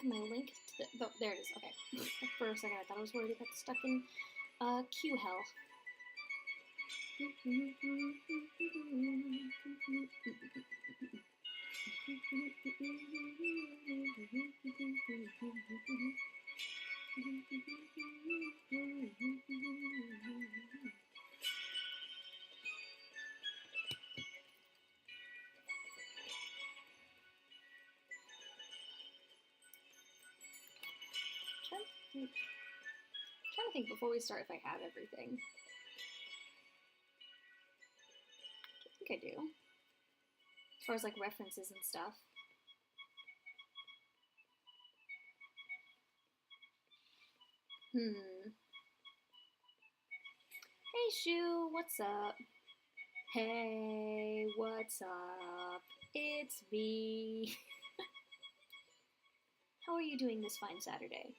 my link to the... there it is, okay. For a second I thought I was worried it got stuck in Q hell. Trying to think before we start if I have everything. I think I do. As far as like references and stuff. Hey Shu, what's up? Hey, what's up? It's me. How are you doing this fine Saturday?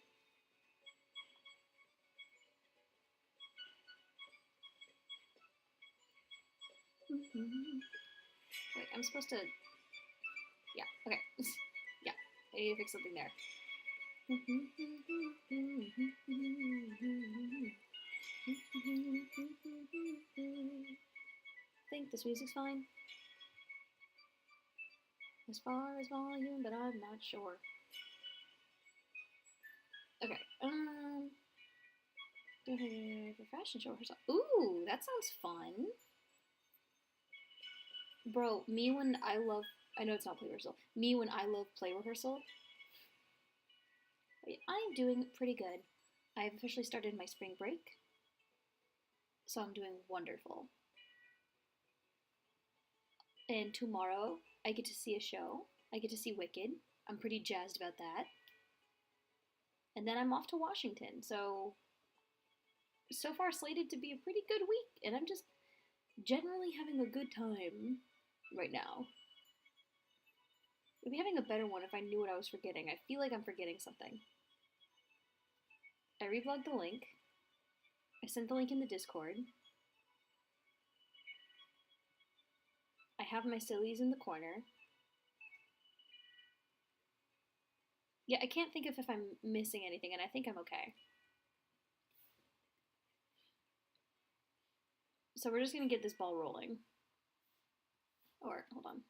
Wait, I'm supposed to... Yeah, okay. Yeah, I need to fix something there. I think this music's fine. As far as volume, but I'm not sure. Okay, for fashion show rehearsal. Ooh, that sounds fun. Bro, me when I love... I know it's not play rehearsal. Me when I love play rehearsal. I'm doing pretty good. I've officially started my spring break. So I'm doing wonderful. And tomorrow, I get to see a show. I get to see Wicked. I'm pretty jazzed about that. And then I'm off to Washington. So far slated to be a pretty good week. And I'm just generally having a good time right now. I'd be having a better one if I knew what I was forgetting. I feel like I'm forgetting something. I reblogged the link. I sent the link in the Discord. I have my Sillies in the corner. Yeah, I can't think of if I'm missing anything, and I think I'm okay. So we're just gonna get this ball rolling. Or, hold on.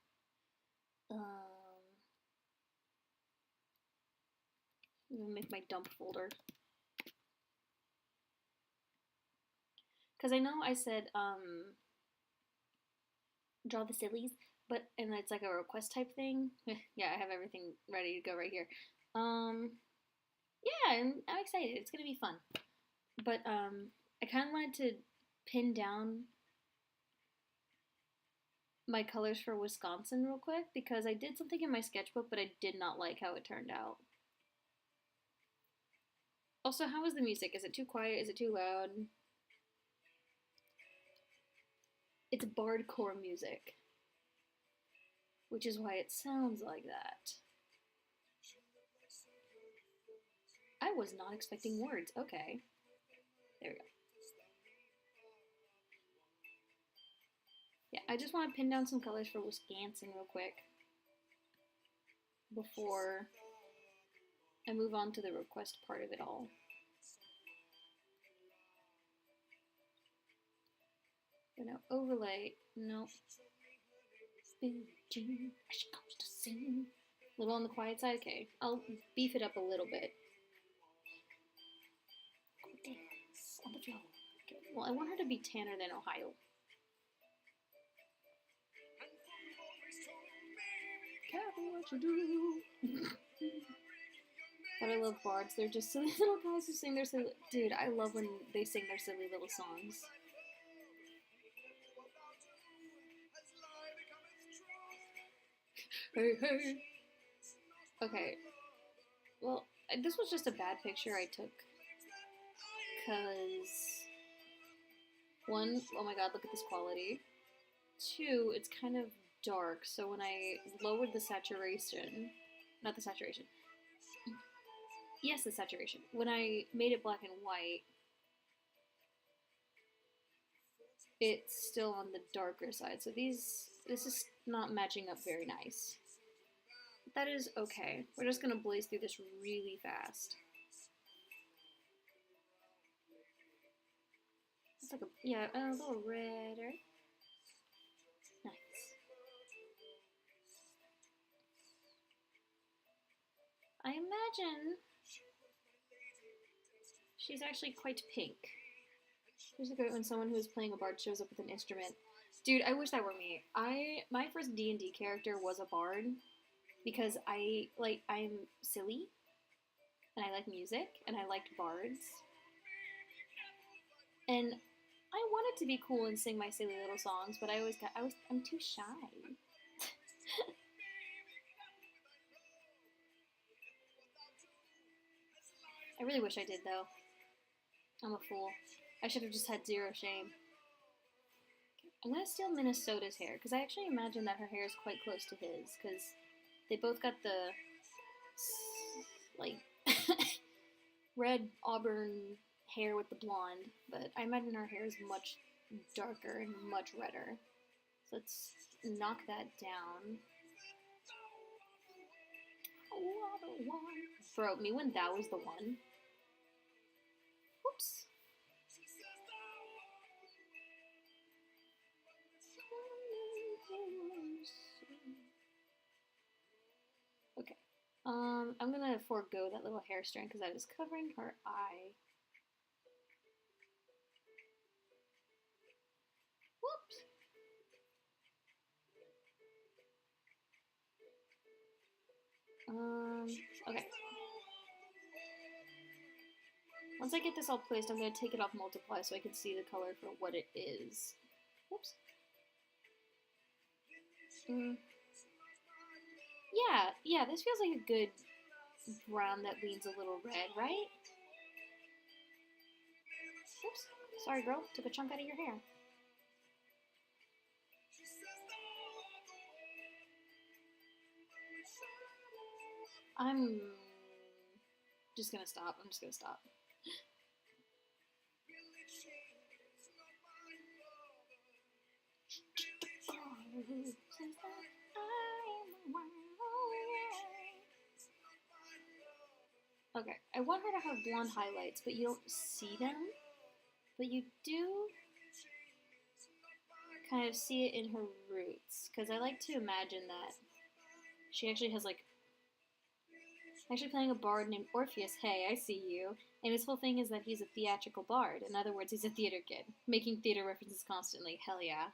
I'm gonna make my dump folder. Because I know I said, draw the Sillies, and it's like a request type thing. Yeah, I have everything ready to go right here. Yeah, I'm excited. It's gonna be fun. But, I kind of wanted to pin down my colors for Wisconsin real quick, because I did something in my sketchbook, but I did not like how it turned out. Also, how is the music? Is it too quiet? Is it too loud? It's bardcore music, which is why it sounds like that. I was not expecting words. Okay. There we go. Yeah, I just want to pin down some colors for Wisconsin real quick before I move on to the request part of it all. But now overlay, no. A little on the quiet side, okay. I'll beef it up a little bit. Dance on the floor. Okay. Well, I want her to be tanner than Ohio. Careful what you do. But I love bards. They're just silly little guys who sing their silly... Dude, I love when they sing their silly little songs. Hey, hey. Okay. Well, this was just a bad picture I took. Because... One, oh my god, look at this quality. Two, it's kind of dark, so when I lowered the saturation... Not the saturation. Yes, the saturation. When I made it black and white, it's still on the darker side. So this is not matching up very nice. That is okay. We're just gonna blaze through this really fast. It's like a little redder. Nice. I imagine she's actually quite pink. Here's a great when someone who is playing a bard shows up with an instrument. Dude, I wish that were me. My first D&D character was a bard because I'm silly and I like music and I liked bards. And I wanted to be cool and sing my silly little songs, but I'm too shy. I really wish I did though. I'm a fool. I should have just had zero shame. I'm gonna steal Minnesota's hair, because I actually imagine that her hair is quite close to his, because they both got the, like, red auburn hair with the blonde, but I imagine her hair is much darker and much redder. So let's knock that down. Bro, me when that was the one. Whoops. Okay. I'm gonna forego that little hair strand because that is covering her eye. Whoops. Okay. Once I get this all placed, I'm gonna take it off multiply so I can see the color for what it is. Whoops. Yeah, this feels like a good brown that leans a little red, right? Oops, sorry girl, took a chunk out of your hair. I'm just gonna stop. Okay, I want her to have blonde highlights, but you don't see them. But you do kind of see it in her roots, because I like to imagine that she actually has, like, actually playing a bard named Orpheus. Hey, I see you. And his whole thing is that he's a theatrical bard. In other words, he's a theater kid, making theater references constantly. Hell yeah.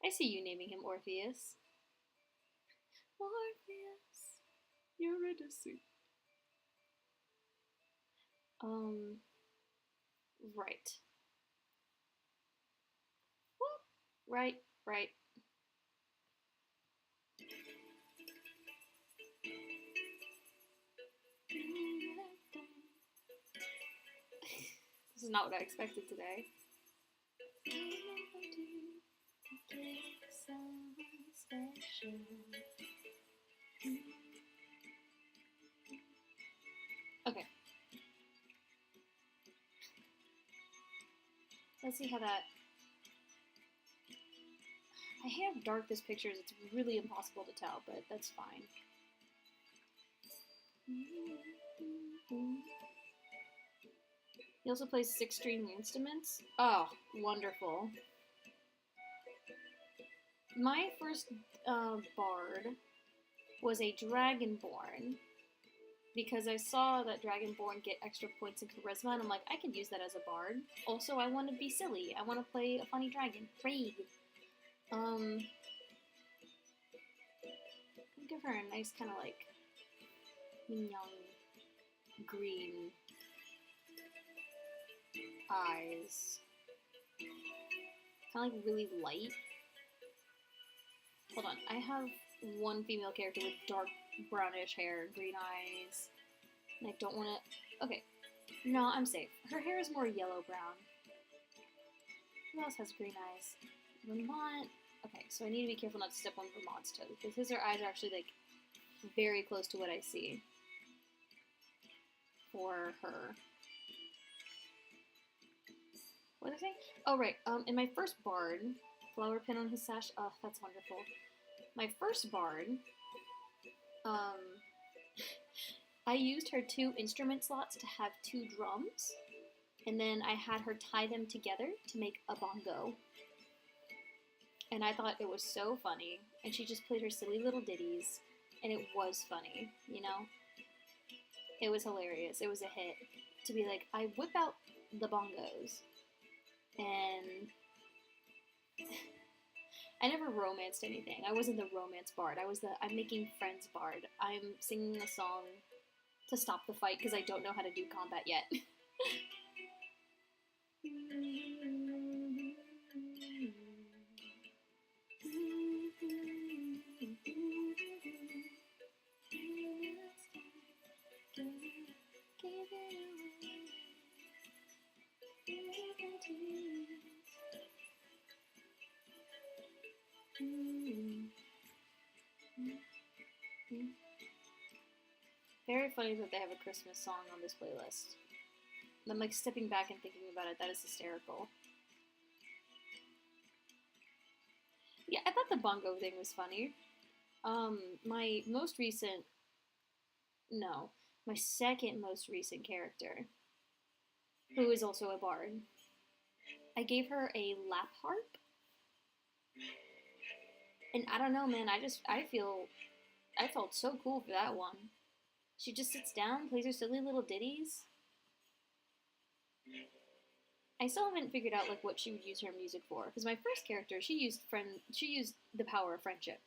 I see you naming him Orpheus. Orpheus, Eurydice. Right. Right. This is not what I expected today. Okay. Let's see how that... I hate how dark this picture is. It's really impossible to tell, but that's fine. He also plays 6-string instruments. Oh, wonderful. My first bard was a Dragonborn, because I saw that Dragonborn get extra points in Charisma, and I'm like, I could use that as a bard. Also, I want to be silly. I want to play a funny dragon. Raid. Give her a nice kind of like young green eyes. Kind of like really light. Hold on, I have one female character with dark brownish hair, green eyes, and I don't want to... Okay, no, I'm safe. Her hair is more yellow-brown. Who else has green eyes? Vermont. Okay, so I need to be careful not to step on Vermont's toes, because her eyes are actually, like, very close to what I see for her. What did I say? Oh, right. In my first bard, flower pin on his sash. Oh, that's wonderful. My first bard Um, I used her 2 instrument slots to have 2 drums, and then I had her tie them together to make a bongo. And I thought it was so funny, and she just played her silly little ditties, and it was funny, you know? It was hilarious. It was a hit. To be like, I whip out the bongos, and I never romanced anything. I wasn't the romance bard. I was the I'm making friends bard. I'm singing a song to stop the fight because I don't know how to do combat yet. Very funny that they have a Christmas song on this playlist. I'm like stepping back and thinking about it. That is hysterical. Yeah, I thought the bongo thing was funny. My most recent, no, my second most recent character, who is also a bard, I gave her a lap harp. And I don't know, man, I felt so cool for that one. She just sits down, plays her silly little ditties. I still haven't figured out like what she would use her music for. Because my first character, she used the power of friendship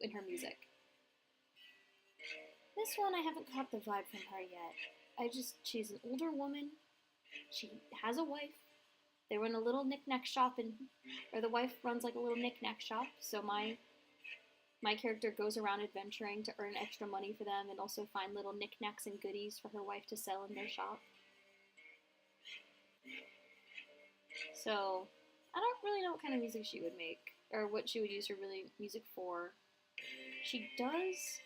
in her music. This one, I haven't caught the vibe from her yet. She's an older woman. She has a wife. They run a little knick-knack shop, or the wife runs like a little knick-knack shop. So my character goes around adventuring to earn extra money for them and also find little knickknacks and goodies for her wife to sell in their shop. So, I don't really know what kind of music she would make, or what she would use her music for. She does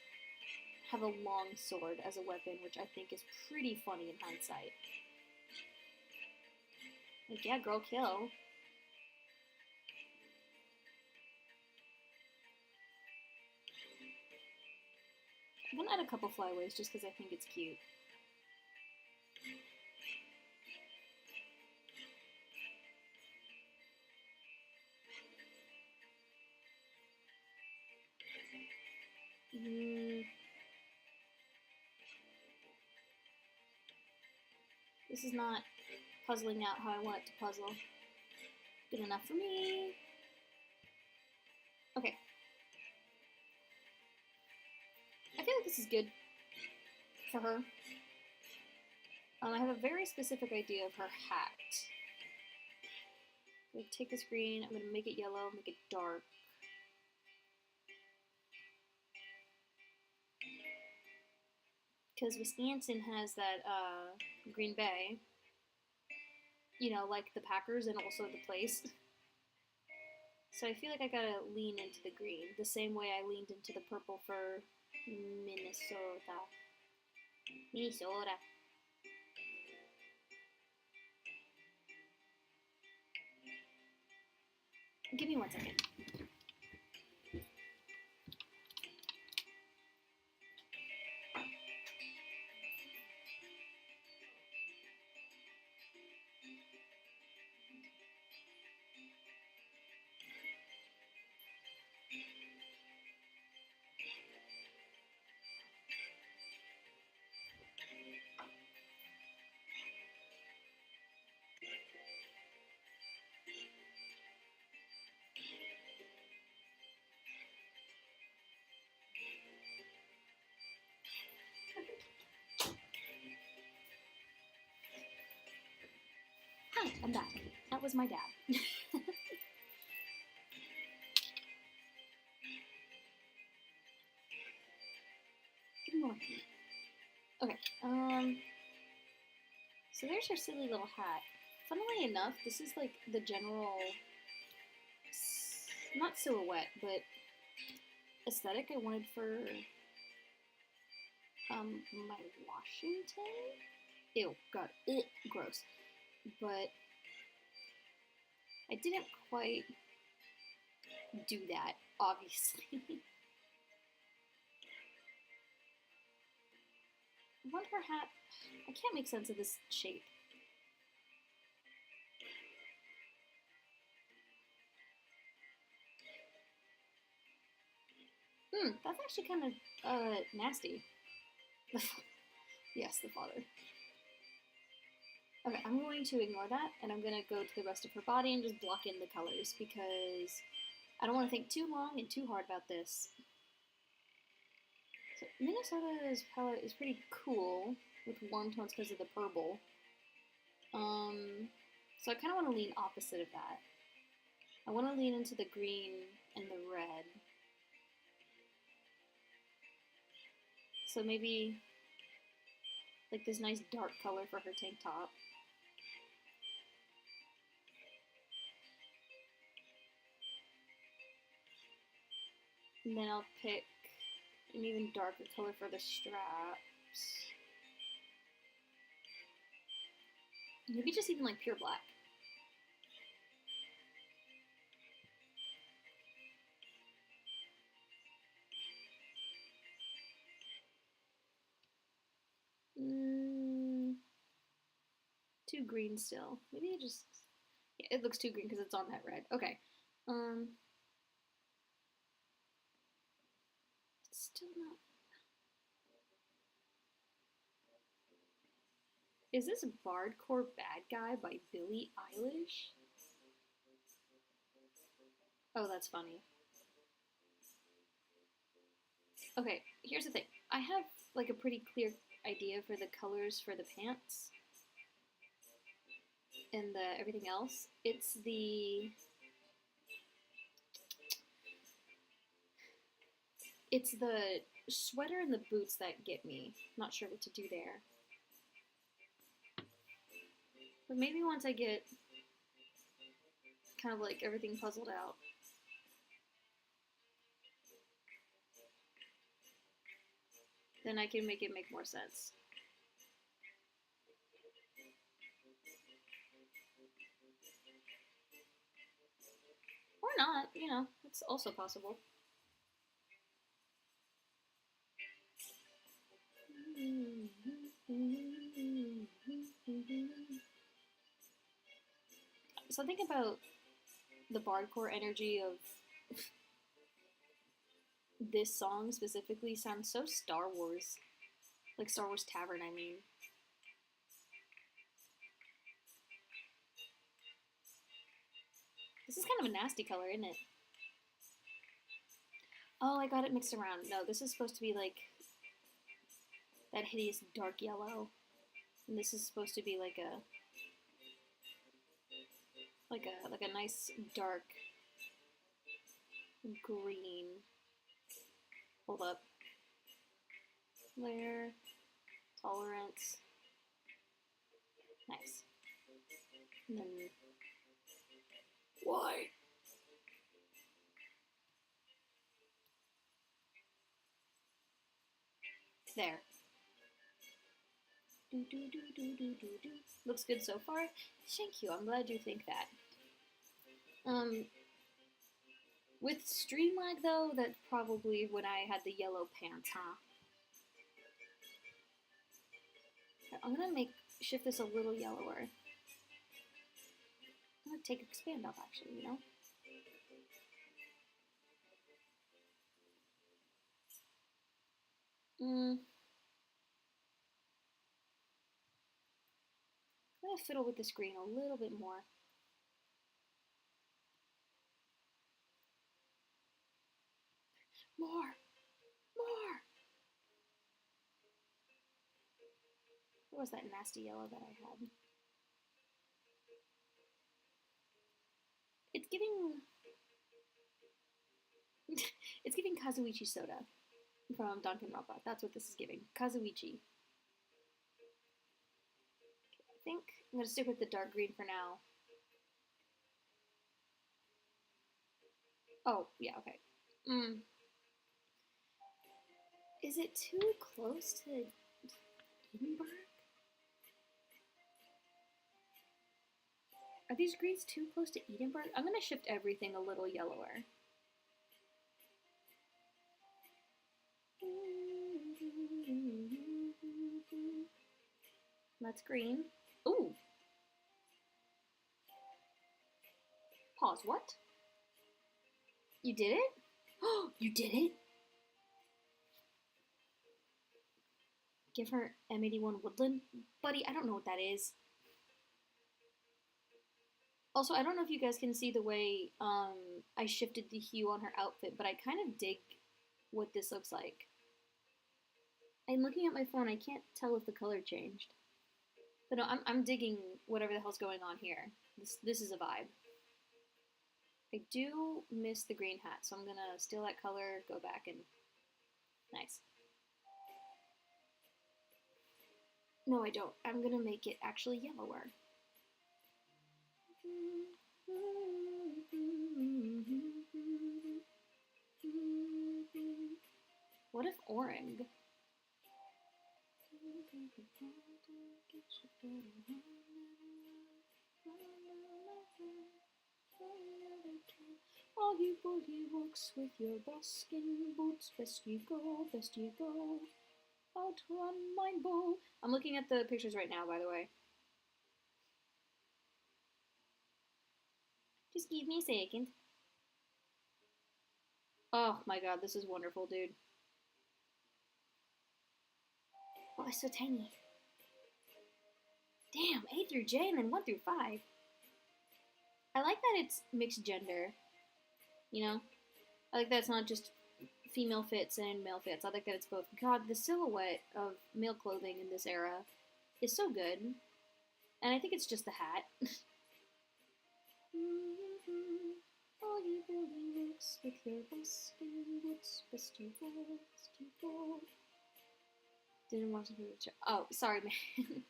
have a long sword as a weapon, which I think is pretty funny in hindsight. Like, yeah, girl, kill. I'm gonna add a couple flyaways just because I think it's cute. This is not puzzling out how I want it to puzzle. Good enough for me. Okay. I feel like this is good for her. I have a very specific idea of her hat. I'm going to take this green, I'm going to make it yellow, make it dark. Because Wisconsin has that Green Bay, you know, like the Packers and also the place. So I feel like I gotta lean into the green, the same way I leaned into the purple for Minnesota. Minnesota. Give me 1 second. Hi, I'm back. That was my dad. Good morning. Okay, so there's her silly little hat. Funnily enough, this is like the general, not silhouette, but aesthetic I wanted for my Washington. Ew, God, gross. But I didn't quite do that, obviously. want her hat. I can't make sense of this shape. That's actually kind of nasty. Yes, the father. Okay, I'm going to ignore that, and I'm going to go to the rest of her body and just block in the colors, because I don't want to think too long and too hard about this. So Minnesota's palette is pretty cool, with warm tones because of the purple. So I kind of want to lean opposite of that. I want to lean into the green and the red. So maybe like this nice dark color for her tank top. And then I'll pick an even darker color for the straps. Maybe just even like pure black. Too green still. Maybe it just... Yeah, it looks too green because it's on that red. Okay. It's still not... Is this Bardcore Bad Guy by Billie Eilish? Oh, that's funny. Okay, here's the thing. I have like a pretty clear idea for the colors for the pants and the everything else. It's the sweater and the boots that get me. Not sure what to do there. But maybe once I get kind of like everything puzzled out. Then I can make it make more sense. Or not, you know, it's also possible. So think about the Bardcore energy of this song specifically sounds so Star Wars. Like Star Wars Tavern, I mean. This is kind of a nasty color, isn't it? Oh, I got it mixed around. No, this is supposed to be like that hideous dark yellow. And this is supposed to be like a nice dark green. Hold up. Layer. Tolerance. Nice. And then white. There. Looks good so far. Thank you. I'm glad you think that. With stream lag though, that's probably when I had the yellow pants, huh? I'm gonna shift this a little yellower. I'm gonna take expand off actually, you know? I'm gonna fiddle with this green a little bit more. More! What was that nasty yellow that I had? It's giving... it's giving Kazuichi soda from Danganronpa. That's what this is giving. Kazuichi. I think I'm going to stick with the dark green for now. Oh, yeah, okay. Is it too close to Edinburgh? Are these greens too close to Edinburgh? I'm going to shift everything a little yellower. That's green. Ooh. Pause, what? You did it? Oh, you did it? Give her M81 Woodland? Buddy, I don't know what that is. Also, I don't know if you guys can see the way I shifted the hue on her outfit, but I kind of dig what this looks like. I'm looking at my phone, I can't tell if the color changed. But no, I'm digging whatever the hell's going on here. This is a vibe. I do miss the green hat, so I'm gonna steal that color, go back and... Nice. No, I don't. I'm gonna make it actually yellower. What if orange? All you bullywugs with your buskin boots, best you go, best you go. Outrun my bull. I'm looking at the pictures right now, by the way. Just give me a second. Oh my god, this is wonderful, dude. Oh, it's so tiny. Damn, A through J and then 1 through 5. I like that it's mixed gender. You know? I like that it's not just female fits and male fits. I like that it's both. God, the silhouette of male clothing in this era is so good. And I think it's just the hat. All you bullywugs with your buskin boots, best you go, best you go. Didn't want to do it. Oh, sorry, man.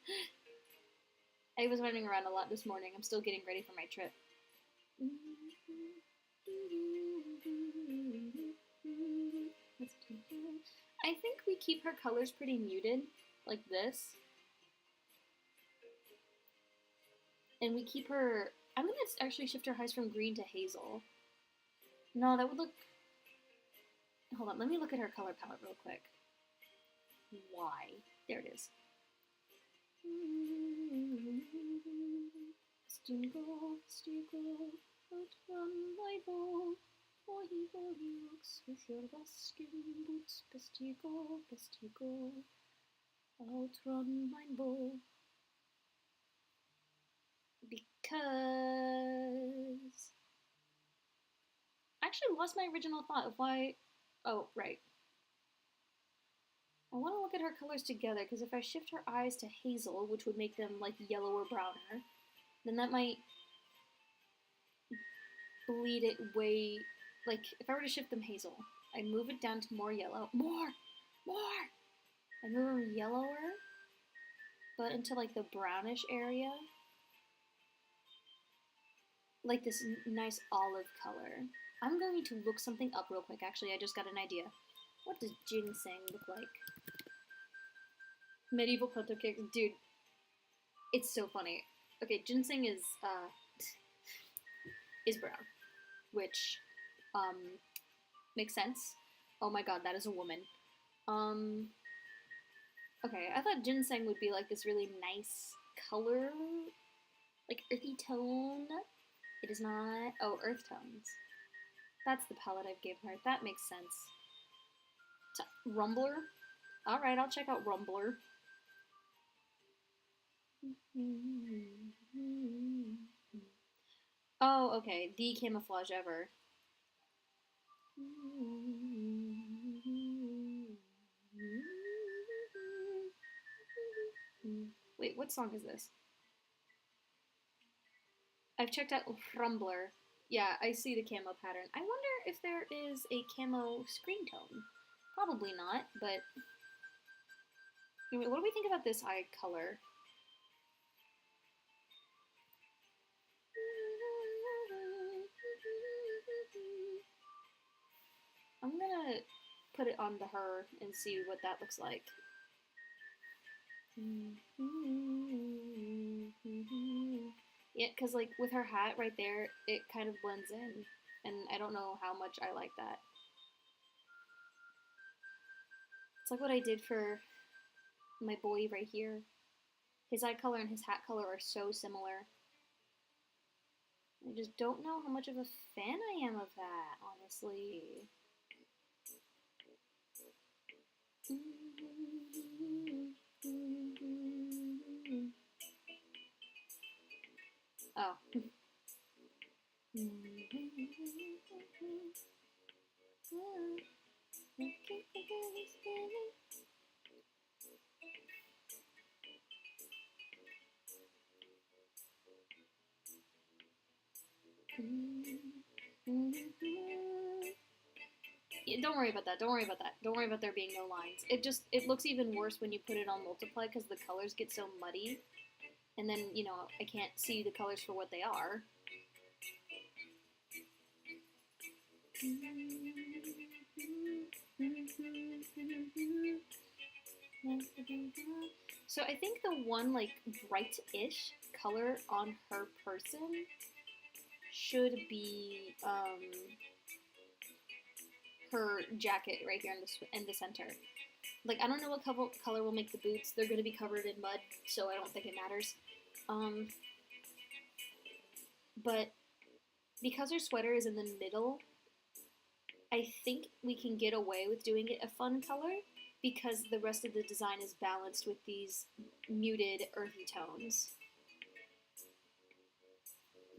I was running around a lot this morning. I'm still getting ready for my trip. I think we keep her colors pretty muted, like this. And we keep her... I'm going to actually shift her highs from green to hazel. No, that would look... Hold on, let me look at her color palette real quick. Why? There it is. Stingle, stingle, outrun my ball. Oh, he walks with your buskin boots. Best you go, best you go. Outrun my ball. Because... I actually lost my original thought of why... Oh, right. I want to look at her colors together, because if I shift her eyes to hazel, which would make them, like, yellow or browner, then that might bleed it way... Like, if I were to shift them hazel, I move it down to more yellow. More! I move them yellower, but into, like, the brownish area. Like this nice olive color. I'm going to look something up real quick. Actually, I just got an idea. What does ginseng look like? Medieval koto cake. Dude, it's so funny. Okay, ginseng is brown, which makes sense. Oh my god, that is a woman. Okay, I thought ginseng would be like this really nice color, like earthy tone. It is not. Oh, earth tones. That's the palette I've given her. That makes sense. Rumbler? Alright, I'll check out Rumbler. Oh, okay. The camouflage ever. Wait, what song is this? I've checked out Rumbler. Yeah, I see the camo pattern. I wonder if there is a camo screen tone. Probably not, but... Anyway, what do we think about this eye color? I'm gonna put it onto her and see what that looks like. Yeah, because like with her hat right there, it kind of blends in. And I don't know how much I like that. It's like what I did for my boy right here. His eye color and his hat color are so similar. I just don't know how much of a fan I am of that, honestly. Oh. Yeah, don't worry about that. Don't worry about that. Don't worry about there being no lines. It looks even worse when you put it on multiply because the colors get so muddy. And then, you know, I can't see the colors for what they are. So I think the one, like, bright-ish color on her person should be, her jacket right here in the center. Like, I don't know what color will make the boots. They're going to be covered in mud, so I don't think it matters. But because her sweater is in the middle, I think we can get away with doing it a fun color because the rest of the design is balanced with these muted, earthy tones.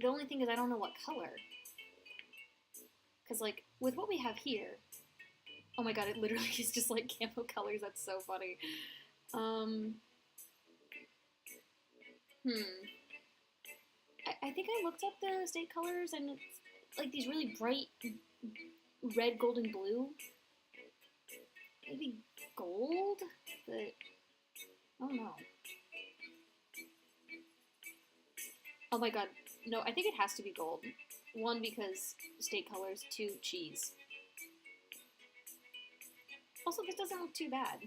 The only thing is I don't know what color. Because, like, with what we have here... Oh my god, it literally is just, like, camo colors. That's so funny. I think I looked up the state colors, and it's, like, these really bright red, gold, and blue. Maybe gold? But I don't know. Oh my god. No, I think it has to be gold. One, because state colors. Two, cheese. Also, this doesn't look too bad.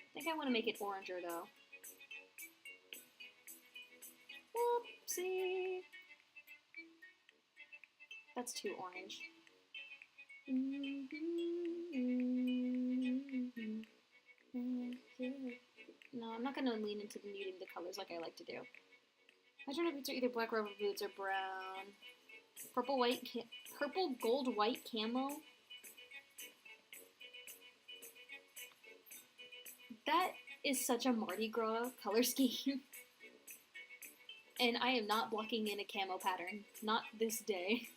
I think I want to make it oranger, though. Whoopsie. That's too orange. No, I'm not going to lean into muting the colors like I like to do. My turn boots are either black rubber boots or brown. Purple, gold, white camo. That is such a Mardi Gras color scheme. And I am not blocking in a camo pattern. Not this day.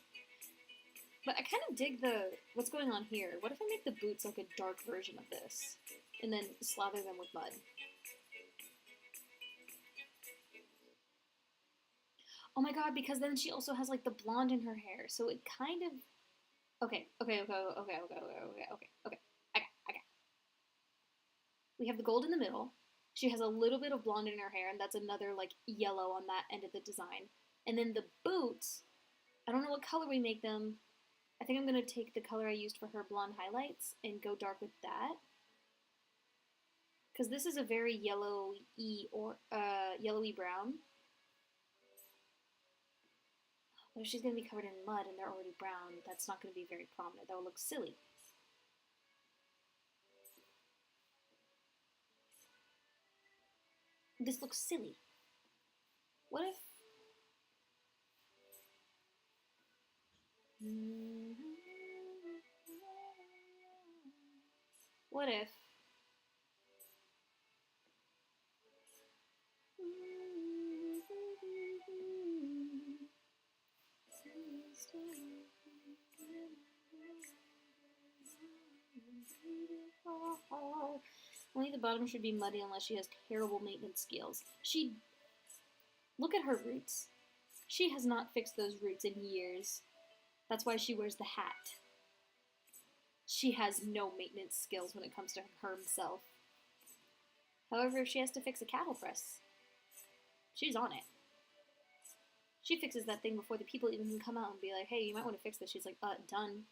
But I kind of dig what's going on here. What if I make the boots like a dark version of this? And then slather them with mud? Oh my god, because then she also has like the blonde in her hair. So it kind of... Okay. I got. We have the gold in the middle. She has a little bit of blonde in her hair, and that's another, like, yellow on that end of the design. And then the boots, I don't know what color we make them. I think I'm going to take the color I used for her blonde highlights and go dark with that. Because this is a very yellowy brown. But if she's going to be covered in mud and they're already brown, that's not going to be very prominent. That would look silly. This looks silly. What if... What if... Only the bottom should be muddy unless she has terrible maintenance skills. Look at her roots. She has not fixed those roots in years. That's why she wears the hat. She has no maintenance skills when it comes to herself. However, if she has to fix a cattle press, she's on it. She fixes that thing before the people even can come out and be like, hey, you might want to fix this. She's like, done,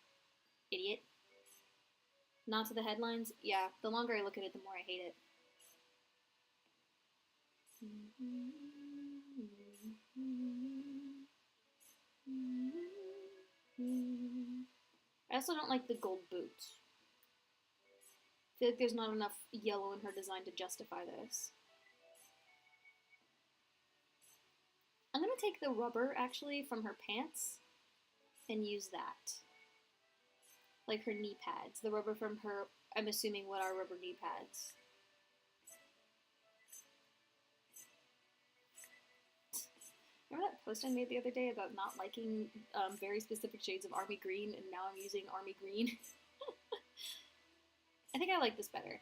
idiot. Not to the headlines? Yeah, the longer I look at it, the more I hate it. I also don't like the gold boots. feel like there's not enough yellow in her design to justify this. I'm gonna take the rubber, actually, from her pants and use that. Like her knee pads. The rubber from her, I'm assuming, what are rubber knee pads. Remember that post I made the other day about not liking very specific shades of army green, and now I'm using army green? I think I like this better.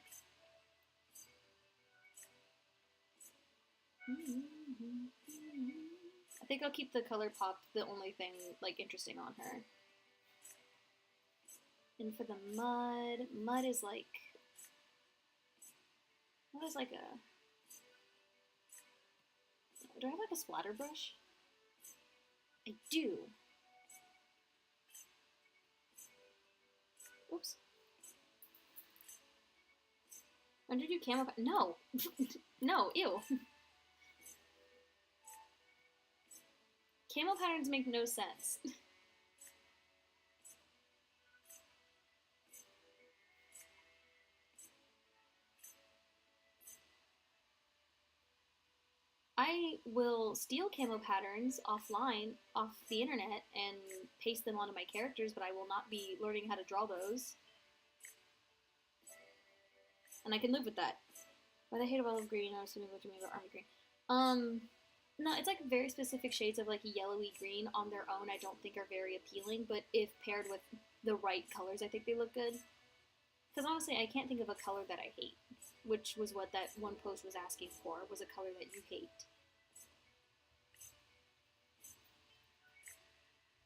I think I'll keep the color pop the only thing, like, interesting on her. And for the mud is like... What is like a... Do I have like a splatter brush? I do. Oops. When did you camo? No. No, ew. Camo patterns make no sense. I will steal camo patterns offline, off the internet, and paste them onto my characters, but I will not be learning how to draw those. And I can live with that. Why the hate of olive green, I was assuming what you mean about army green. No, it's like very specific shades of like yellowy green on their own I don't think are very appealing, but if paired with the right colors, I think they look good. Because honestly, I can't think of a color that I hate, which was what that one post was asking for, was a color that you hate.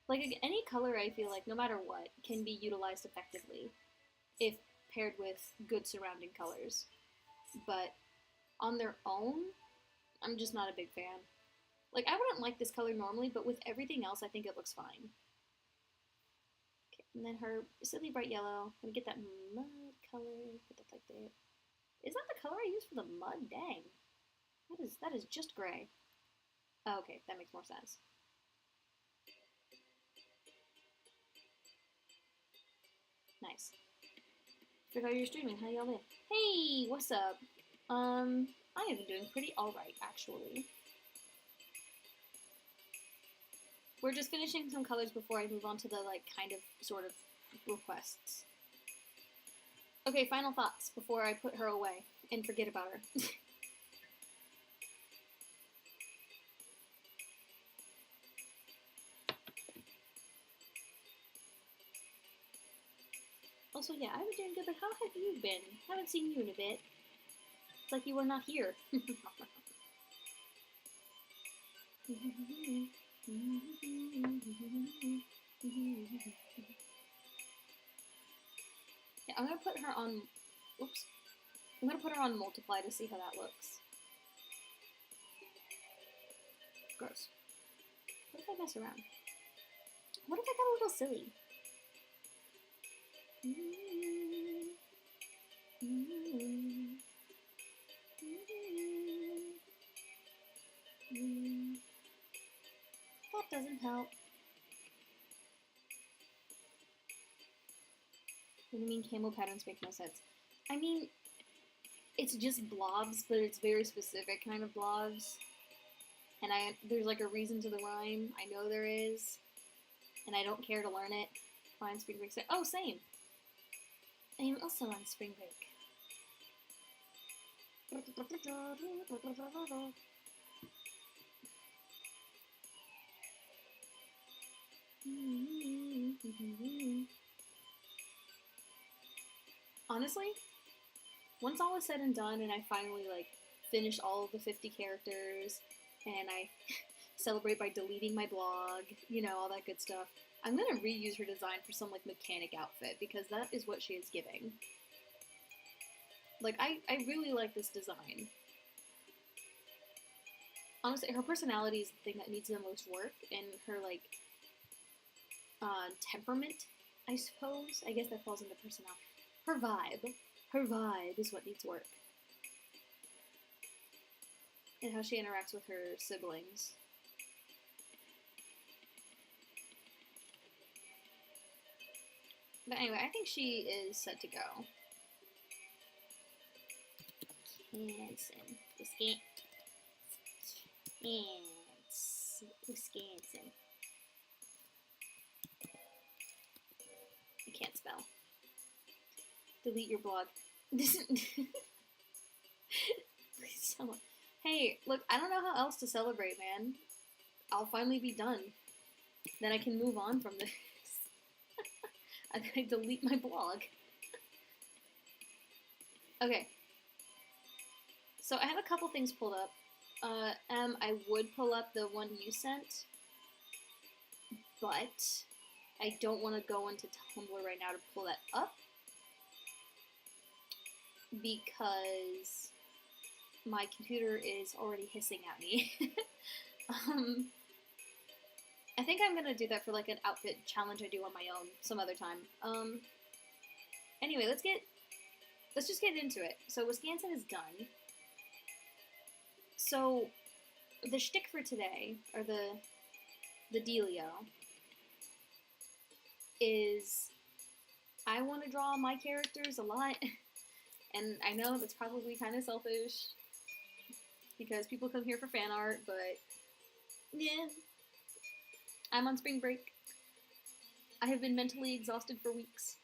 Like, any color, I feel like, no matter what, can be utilized effectively if paired with good surrounding colors. But on their own, I'm just not a big fan. Like, I wouldn't like this color normally, but with everything else, I think it looks fine. Okay, and then her silly bright yellow. I'm gonna get that mud color, put that like there. Is that the color I used for the mud? Dang. That is just gray. Oh, okay, that makes more sense. Nice. Forgot you're streaming. How y'all been? Hey, what's up? I have been doing pretty alright, actually. We're just finishing some colors before I move on to the, like, kind of, sort of, requests. Okay, final thoughts before I put her away and forget about her. Also, yeah, I've been doing good, but how have you been? Haven't seen you in a bit. It's like you were not here. Yeah, I'm gonna put her on... Oops. I'm gonna put her on multiply to see how that looks. Gross. What if I mess around? What if I got a little silly? That doesn't help. What do you mean camo patterns make no sense? I mean, it's just blobs, but it's very specific kind of blobs. And there's like a reason to the rhyme. I know there is. And I don't care to learn it. Fine, spring break. Oh, same. I am also on spring break. Honestly, once all is said and done and I finally, like, finish all of the 50 characters and I celebrate by deleting my blog, you know, all that good stuff, I'm gonna reuse her design for some, like, mechanic outfit because that is what she is giving. Like, I really like this design. Honestly, her personality is the thing that needs the most work, and her, like, temperament, I suppose. I guess that falls into personality. Her vibe is what needs work. And how she interacts with her siblings. But anyway, I think she is set to go. Wisconsin. Wisconsin. I can't spell. Delete your blog. Please someone. Hey, look, I don't know how else to celebrate, man. I'll finally be done. Then I can move on from this. I'm gonna delete my blog. Okay. So I have a couple things pulled up. I would pull up the one you sent, but I don't want to go into Tumblr right now to pull that up because my computer is already hissing at me. I think I'm gonna do that for like an outfit challenge I do on my own some other time. Anyway, let's just get into it. So Wisconsin is done. So the shtick for today, or the dealio, is I want to draw my characters a lot, and I know that's probably kind of selfish because people come here for fan art, but yeah, I'm on spring break. I have been mentally exhausted for weeks.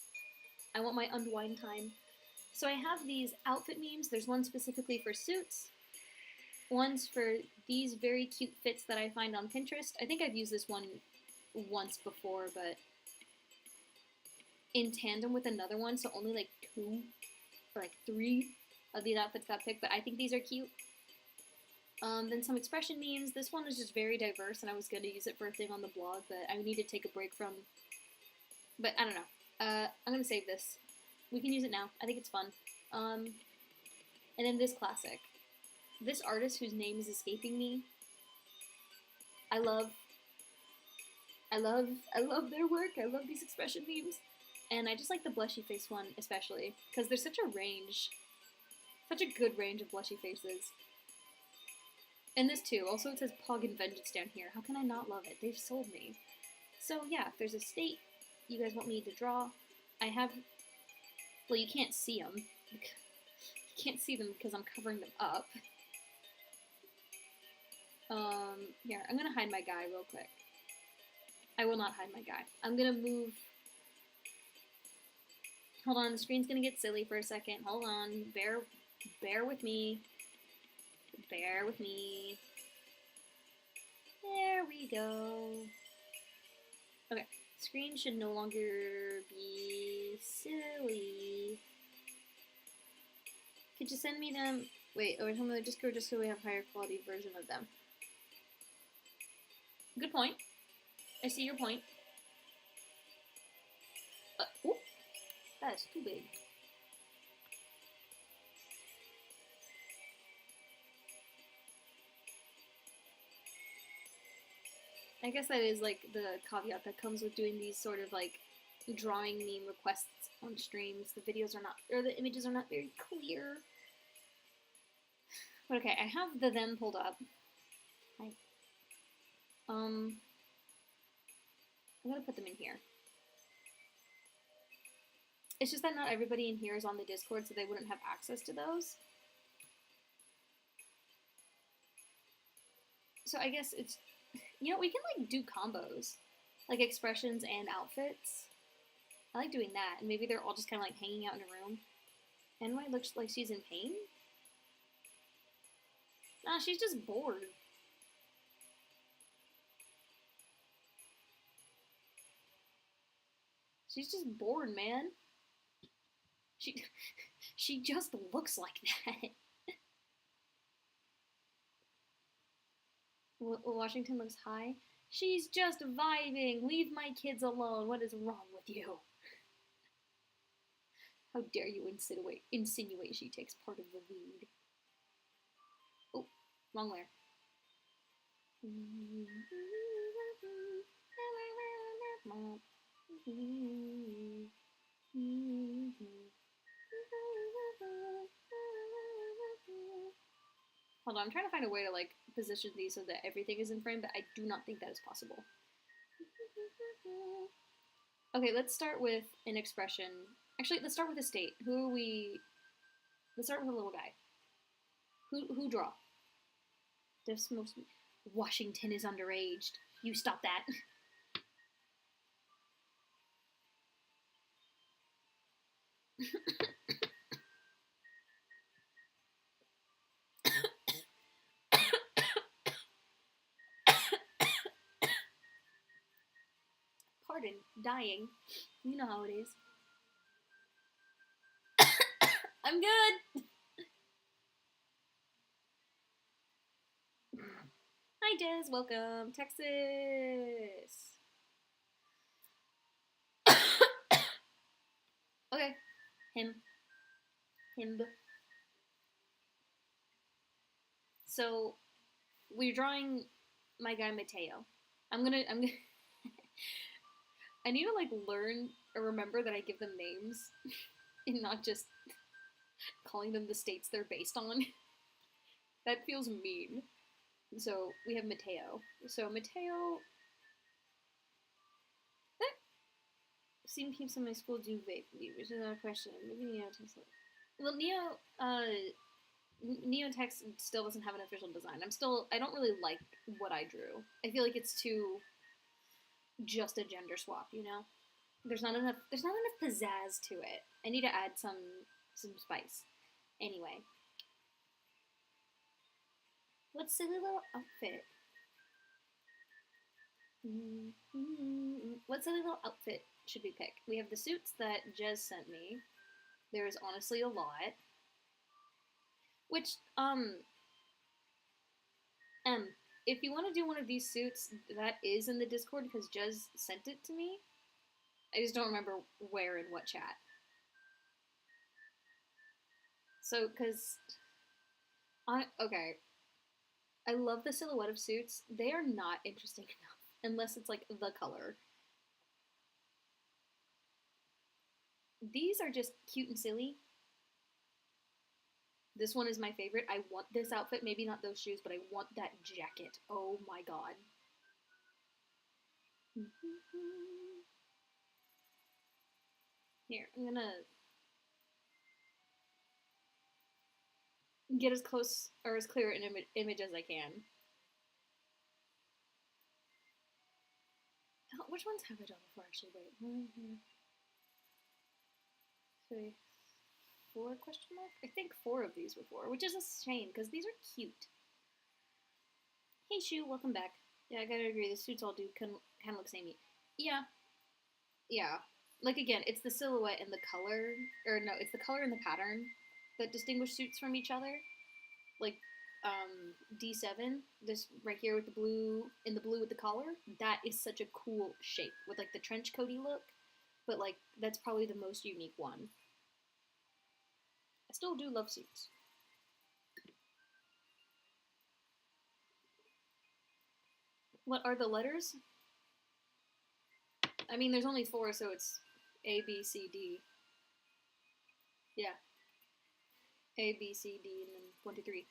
I want my unwind time. So I have these outfit memes. There's one specifically for suits. One's for these very cute fits that I find on Pinterest. I think I've used this one once before, but in tandem with another one, so only like 2 or like 3 of these outfits got picked, but I think these are cute. Then some expression memes. This one is just very diverse, and I was going to use it for a thing on the blog, but I need to take a break from... But I don't know. I'm going to save this. We can use it now. I think it's fun. And then this classic. This artist whose name is escaping me. I love their work. I love these expression memes. And I just like the blushy face one especially, because there's such a range. Such a good range of blushy faces. And this too. Also it says Pog and Vengeance down here. How can I not love it? They've sold me. So yeah, if there's a state you guys want me to draw, I have... Well, you can't see them. You can't see them because I'm covering them up. Here, I'm gonna hide my guy real quick. I will not hide my guy. I'm gonna move... Hold on, the screen's gonna get silly for a second. Hold on. Bear with me. Bear with me. There we go. Okay, screen should no longer be silly. Could you send me them? Wait, or some of the Discord just so we have higher quality version of them. Good point. I see your point. Oop, that's too big. I guess that is like the caveat that comes with doing these sort of like drawing meme requests on streams. The videos are not, or the images are not very clear. But okay, I have the them pulled up. Hi. I'm gonna put them in here. It's just that not everybody in here is on the Discord, so they wouldn't have access to those. So I guess it's, you know, we can like do combos, like expressions and outfits. I like doing that, and maybe they're all just kind of like hanging out in a room. Anyway, looks like she's in pain. Nah, she's just bored. She's just bored, man. She just looks like that. Washington looks high. She's just vibing. Leave my kids alone. What is wrong with you? How dare you insinuate she takes part of the lead? Oh, wrong layer. Hold on, I'm trying to find a way to like position these so that everything is in frame, but I do not think that is possible. Okay, let's start with an expression. Actually, let's start with a state. Who are we? Let's start with a little guy. Who draw? This most Washington is underaged. You stop that. Pardon, dying. You know how it is. I'm good. Hi, Des. Welcome, Texas. Okay, him. So we're drawing my guy Mateo. I'm gonna. I need to like learn or remember that I give them names and not just calling them the states they're based on. That feels mean. So we have Mateo. So Mateo. Seen peeps in my school do vape, which is not a question. Maybe Neo Text. Well, Neo Text still doesn't have an official design. I don't really like what I drew. I feel like it's too just a gender swap, you know? There's not enough pizzazz to it. I need to add some spice. Anyway. What silly little outfit? What silly little outfit should we pick? We have the suits that Jez sent me. There's honestly a lot. Which, if you want to do one of these suits, that is in the Discord because Jez sent it to me. I just don't remember where in what chat. So, okay. I love the silhouette of suits. They are not interesting enough unless it's like the color. These are just cute and silly. This one is my favorite. I want this outfit. Maybe not those shoes, but I want that jacket. Oh my god. Here, I'm gonna get as close or as clear an image as I can. Oh, which ones have I done before, actually? Wait. 3, 4 question mark? I think 4 of these before, which is a shame because these are cute. Hey, Shu, welcome back. Yeah, I gotta agree. The suits all do kind of look samey. Yeah. Yeah. Like, again, it's the silhouette and the color, or no, it's the color and the pattern that distinguish suits from each other. Like, D7, this right here with the blue, in the blue with the collar, that is such a cool shape with, like, the trench coaty look, but, like, that's probably the most unique one. I still do love suits. What are the letters? I mean, there's only 4, so it's A, B, C, D. Yeah. A, B, C, D, and then 1, 2, 3.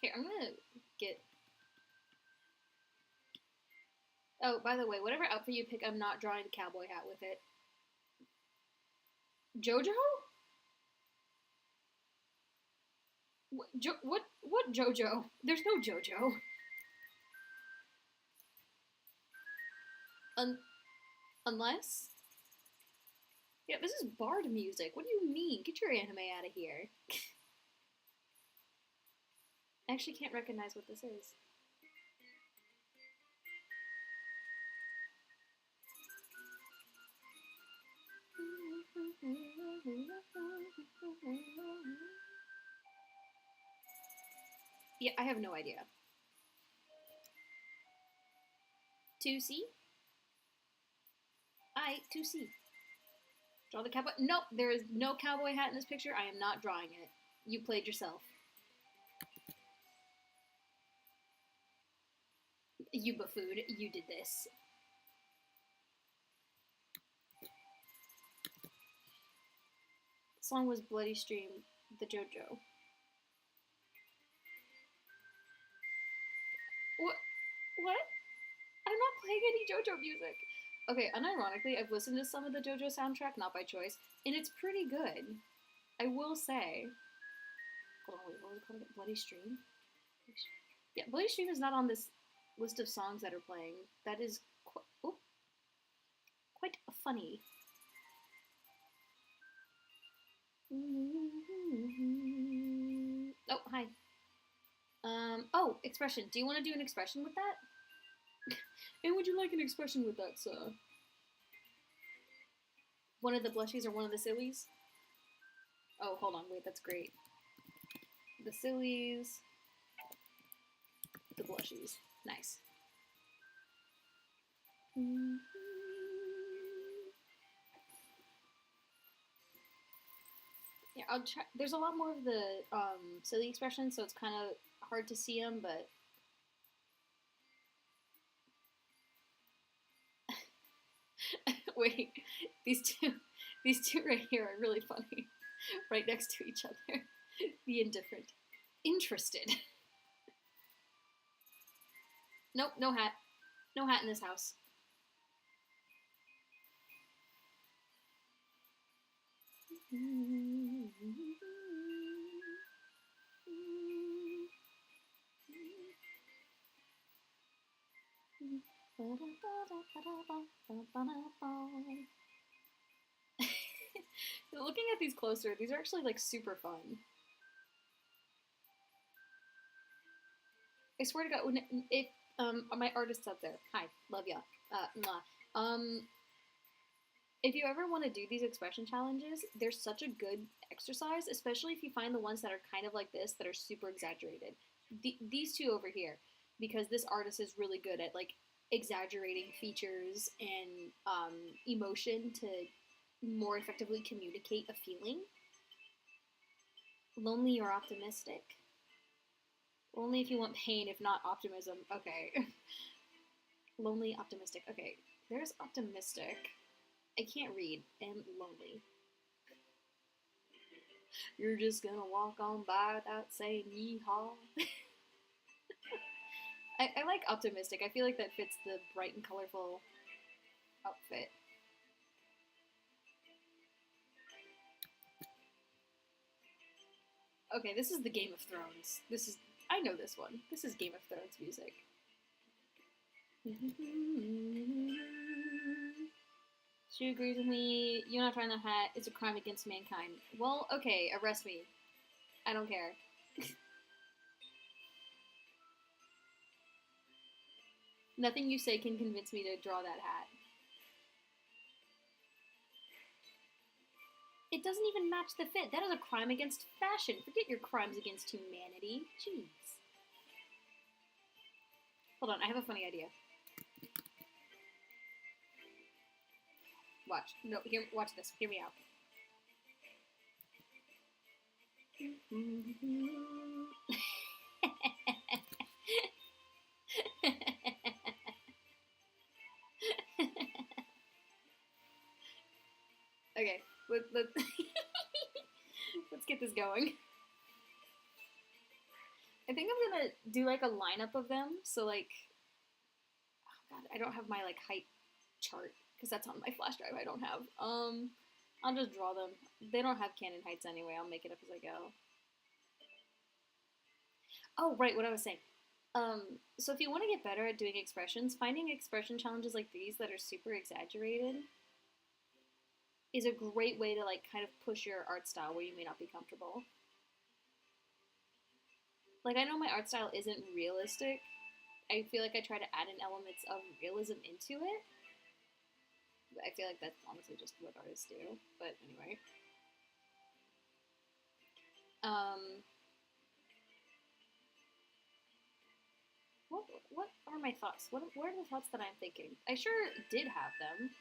Here, I'm gonna get... Oh, by the way, whatever outfit you pick, I'm not drawing the cowboy hat with it. Jojo? What Jojo? There's no Jojo. Unless? Yeah, this is Bard music. What do you mean? Get your anime out of here. I actually can't recognize what this is. Yeah, I have no idea. 2C? 2C. Draw the cowboy. Nope, there is no cowboy hat in this picture. I am not drawing it. You played yourself. You buffoon. You did this. The song was Bloody Stream, the JoJo. What? I'm not playing any JoJo music. Okay, unironically, I've listened to some of the JoJo soundtrack, not by choice, and it's pretty good. I will say. Hold on, wait, what was it called again? Bloody Stream? Yeah, Bloody Stream is not on this list of songs that are playing. That is quite funny. Oh, hi. Oh, expression. Do you want to do an expression with that? And would you like an expression with that, sir? One of the blushies or one of the sillies? Oh, hold on, wait, that's great. The sillies, the blushies. Nice. Yeah, I'll try. There's a lot more of the silly expressions, so it's kind of hard to see them, but wait, these two right here are really funny, right next to each other. The indifferent, interested. Nope, no hat, no hat in this house. Looking at these closer, these are actually like super fun. I swear to God, if my artists out there, hi, love ya, if you ever want to do these expression challenges, they're such a good exercise, especially if you find the ones that are kind of like this, that are super exaggerated. These two over here, because this artist is really good at like exaggerating features and emotion to more effectively communicate a feeling. Lonely or optimistic? Only if you want pain, if not optimism. Okay. Lonely, optimistic. Okay, there's optimistic. I can't read. And lonely. You're just gonna walk on by without saying yeehaw. I like optimistic. I feel like that fits the bright and colorful outfit. Okay, this is the Game of Thrones. I know this one. This is Game of Thrones music. She agrees with me. You're not trying the hat. It's a crime against mankind. Well, okay, arrest me. I don't care. Nothing you say can convince me to draw that hat. It doesn't even match the fit. That is a crime against fashion. Forget your crimes against humanity. Jeez. Hold on, I have a funny idea. Watch. No, watch this. Hear me out. Okay, let's get this going. I think I'm gonna do like a lineup of them. So like, oh god, I don't have my like height chart because that's on my flash drive. I don't have. I'll just draw them. They don't have canon heights anyway. I'll make it up as I go. Oh right, what I was saying. So if you want to get better at doing expressions, finding expression challenges like these that are super exaggerated is a great way to like kind of push your art style where you may not be comfortable. Like I know my art style isn't realistic. I feel like I try to add in elements of realism into it. I feel like that's honestly just what artists do. But anyway. What are my thoughts? What are the thoughts that I'm thinking? I sure did have them.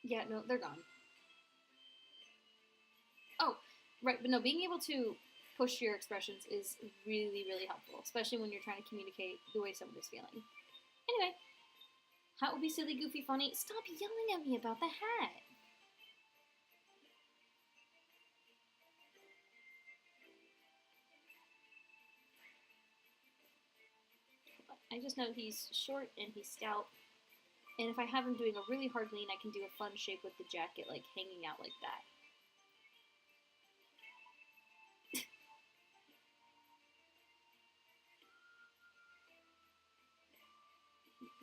Yeah, no, they're gone. Oh, right, but no, being able to push your expressions is really, really helpful, especially when you're trying to communicate the way someone is feeling. Anyway, hat would be silly, goofy, funny. Stop yelling at me about the hat. I just know he's short and he's stout. And if I have him doing a really hard lean, I can do a fun shape with the jacket, like hanging out like that.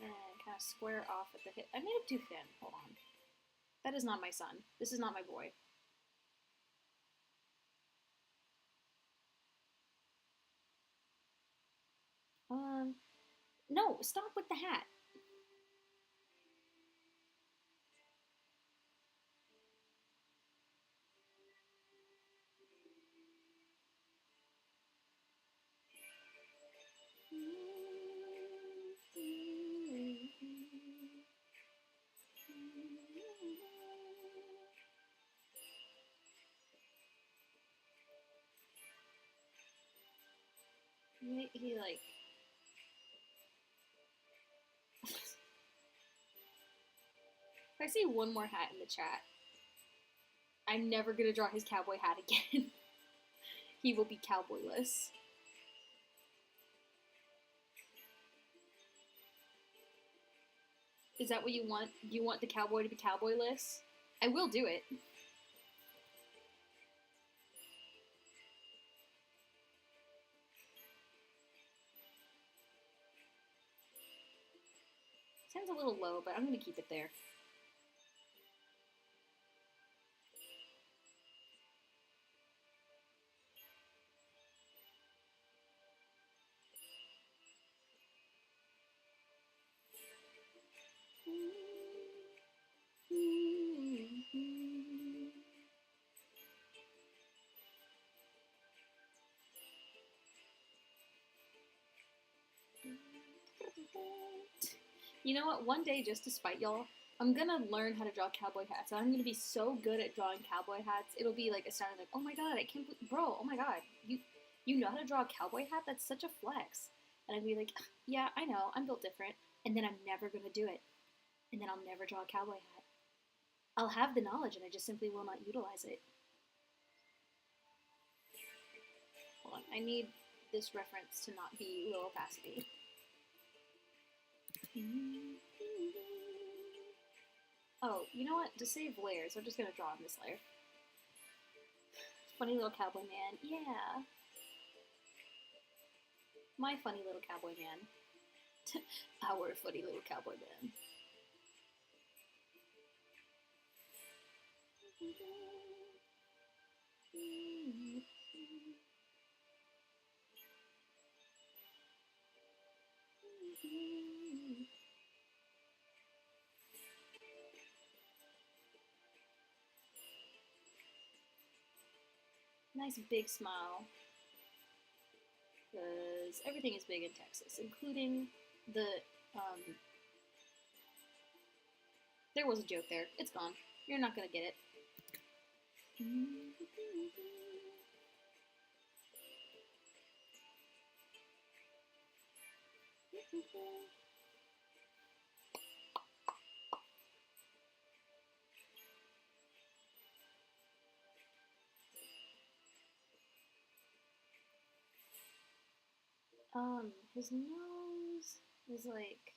And kind of square off at the hip. I made him too thin. Hold on. That is not my son. This is not my boy. No, stop with the hat. He like... If I see one more hat in the chat, I'm never gonna draw his cowboy hat again. He will be cowboyless. Is that what you want? You want the cowboy to be cowboyless? I will do it. Sounds a little low, but I'm gonna keep it there. You know what? One day, just to spite y'all, I'm gonna learn how to draw cowboy hats. I'm gonna be so good at drawing cowboy hats. It'll be like a sound like, oh my god, I can't believe, bro, oh my god, you know how to draw a cowboy hat? That's such a flex. And I'd be like, yeah, I know, I'm built different. And then I'm never gonna do it. And then I'll never draw a cowboy hat. I'll have the knowledge and I just simply will not utilize it. Hold on, I need this reference to not be low opacity. Oh, you know what? To save layers, I'm just gonna draw on this layer. Funny little cowboy man. Yeah. My funny little cowboy man. Our funny little cowboy man. Nice big smile. Because everything is big in Texas, including the, there was a joke there. It's gone. You're not gonna get it. His nose is like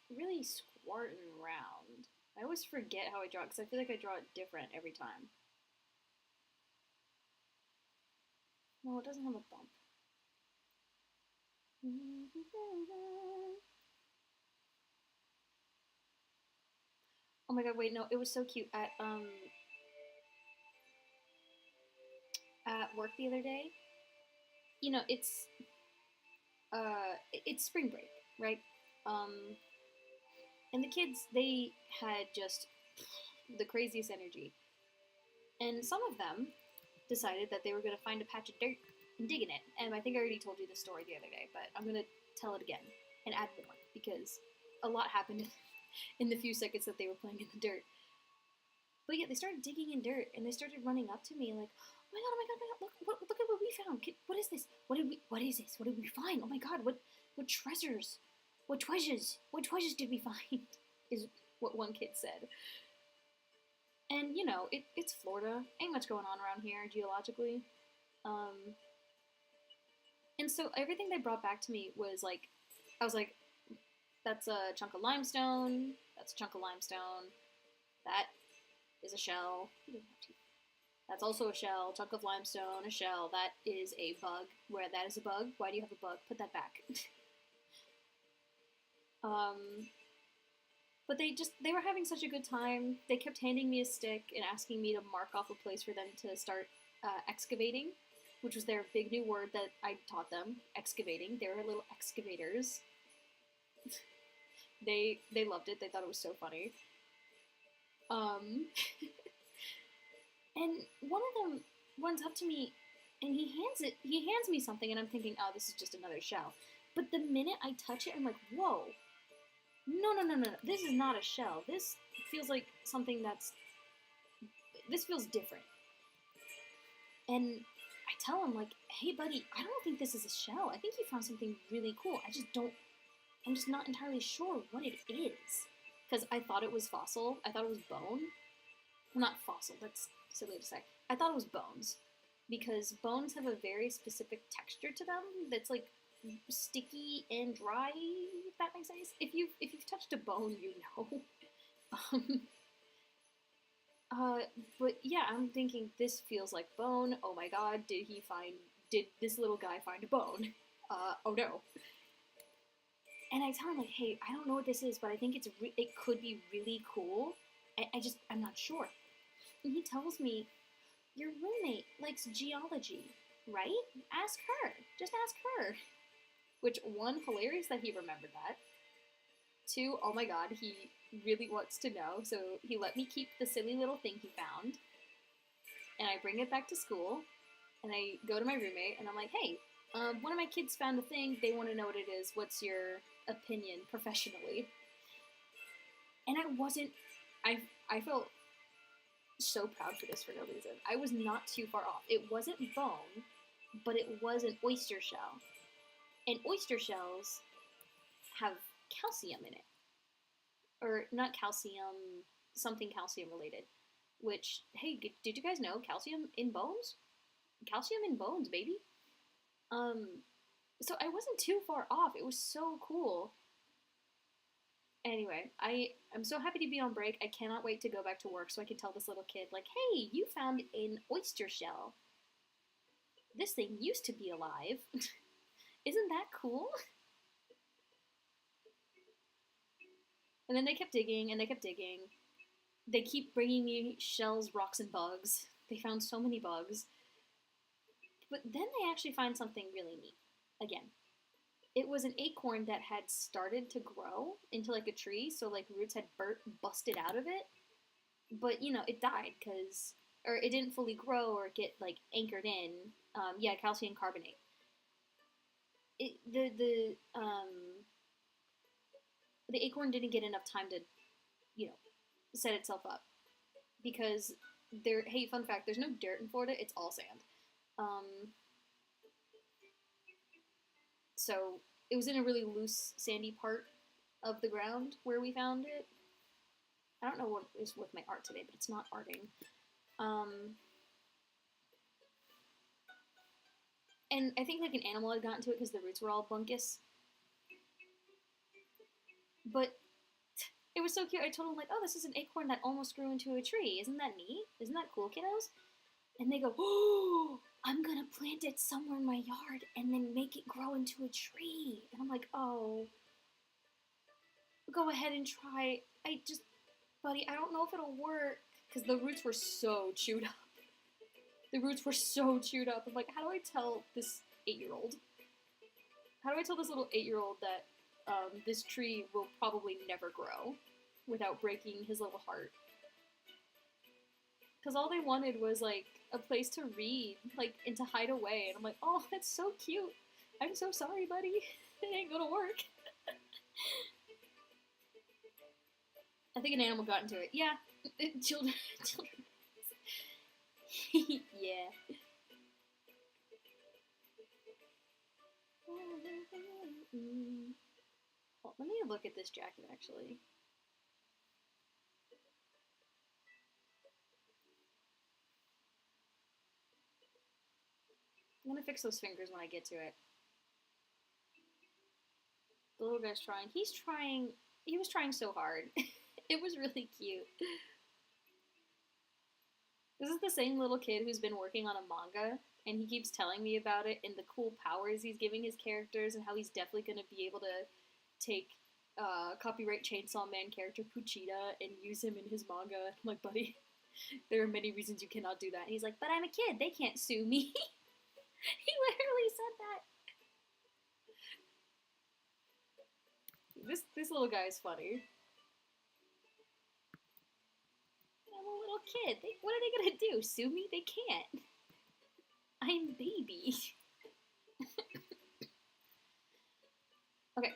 really squart and round. I always forget how I draw it because I feel like I draw it different every time. No, it doesn't have a bump. Oh my god, wait, no, it was so cute. At work the other day, you know, it's spring break, right? And the kids, they had just the craziest energy. And some of them decided that they were going to find a patch of dirt and dig in it. And I think I already told you this story the other day, but I'm going to tell it again and add more because a lot happened in the few seconds that they were playing in the dirt. But yeah, they started digging in dirt and they started running up to me like, oh my god, oh my god, oh my god, look at what we found. What is this? What is this? What did we find? Oh my god, what treasures? What treasures did we find? Is what one kid said. And, you know, it's Florida. Ain't much going on around here geologically. And so everything they brought back to me was like, I was like, that's a chunk of limestone. That's a chunk of limestone. That is a shell. That's also a shell. Chunk of limestone, a shell. That is a bug. Where that is a bug. Why do you have a bug? Put that back. um, but they were having such a good time. They kept handing me a stick and asking me to mark off a place for them to start excavating, which was their big new word that I taught them. Excavating. They were little excavators. They loved it. They thought it was so funny. Um, and one of them runs up to me, and he hands me something, and I'm thinking, oh, this is just another shell. But the minute I touch it, I'm like, whoa, no, no, no, no, no, this is not a shell. This feels like something this feels different. And I tell him, like, hey, buddy, I don't think this is a shell. I think you found something really cool. I'm just not entirely sure what it is. Because I thought it was fossil. I thought it was bone. Well, not fossil, that's silly to say. I thought it was bones. Because bones have a very specific texture to them that's like sticky and dry, if that makes sense. If you've touched a bone, you know. um, but yeah, I'm thinking this feels like bone. Oh my god, did this little guy find a bone? Oh no. And I tell him, like, hey, I don't know what this is, but I think it could be really cool. I'm not sure. And he tells me, your roommate likes geology, right? Ask her. Just ask her. Which, one, hilarious that he remembered that. Two, oh my god, he really wants to know. So he let me keep the silly little thing he found. And I bring it back to school. And I go to my roommate, and I'm like, hey, one of my kids found a thing. They want to know what it is. What's your opinion professionally? And I felt so proud for this for no reason. I was not too far off. It wasn't bone, but it was an oyster shell. And oyster shells have calcium in it. Or not calcium, something calcium related. Which, hey, did you guys know calcium in bones? Calcium in bones, baby. So I wasn't too far off. It was so cool. Anyway, I'm so happy to be on break. I cannot wait to go back to work so I can tell this little kid, like, hey, you found an oyster shell. This thing used to be alive. Isn't that cool? And then they kept digging, and they kept digging. They keep bringing me shells, rocks, and bugs. They found so many bugs. But then they actually find something really neat. Again, it was an acorn that had started to grow into like a tree, so like roots had busted out of it. But you know, it died or it didn't fully grow or get like anchored in. Yeah, calcium carbonate. The acorn didn't get enough time to, you know, set itself up because Hey, fun fact: there's no dirt in Florida; it's all sand. Um, so it was in a really loose, sandy part of the ground where we found it. I don't know what is with my art today, but it's not arting. And I think like an animal had gotten to it because the roots were all bunkus. But it was so cute. I told them like, oh, this is an acorn that almost grew into a tree. Isn't that neat? Isn't that cool, kiddos? And they go, oh, I'm going to plant it somewhere in my yard and then make it grow into a tree. And I'm like, oh, go ahead and try. Buddy, I don't know if it'll work. Because the roots were so chewed up. The roots were so chewed up. I'm like, how do I tell this 8-year-old? How do I tell this little 8-year-old that this tree will probably never grow without breaking his little heart? Because all they wanted was, like, a place to read, like, and to hide away. And I'm like, oh, that's so cute. I'm so sorry, buddy. It ain't gonna work. I think an animal got into it. Yeah, children. Yeah. Well, let me look at this jacket, actually. I'm gonna fix those fingers when I get to it. The little guy's trying. He's trying. He was trying so hard. It was really cute. This is the same little kid who's been working on a manga, and he keeps telling me about it and the cool powers he's giving his characters, and how he's definitely going to be able to take copyright Chainsaw Man character Puchita and use him in his manga. I'm like, buddy, there are many reasons you cannot do that. And he's like, but I'm a kid. They can't sue me. He literally said that. This little guy is funny. I'm a little kid. What are they gonna do? Sue me? They can't. I'm baby. Okay.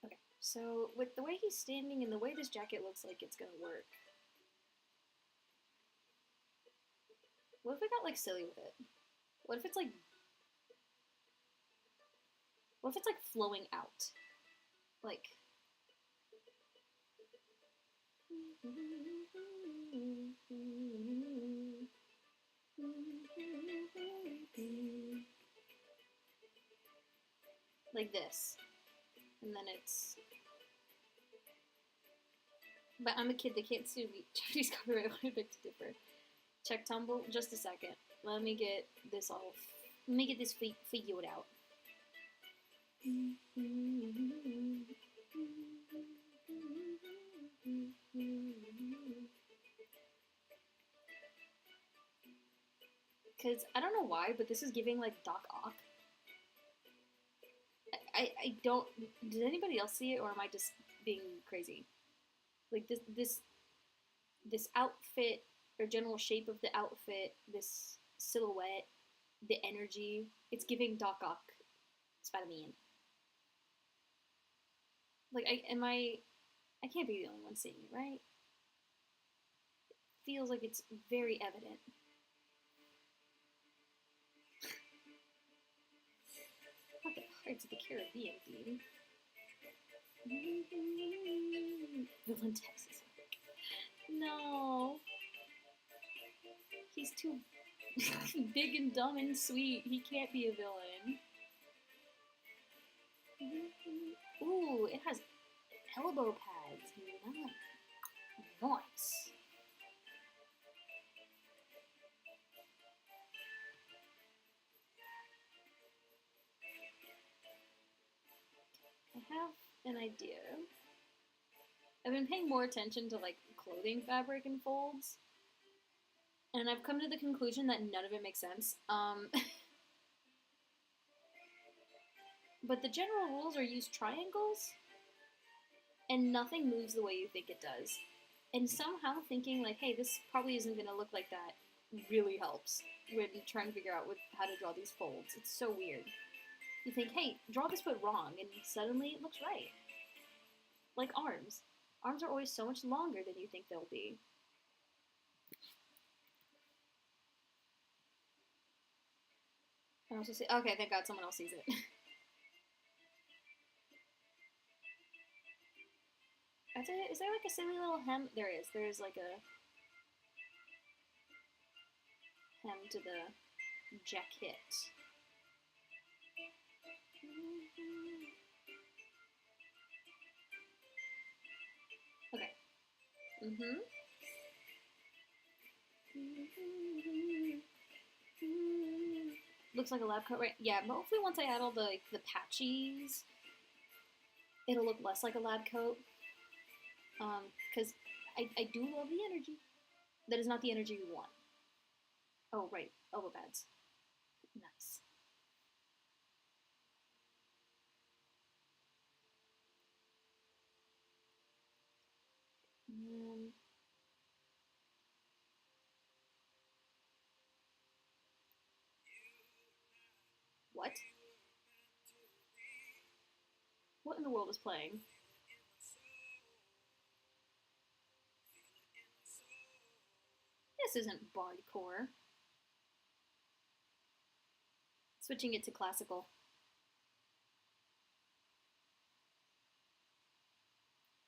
Okay. So with the way he's standing and the way this jacket looks like it's gonna work. What if we got like silly with it? What if it's like flowing out? Like like this. And then it's, but I'm a kid, they can't sue me. Chinese copyright, I beg to differ. Check tumble, just a second. Let me get this all, let me get this figured out. Because I don't know why, but this is giving like Doc Ock. I don't, did anybody else see it, or am I just being crazy? Like this outfit, or general shape of the outfit, this silhouette, the energy, it's giving Doc Ock Spider-Man. Like, I can't be the only one seeing it, right? It feels like it's very evident. Not the Pirates of the Caribbean theme. Villain Texas. No. He's too big and dumb and sweet. He can't be a villain. Ooh, it has elbow pads. Nice. I have an idea. I've been paying more attention to like clothing fabric and folds, and I've come to the conclusion that none of it makes sense. But the general rules are use triangles, and nothing moves the way you think it does. And somehow thinking like, hey, this probably isn't going to look like that really helps when trying to figure out how to draw these folds. It's so weird. You think, hey, draw this foot wrong, and suddenly it looks right. Like arms. Arms are always so much longer than you think they'll be. I also see. Okay, thank God someone else sees it. Is there like a silly little hem? There is. There's like a hem to the jacket. Okay. Looks like a lab coat, right? Yeah, but hopefully once I add all the patchies, it'll look less like a lab coat. Because I do love the energy. That is not the energy we want. Oh, right. Elbow pads. Nice. What? What in the world is playing? This isn't bardcore. Switching it to classical.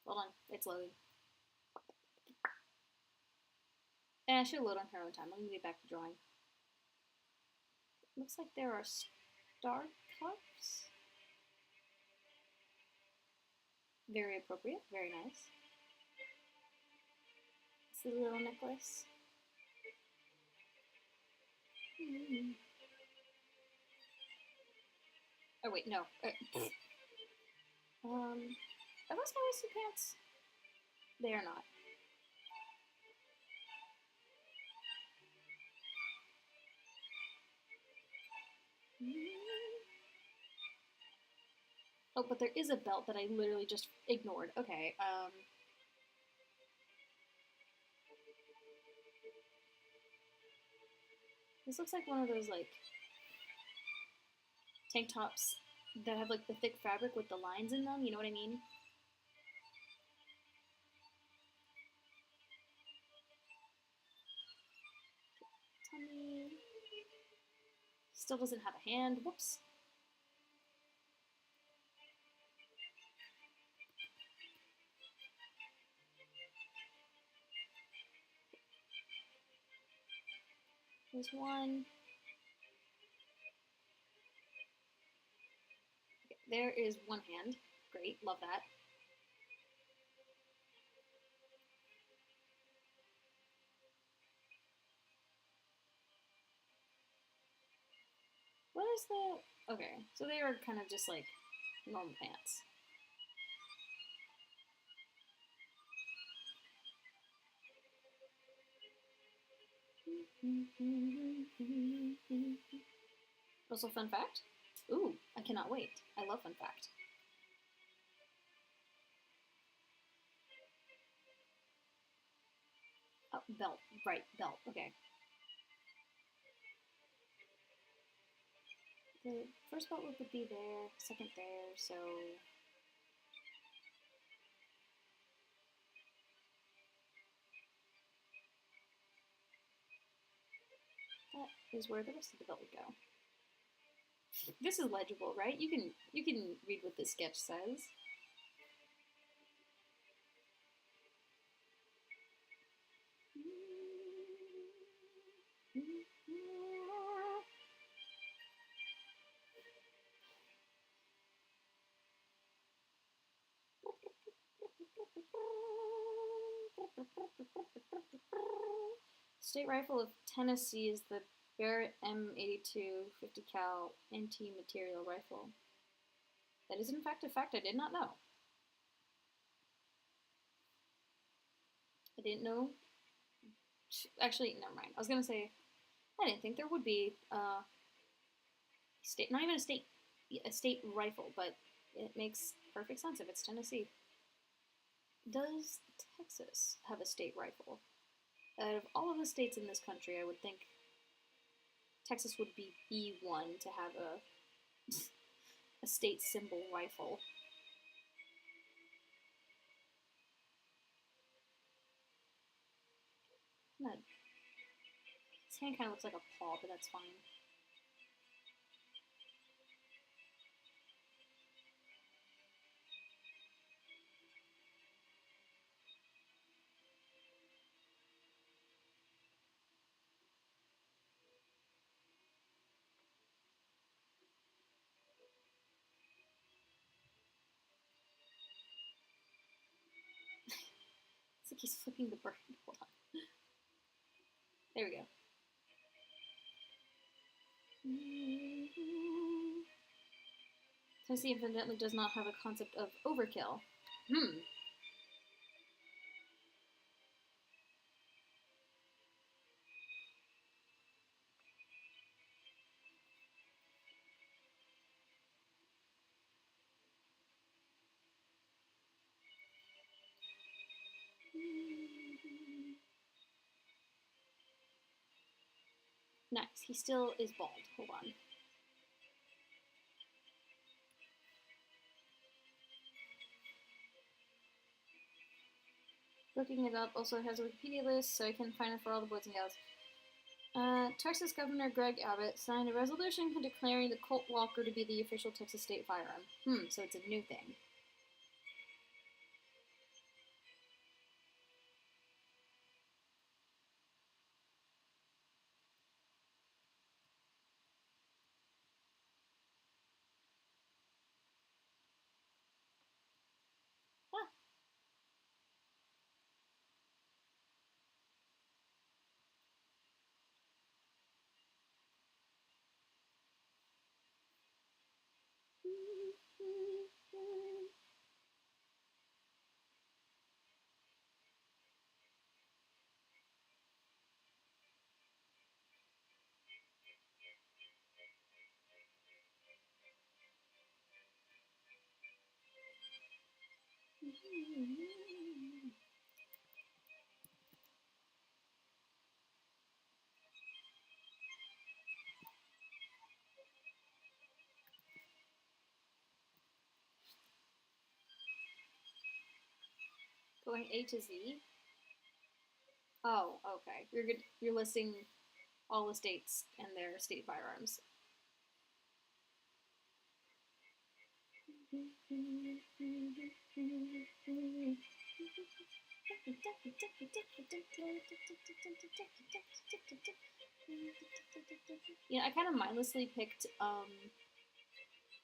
Hold on, it's loading. I should load on her own time. Let me get back to drawing. Looks like there are star cups. Very appropriate, very nice. It's a little necklace. Oh wait, no. Are those high-waisted pants? They are not. Oh, but there is a belt that I literally just ignored. Okay, this looks like one of those, like, tank tops that have, like, the thick fabric with the lines in them, you know what I mean? Tummy. Still doesn't have a hand. Whoops. There's one. Okay, there is one hand. Great, love that. What is the... Okay, so they are kind of just like normal pants. Also, fun fact. Ooh, I cannot wait. I love fun fact. Oh, belt. Right, belt. Okay. The first belt would be there, second there, so... That is where the rest of the belt would go. This is legible, right? You can read what this sketch says. State rifle of Tennessee is the Barrett M82 50 cal anti-material rifle. That is in fact a fact I did not know. I didn't know. Actually, never mind. I was gonna say I didn't think there would be state, not even a state rifle, but it makes perfect sense if it's Tennessee. Does Texas have a state rifle? Out of all of the states in this country, I would think Texas would be B1 to have a state symbol rifle. No. His hand kind of looks like a paw, but that's fine. It's like he's flipping the bird. Hold on. There we go. Tennessee evidently does not have a concept of overkill. Nice. He still is bald. Hold on. Looking it up also has a Wikipedia list, so I can find it for all the boys and girls. Texas Governor Greg Abbott signed a resolution declaring the Colt Walker to be the official Texas state firearm. So it's a new thing. Going A to Z? Oh, okay. You're listing all the states and their state firearms. Yeah, I kind of mindlessly picked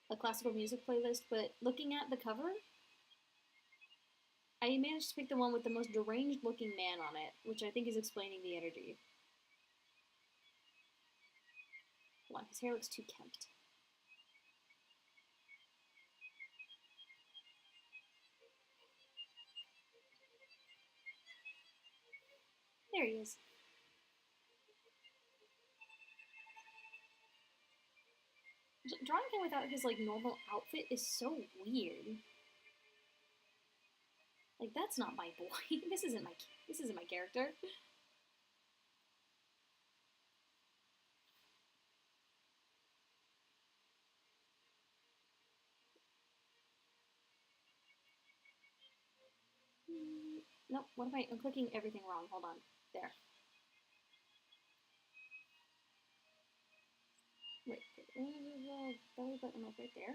a classical music playlist, but looking at the cover, I managed to pick the one with the most deranged looking man on it, which I think is explaining the energy. Hold on, his hair looks too kempt. There he is. Drawing him without his like normal outfit is so weird. Like that's not my boy. This isn't my character. Nope. What am I? I'm clicking everything wrong. Hold on. There. Wait. The belly button like right there.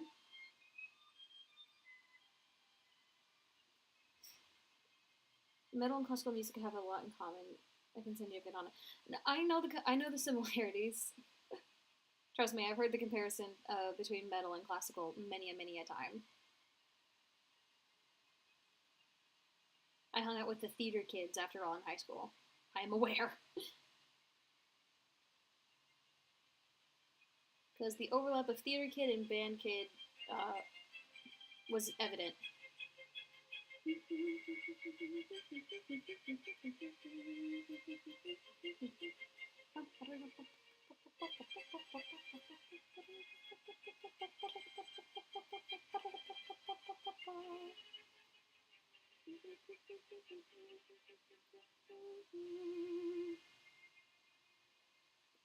Metal and classical music have a lot in common. I can send you a bit on it. I know the similarities. Trust me, I've heard the comparison between metal and classical many a time. I hung out with the theater kids after all in high school. I am aware. Because the overlap of theater kid and band kid was evident.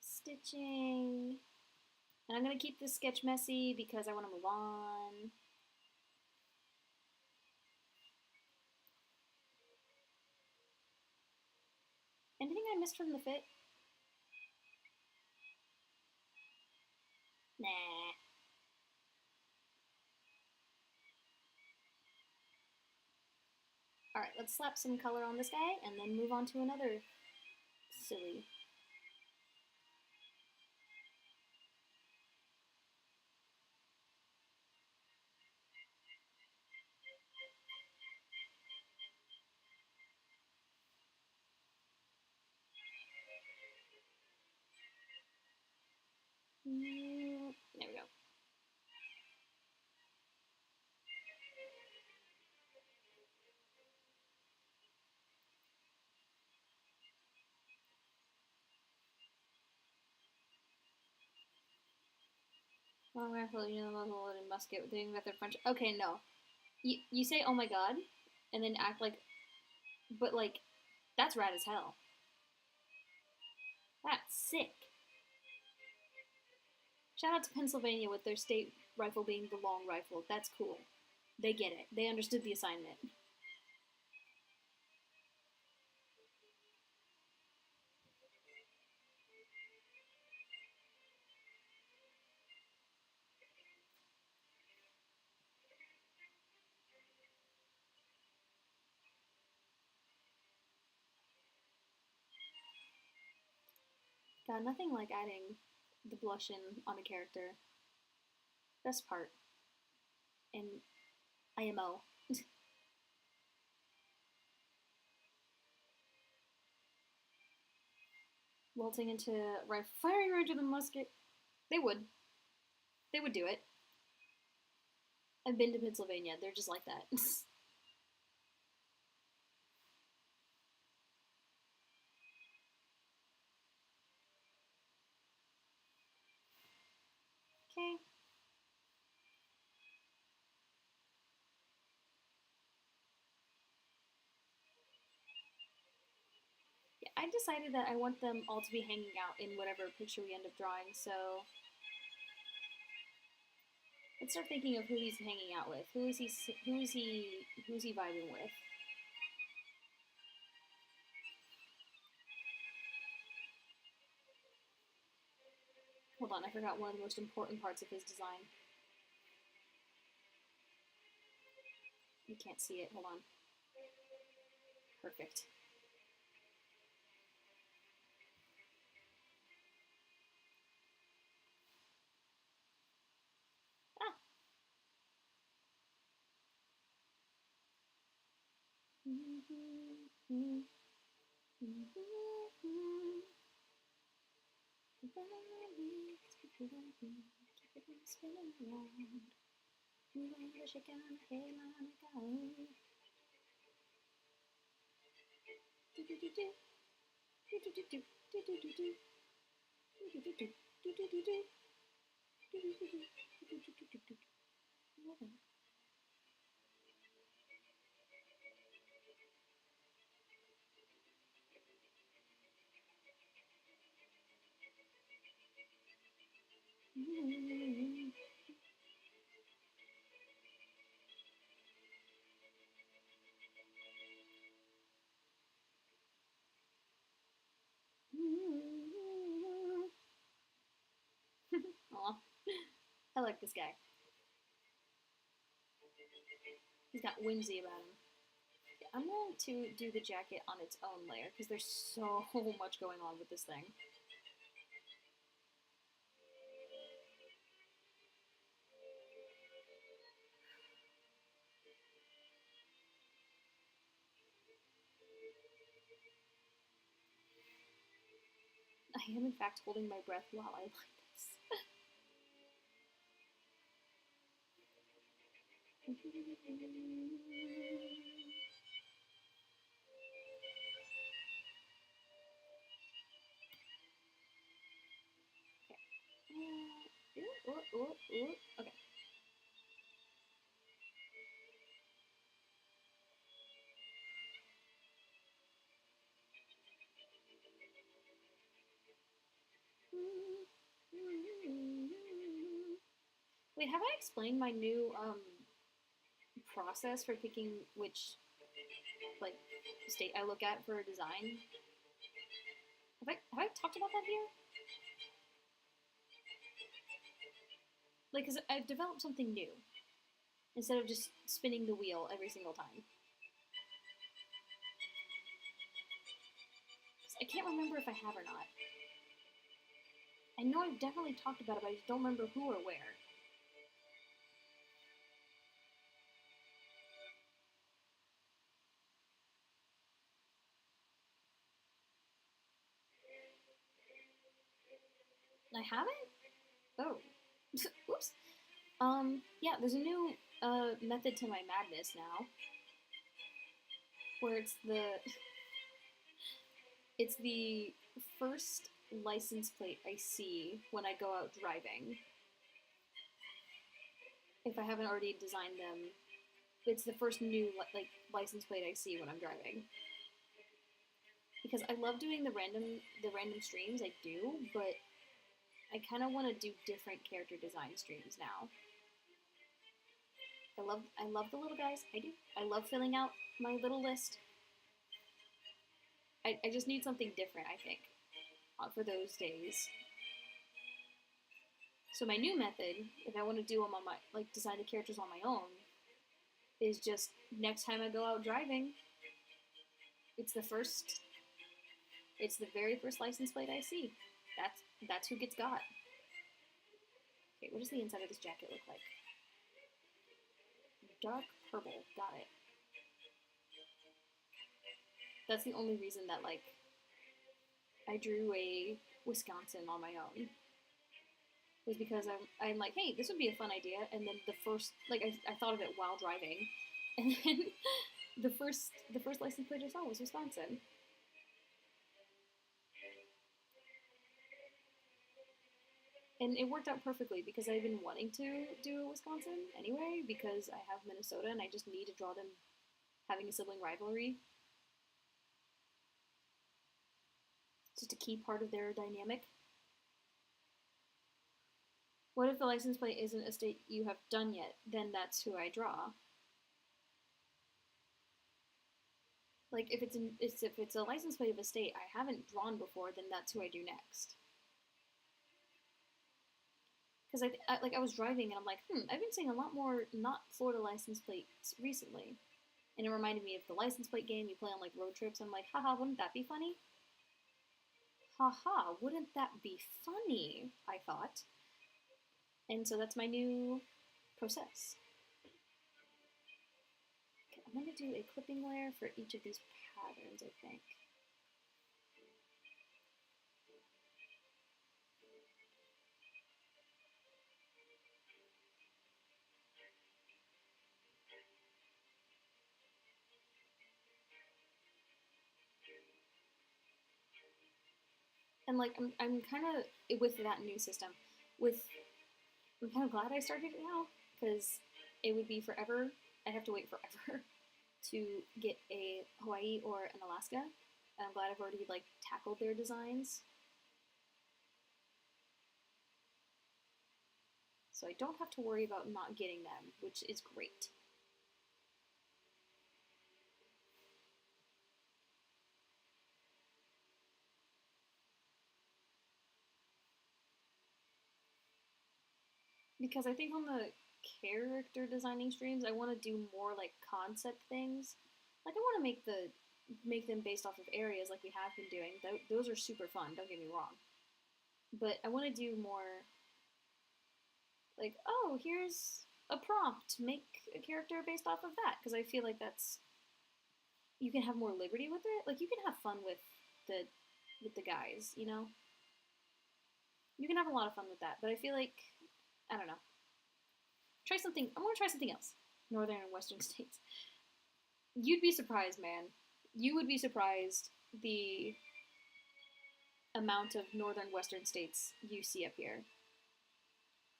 Stitching. And I'm going to keep this sketch messy because I want to move on. Anything I missed from the fit? Nah. Alright, let's slap some color on this guy and then move on to another silly. There we go. Long rifle, you know, loaded musket, doing with their French. Okay, no. You say, oh my god, and then act like. But, like, that's rad as hell. That's sick. Shout out to Pennsylvania with their state rifle being the long rifle. That's cool. They get it. They understood the assignment. God, nothing like adding the blush in on a character. Best part. And IMO. Vaulting into rifle, firing range with a musket. They would. They would do it. I've been to Pennsylvania. They're just like that. Okay. I've decided that I want them all to be hanging out in whatever picture we end up drawing, so let's start thinking of who he's hanging out with. Who is he vibing with? Hold on, I forgot one of the most important parts of his design. You can't see it, hold on. Perfect. Ah! Spinning around. Shaking on the hairline again. Aw, I like this guy. He's got whimsy about him. I'm going to do the jacket on its own layer because there's so much going on with this thing. I am in fact holding my breath while I like this. Okay. Wait, have I explained my new process for picking which like state I look at for a design? Have I talked about that here? Like, cause I've developed something new instead of just spinning the wheel every single time. I can't remember if I have or not. I know I've definitely talked about it, but I just don't remember who or where. I haven't? Oh. Oops. Yeah, there's a new method to my madness now. Where it's the first license plate I see when I go out driving. If I haven't already designed them, it's the first new like license plate I see when I'm driving. Because I love doing the random streams, I do, but I kind of want to do different character design streams now. I love the little guys. I do. I love filling out my little list. I just need something different, I think, for those days. So my new method, if I want to do them on my, like, design the characters on my own, is just next time I go out driving, it's the very first license plate I see. That's who gets got. Okay, what does the inside of this jacket look like? Dark purple, got it. That's the only reason that, like, I drew a Wisconsin on my own. Was because I'm like, hey, this would be a fun idea, and then the first, like, I thought of it while driving, and then the first license plate I saw was Wisconsin. And it worked out perfectly because I've been wanting to do Wisconsin anyway, because I have Minnesota and I just need to draw them having a sibling rivalry. It's just a key part of their dynamic. What if the license plate isn't a state you have done yet? Then that's who I draw. Like if it's a license plate of a state I haven't drawn before, then that's who I do next. Because I was driving and I'm like, I've been seeing a lot more not Florida license plates recently, and it reminded me of the license plate game you play on like road trips. I'm like, haha, wouldn't that be funny? Haha, wouldn't that be funny? I thought, and so that's my new process. Okay, I'm gonna do a clipping layer for each of these patterns, I think. And like I'm kind of with that new system. I'm kind of glad I started it now because it would be forever. I'd have to wait forever to get a Hawaii or an Alaska. And I'm glad I've already like tackled their designs, so I don't have to worry about not getting them, which is great. Because I think on the character designing streams, I want to do more like concept things. Like I want to make them based off of areas like we have been doing. Those are super fun. Don't get me wrong. But I want to do more like, oh, here's a prompt. Make a character based off of that, because I feel like that's you can have more liberty with it. Like you can have fun with the guys, you know. You can have a lot of fun with that, but I feel like I don't know. Try something. I want to try something else. Northern and Western states. You'd be surprised, man. You would be surprised the amount of northern Western states you see up here.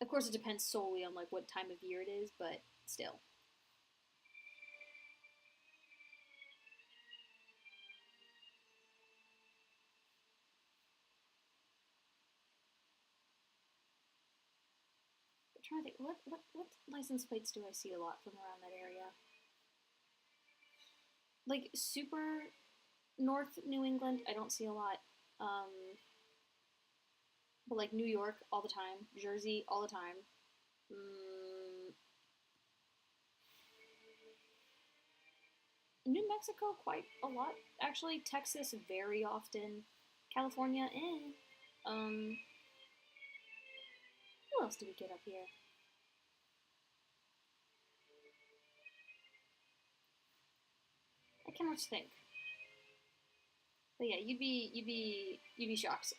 Of course, it depends solely on like what time of year it is, but still. I'm trying to think. What license plates do I see a lot from around that area? Like super North New England, I don't see a lot. But like New York all the time, Jersey all the time. New Mexico quite a lot. Actually, Texas very often. California, eh. Who else do we get up here? I can't much think. But yeah, you'd be shocked.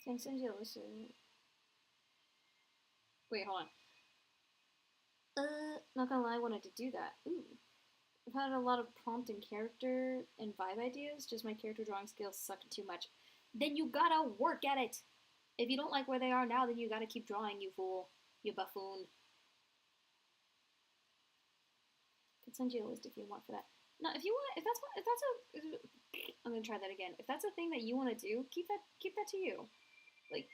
San Angeles. Wait, hold on. Not gonna lie, I wanted to do that. Ooh. I've had a lot of prompt and character and vibe ideas, just my character drawing skills suck too much. Then you gotta work at it! If you don't like where they are now, then you gotta keep drawing, you fool. You buffoon. Could send you a list if you want for that. No, if you want, if that's a, I'm gonna try that again. If that's a thing that you want to do, keep that to you. Like,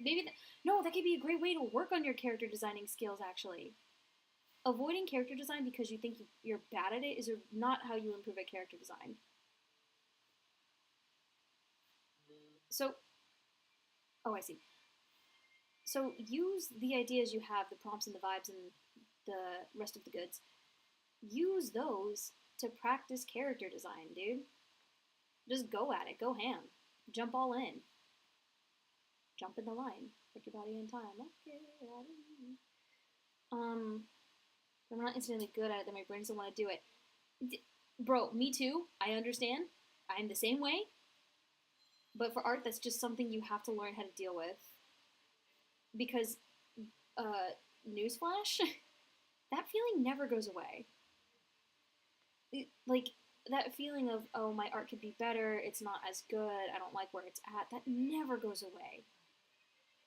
maybe, no, that could be a great way to work on your character designing skills, actually. Avoiding character design because you think you're bad at it is not how you improve at character design. So, oh, I see. So use the ideas you have, the prompts and the vibes and the rest of the goods. Use those to practice character design, dude. Just go at it. Go ham. Jump all in. Jump in the line. Put your body in time. Okay. I'm not instantly good at it, then my brain doesn't want to do it. Bro, me too. I understand. I'm the same way. But for art, that's just something you have to learn how to deal with. Because, newsflash, that feeling never goes away. Like, that feeling of, oh, my art could be better, it's not as good, I don't like where it's at, that never goes away.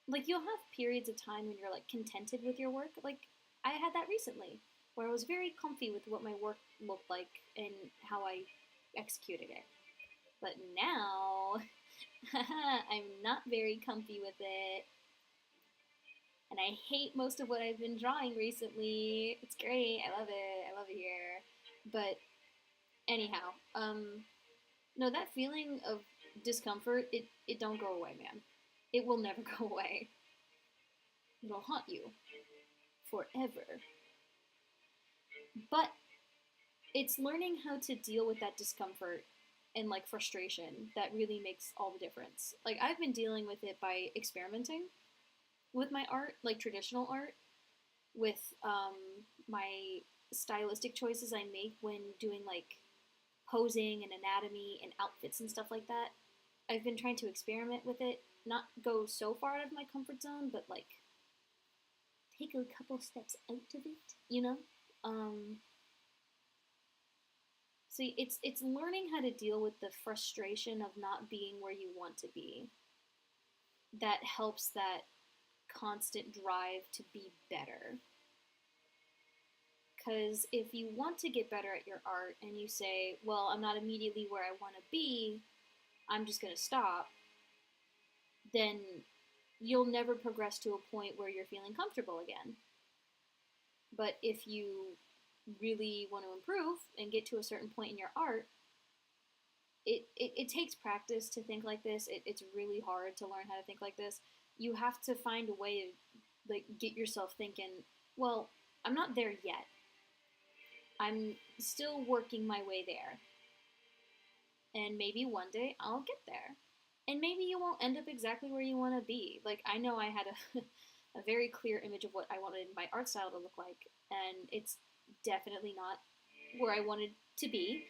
Like, you'll have periods of time when you're, like, contented with your work. Like, I had that recently, where I was very comfy with what my work looked like and how I executed it. But now, I'm not very comfy with it, and I hate most of what I've been drawing recently. It's great, I love it, I love it here. But anyhow, no, that feeling of discomfort, it don't go away, man. It will never go away. It'll haunt you forever. But it's learning how to deal with that discomfort and like frustration that really makes all the difference. Like I've been dealing with it by experimenting with my art, like traditional art, with my stylistic choices I make when doing like posing and anatomy and outfits and stuff like that. I've been trying to experiment with it, not go so far out of my comfort zone, but like take a couple steps out of it, you know? Um, See, it's learning how to deal with the frustration of not being where you want to be. That helps that constant drive to be better. Because if you want to get better at your art and you say, well, I'm not immediately where I want to be, I'm just going to stop, then you'll never progress to a point where you're feeling comfortable again. But if you really want to improve and get to a certain point in your art, it takes practice to think like this. It's really hard to learn how to think like this. You have to find a way to like get yourself thinking, well, I'm not there yet. I'm still working my way there. And maybe one day I'll get there. And maybe you won't end up exactly where you want to be. Like, I know I had a very clear image of what I wanted my art style to look like, and it's definitely not where I wanted to be.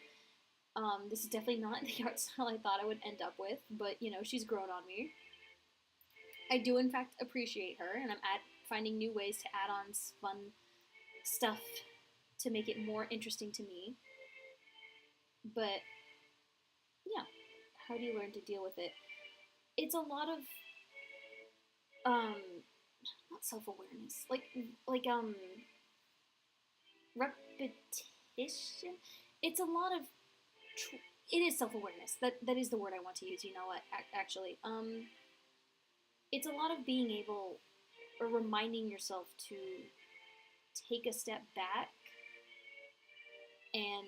This is definitely not the art style I thought I would end up with, but you know, she's grown on me. I do, in fact, appreciate her, and I'm finding new ways to add on fun stuff to make it more interesting to me. But yeah, how do you learn to deal with it? It's a lot of um, not self awareness, like repetition. It's a lot of it is self awareness. That is the word I want to use. You know what? Actually, it's a lot of being able or reminding yourself to take a step back and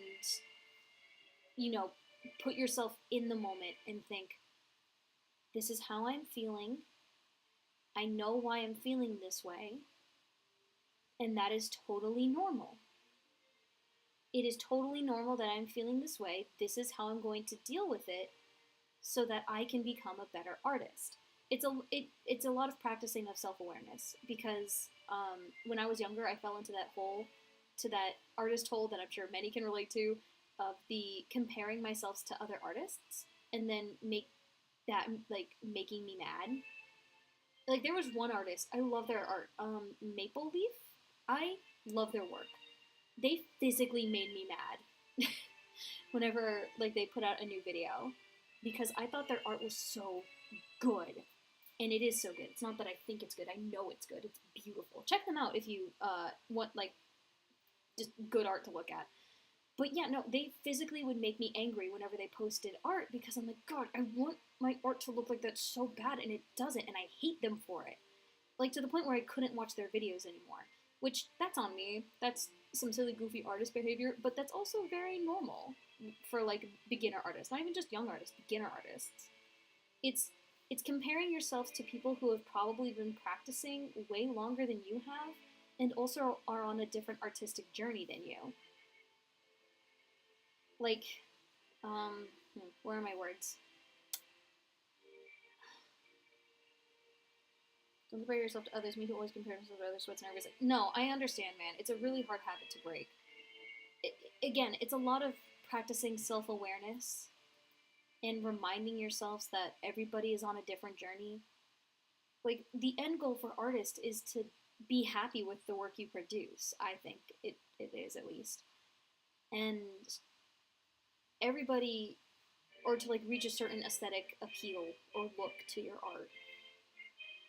put yourself in the moment and think, this is how I'm feeling. I know why I'm feeling this way, and that is totally normal. It is totally normal that I'm feeling this way. This is how I'm going to deal with it so that I can become a better artist. It's a lot of practicing of self-awareness because when I was younger, I fell into that artist hole that I'm sure many can relate to, of the comparing myself to other artists and then making me mad. Like, there was one artist, I love their art, Maple Leaf. I love their work. They physically made me mad whenever like they put out a new video because I thought their art was so good. And it is so good. It's not that I think it's good. I know it's good. It's beautiful. Check them out if you want like just good art to look at. But yeah, no, they physically would make me angry whenever they posted art because I'm like, God, I want my art to look like that so bad, and it doesn't, and I hate them for it. Like, to the point where I couldn't watch their videos anymore. Which, that's on me. That's some silly, goofy artist behavior, but that's also very normal for, like, beginner artists. Not even just young artists, beginner artists. It's comparing yourself to people who have probably been practicing way longer than you have, and also are on a different artistic journey than you. Like, where are my words? Don't compare yourself to others. Me who always compare yourself to others, so it's nervous. No, I understand, man. It's a really hard habit to break. Again, it's a lot of practicing self-awareness and reminding yourselves that everybody is on a different journey. Like, the end goal for artists is to be happy with the work you produce. I think it is, at least. And everybody, or to like reach a certain aesthetic appeal or look to your art.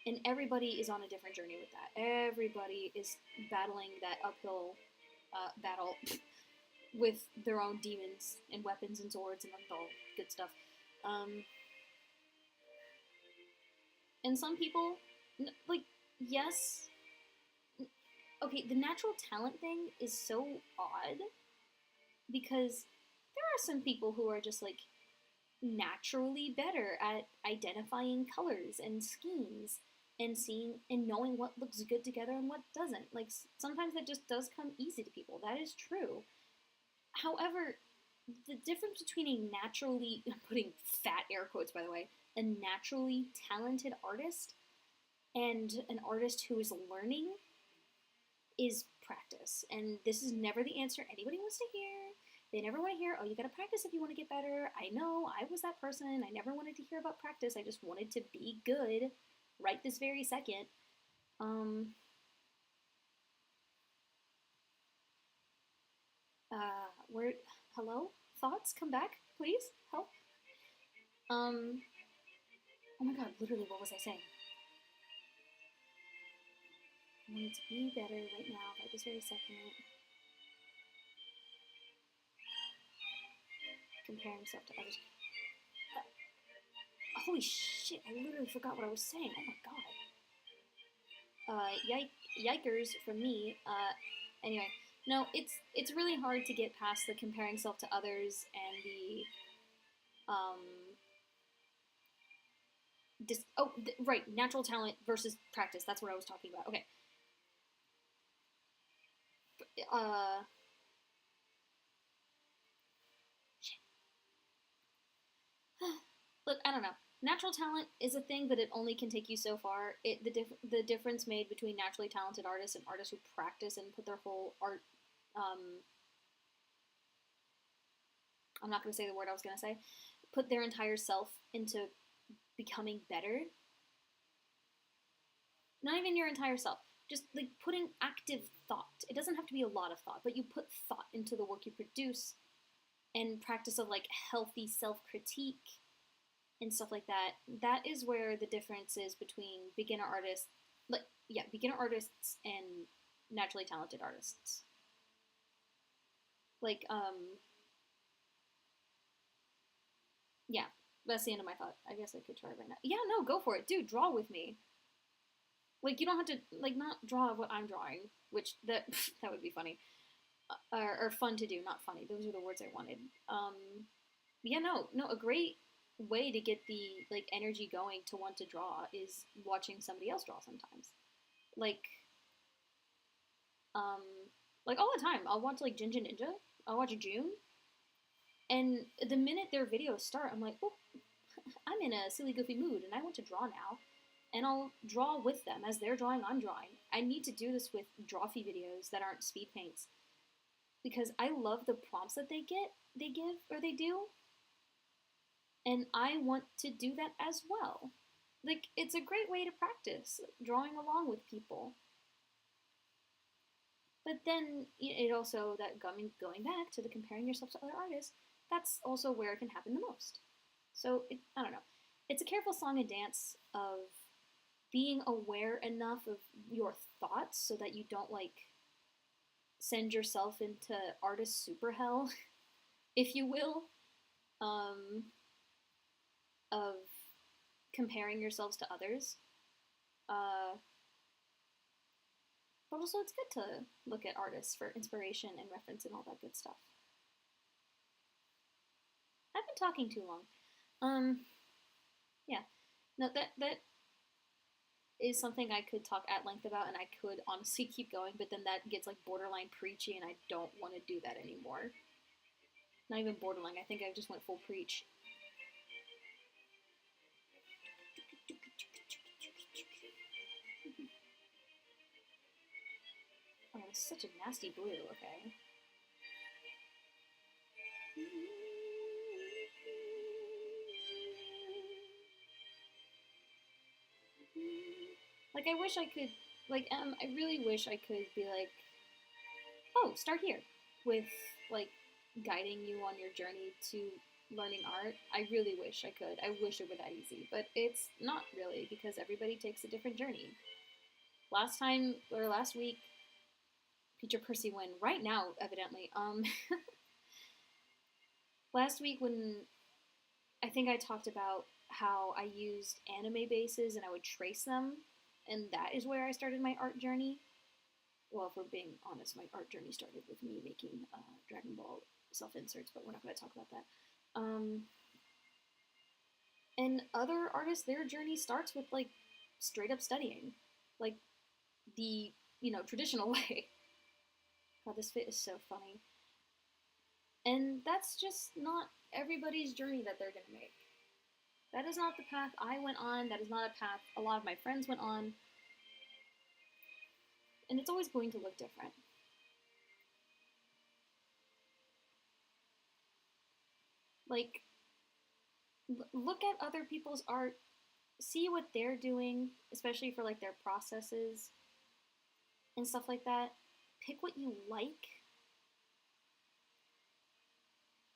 And everybody is on a different journey with that. Everybody is battling that uphill battle with their own demons and weapons and swords and all good stuff. Um, and some people, like, yes, okay, the natural talent thing is so odd because there are some people who are just like naturally better at identifying colors and schemes and seeing and knowing what looks good together and what doesn't. Like sometimes that just does come easy to people. That is true. However, the difference between a naturally, I'm putting fat air quotes by the way, a naturally talented artist and an artist who is learning is practice. And this is never the answer anybody wants to hear. They never want to hear, oh, you gotta practice if you want to get better. I know, I was that person. I never wanted to hear about practice. I just wanted to be good right this very second. Where, hello? Thoughts? Come back, please? Help? Oh my god, literally, what was I saying? I wanted to be better right now, right this very second. Compare himself to others. Holy shit, I literally forgot what I was saying. Oh my god. Yikers from me. Anyway, no, it's really hard to get past the comparing self to others and the right, natural talent versus practice. That's what I was talking about. Okay. Uh, Look, I don't know. Natural talent is a thing, but it only can take you so far. The difference made between naturally talented artists and artists who practice and put their whole art. I'm not going to say the word I was going to say. Put their entire self into becoming better. Not even your entire self. Just like putting active thought. It doesn't have to be a lot of thought, but you put thought into the work you produce, and practice of like healthy self-critique and stuff like that. That is where the difference is between beginner artists, beginner artists and naturally talented artists. Like, yeah, that's the end of my thought. I guess I could try right now. Yeah, no, go for it, dude. Draw with me. Like, you don't have to like not draw what I'm drawing, which that that would be funny, or fun to do, not funny. Those are the words I wanted. Yeah, no, a great way to get the like energy going to want to draw is watching somebody else draw sometimes. Like um like all the time. I'll watch like Ginger Ninja. I'll watch June. And the minute their videos start, I'm like, oh, I'm in a silly goofy mood and I want to draw now. And I'll draw with them. As they're drawing, I'm drawing. I need to do this with drawfee videos that aren't speed paints. Because I love the prompts that they give, or they do. And I want to do that as well. Like, it's a great way to practice drawing along with people. But then it also, that going back to the comparing yourself to other artists, that's also where it can happen the most. So, I don't know. It's a careful song and dance of being aware enough of your thoughts so that you don't, like, send yourself into artist super hell, if you will, of comparing yourselves to others. But also it's good to look at artists for inspiration and reference and all that good stuff. I've been talking too long. Yeah. No, that is something I could talk at length about, and I could honestly keep going, but then that gets like borderline preachy, and I don't want to do that anymore. Not even borderline. I think I just went full preach. Oh, it's such a nasty blue. Okay. Like, I wish I could, like, I really wish I could be like, oh, start here, with, like, guiding you on your journey to learning art. I really wish I could. I wish it were that easy, but it's not really because everybody takes a different journey. Last week, Teacher Percy win. Right now, evidently. Last week when I think I talked about how I used anime bases and I would trace them, and that is where I started my art journey. Well, if we're being honest, my art journey started with me making Dragon Ball self-inserts, but we're not going to talk about that. And other artists, their journey starts with like straight up studying, like the traditional way. God, this fit is so funny. And that's just not everybody's journey that they're going to make. That is not the path I went on. That is not a path a lot of my friends went on. And it's always going to look different. Like, look at other people's art, see what they're doing, especially for like their processes and stuff like that. Pick what you like.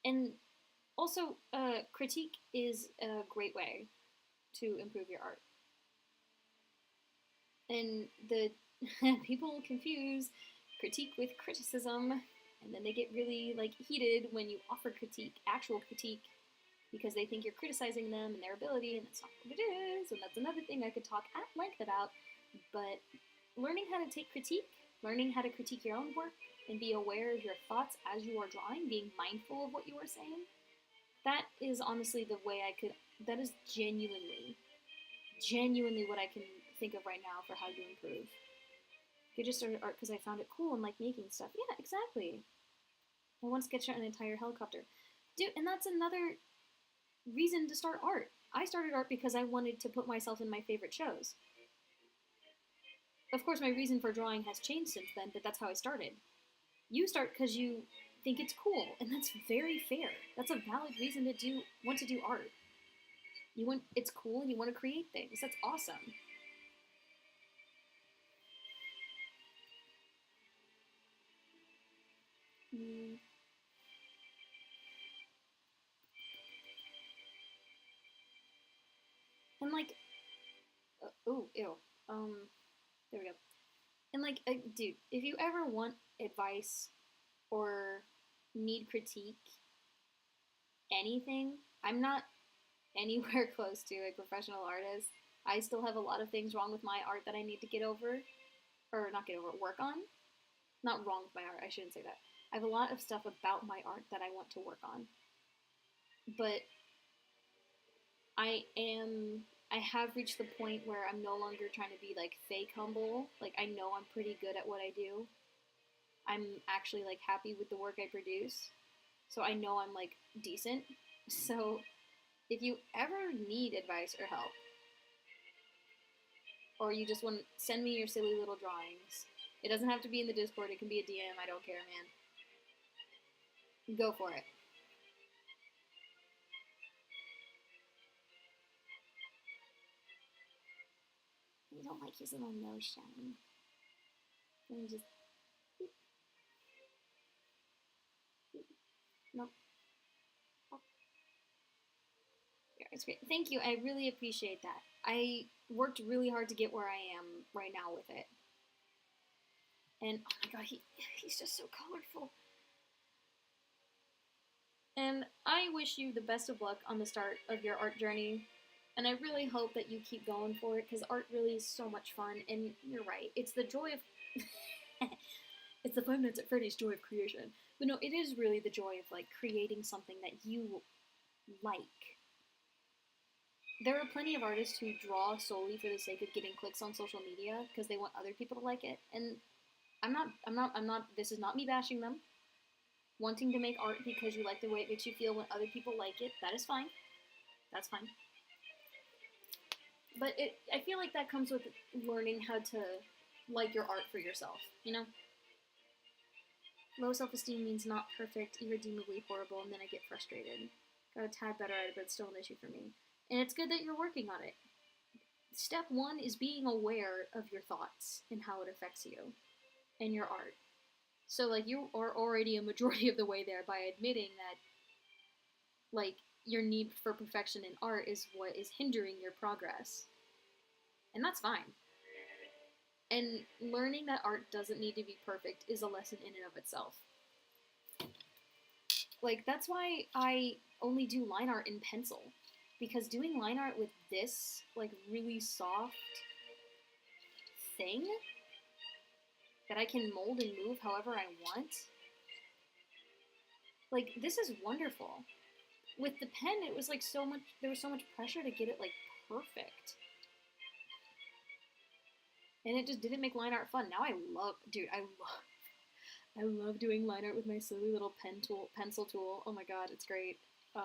And also, critique is a great way to improve your art. And the people confuse critique with criticism, and then they get really like heated when you offer actual critique, because they think you're criticizing them and their ability, and that's not what it is. And that's another thing I could talk at length about. But learning how to take critique, learning how to critique your own work, and be aware of your thoughts as you are drawing, being mindful of what you are saying, that is honestly the way that is genuinely what I can think of right now for how you improve. I just started art because I found it cool and like making stuff. Yeah, exactly. I once sketched out an entire helicopter. Dude, and that's another reason to start art. I started art because I wanted to put myself in my favorite shows. Of course, my reason for drawing has changed since then, but that's how I started. You start because you think it's cool, and that's very fair. That's a valid reason to want to do art. It's cool and you want to create things. That's awesome. And like, oh, ew. There we go. And like, dude, if you ever want advice or need critique, anything, I'm not anywhere close to a professional artist. I still have a lot of things wrong with my art that I need to get over, or not get over, work on. Not wrong with my art, I shouldn't say that. I have a lot of stuff about my art that I want to work on. But I have reached the point where I'm no longer trying to be like fake humble. Like, I know I'm pretty good at what I do. I'm actually like happy with the work I produce. So I know I'm like decent. So if you ever need advice or help, or you just want to send me your silly little drawings, it doesn't have to be in the Discord, it can be a DM, I don't care, man. Go for it. You don't like his little nose shine. Let me just... Nope. Oh. Yeah, it's great. Thank you, I really appreciate that. I worked really hard to get where I am right now with it. And, oh my god, he's just so colorful. And I wish you the best of luck on the start of your art journey. And I really hope that you keep going for it, because art really is so much fun. And you're right, it's the joy of... it's the 5 Nights at Freddy's joy of creation. But no, it is really the joy of, like, creating something that you like. There are plenty of artists who draw solely for the sake of getting clicks on social media, because they want other people to like it. And this is not me bashing them. Wanting to make art because you like the way it makes you feel when other people like it, that is fine. That's fine. But I feel like that comes with learning how to like your art for yourself, you know? Low self-esteem means not perfect, irredeemably horrible, and then I get frustrated. Got a tad better at it, but it's still an issue for me. And it's good that you're working on it. Step 1 is being aware of your thoughts and how it affects you and your art. So, like, you are already a majority of the way there by admitting that, like, your need for perfection in art is what is hindering your progress. And that's fine. And learning that art doesn't need to be perfect is a lesson in and of itself. Like, that's why I only do line art in pencil. Because doing line art with this, like, really soft thing that I can mold and move however I want, like, this is wonderful. With the pen, it was like so much, there was so much pressure to get it, like, perfect. And it just didn't make line art fun. Now I love, dude, I love doing line art with my silly little pencil tool. Oh my god, it's great. The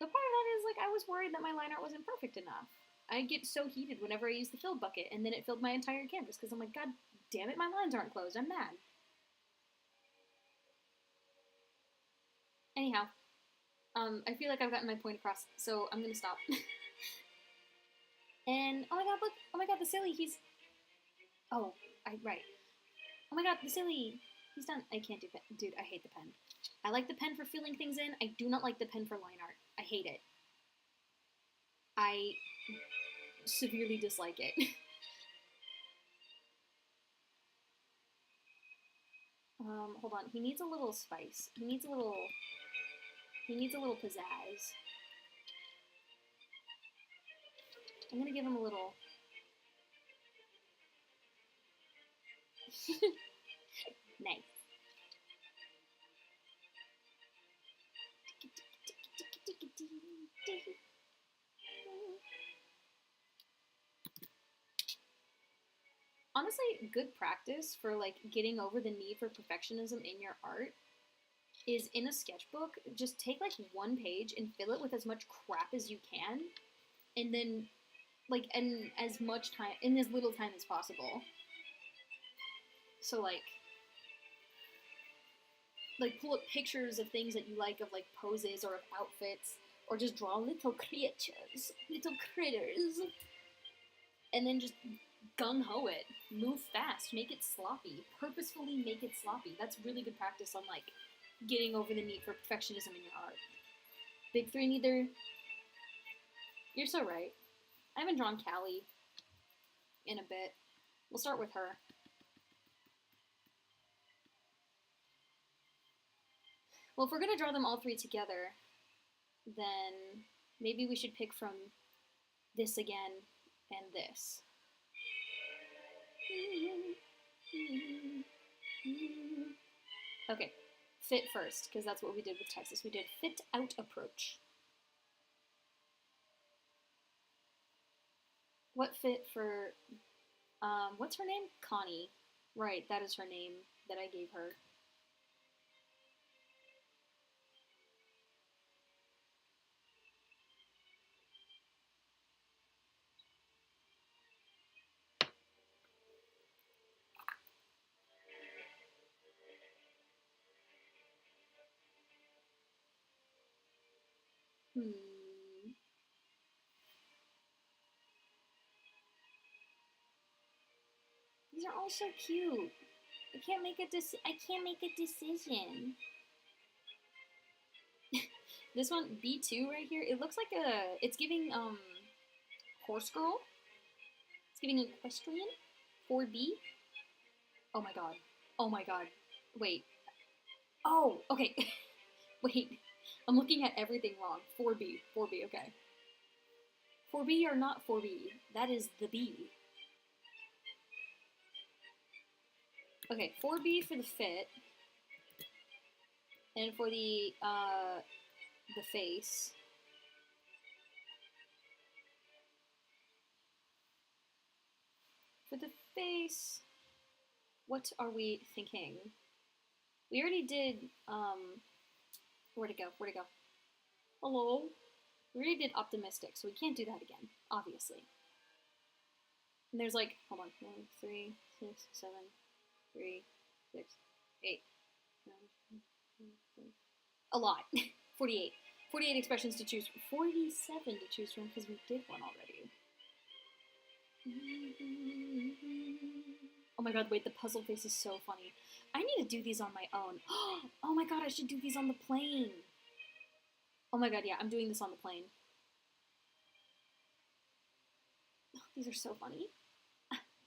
part of that is, like, I was worried that my line art wasn't perfect enough. I get so heated whenever I use the fill bucket, and then it filled my entire canvas, because I'm like, god damn it, my lines aren't closed, I'm mad. Anyhow, I feel like I've gotten my point across, so I'm gonna stop. And, oh my god, look, oh my god, the silly, he's, right. Oh my god, the silly, he's done, I can't do pen, dude, I hate the pen. I like the pen for filling things in, I do not like the pen for line art. I hate it. I severely dislike it. Hold on, he needs a little spice. He needs a little pizzazz. I'm gonna give him a little... Nice. Honestly, good practice for, like, getting over the need for perfectionism in your art is, in a sketchbook, just take, like, one page and fill it with as much crap as you can, and then, like, in as much time, in as little time as possible. So, like, pull up pictures of things that you like, of, like, poses or of outfits, or just draw little creatures, little critters, and then just gung-ho it, move fast, make it sloppy, purposefully make it sloppy. That's really good practice on, like, getting over the need for perfectionism in your art. Big three neither. You're so right. I haven't drawn Callie in a bit. We'll start with her. Well, if we're gonna draw them all three together, then maybe we should pick from this again and this. Okay, fit first, because that's what we did with Texas. We did fit out approach. What fit for, what's her name? Connie. Right, that is her name that I gave her. These are all so cute. I can't make a decision. This one, B2 right here, it looks like it's giving, horse girl. It's giving equestrian. 4B. Oh my god. Oh my god. Wait. Oh, okay. Wait. I'm looking at everything wrong. 4B. 4B, okay. 4B or not 4B. That is the B. Okay, 4B for the fit. And for the face. For the face, what are we thinking? We already did, where'd it go? Hello? We already did optimistic, so we can't do that again, obviously. And there's like, hold on, 1, 3, 6, 7, 3, 6, 8, 9, 10, 11, a lot. 48. 48 expressions to choose from. 47 to choose from, because we did one already. Oh my god, wait, the puzzle face is so funny. I need to do these on my own. Oh my god, I should do these on the plane. Oh my god, yeah, I'm doing this on the plane. These are so funny.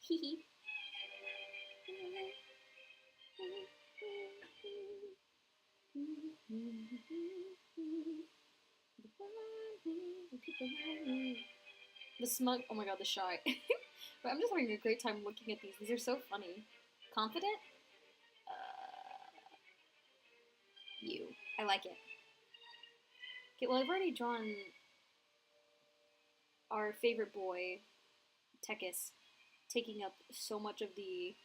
Hee hee. The smug. Oh my god, the shy. But I'm just having a great time looking at these. These are so funny. Confident? You. I like it. Okay, well, I've already drawn our favorite boy, Tekis, taking up so much of the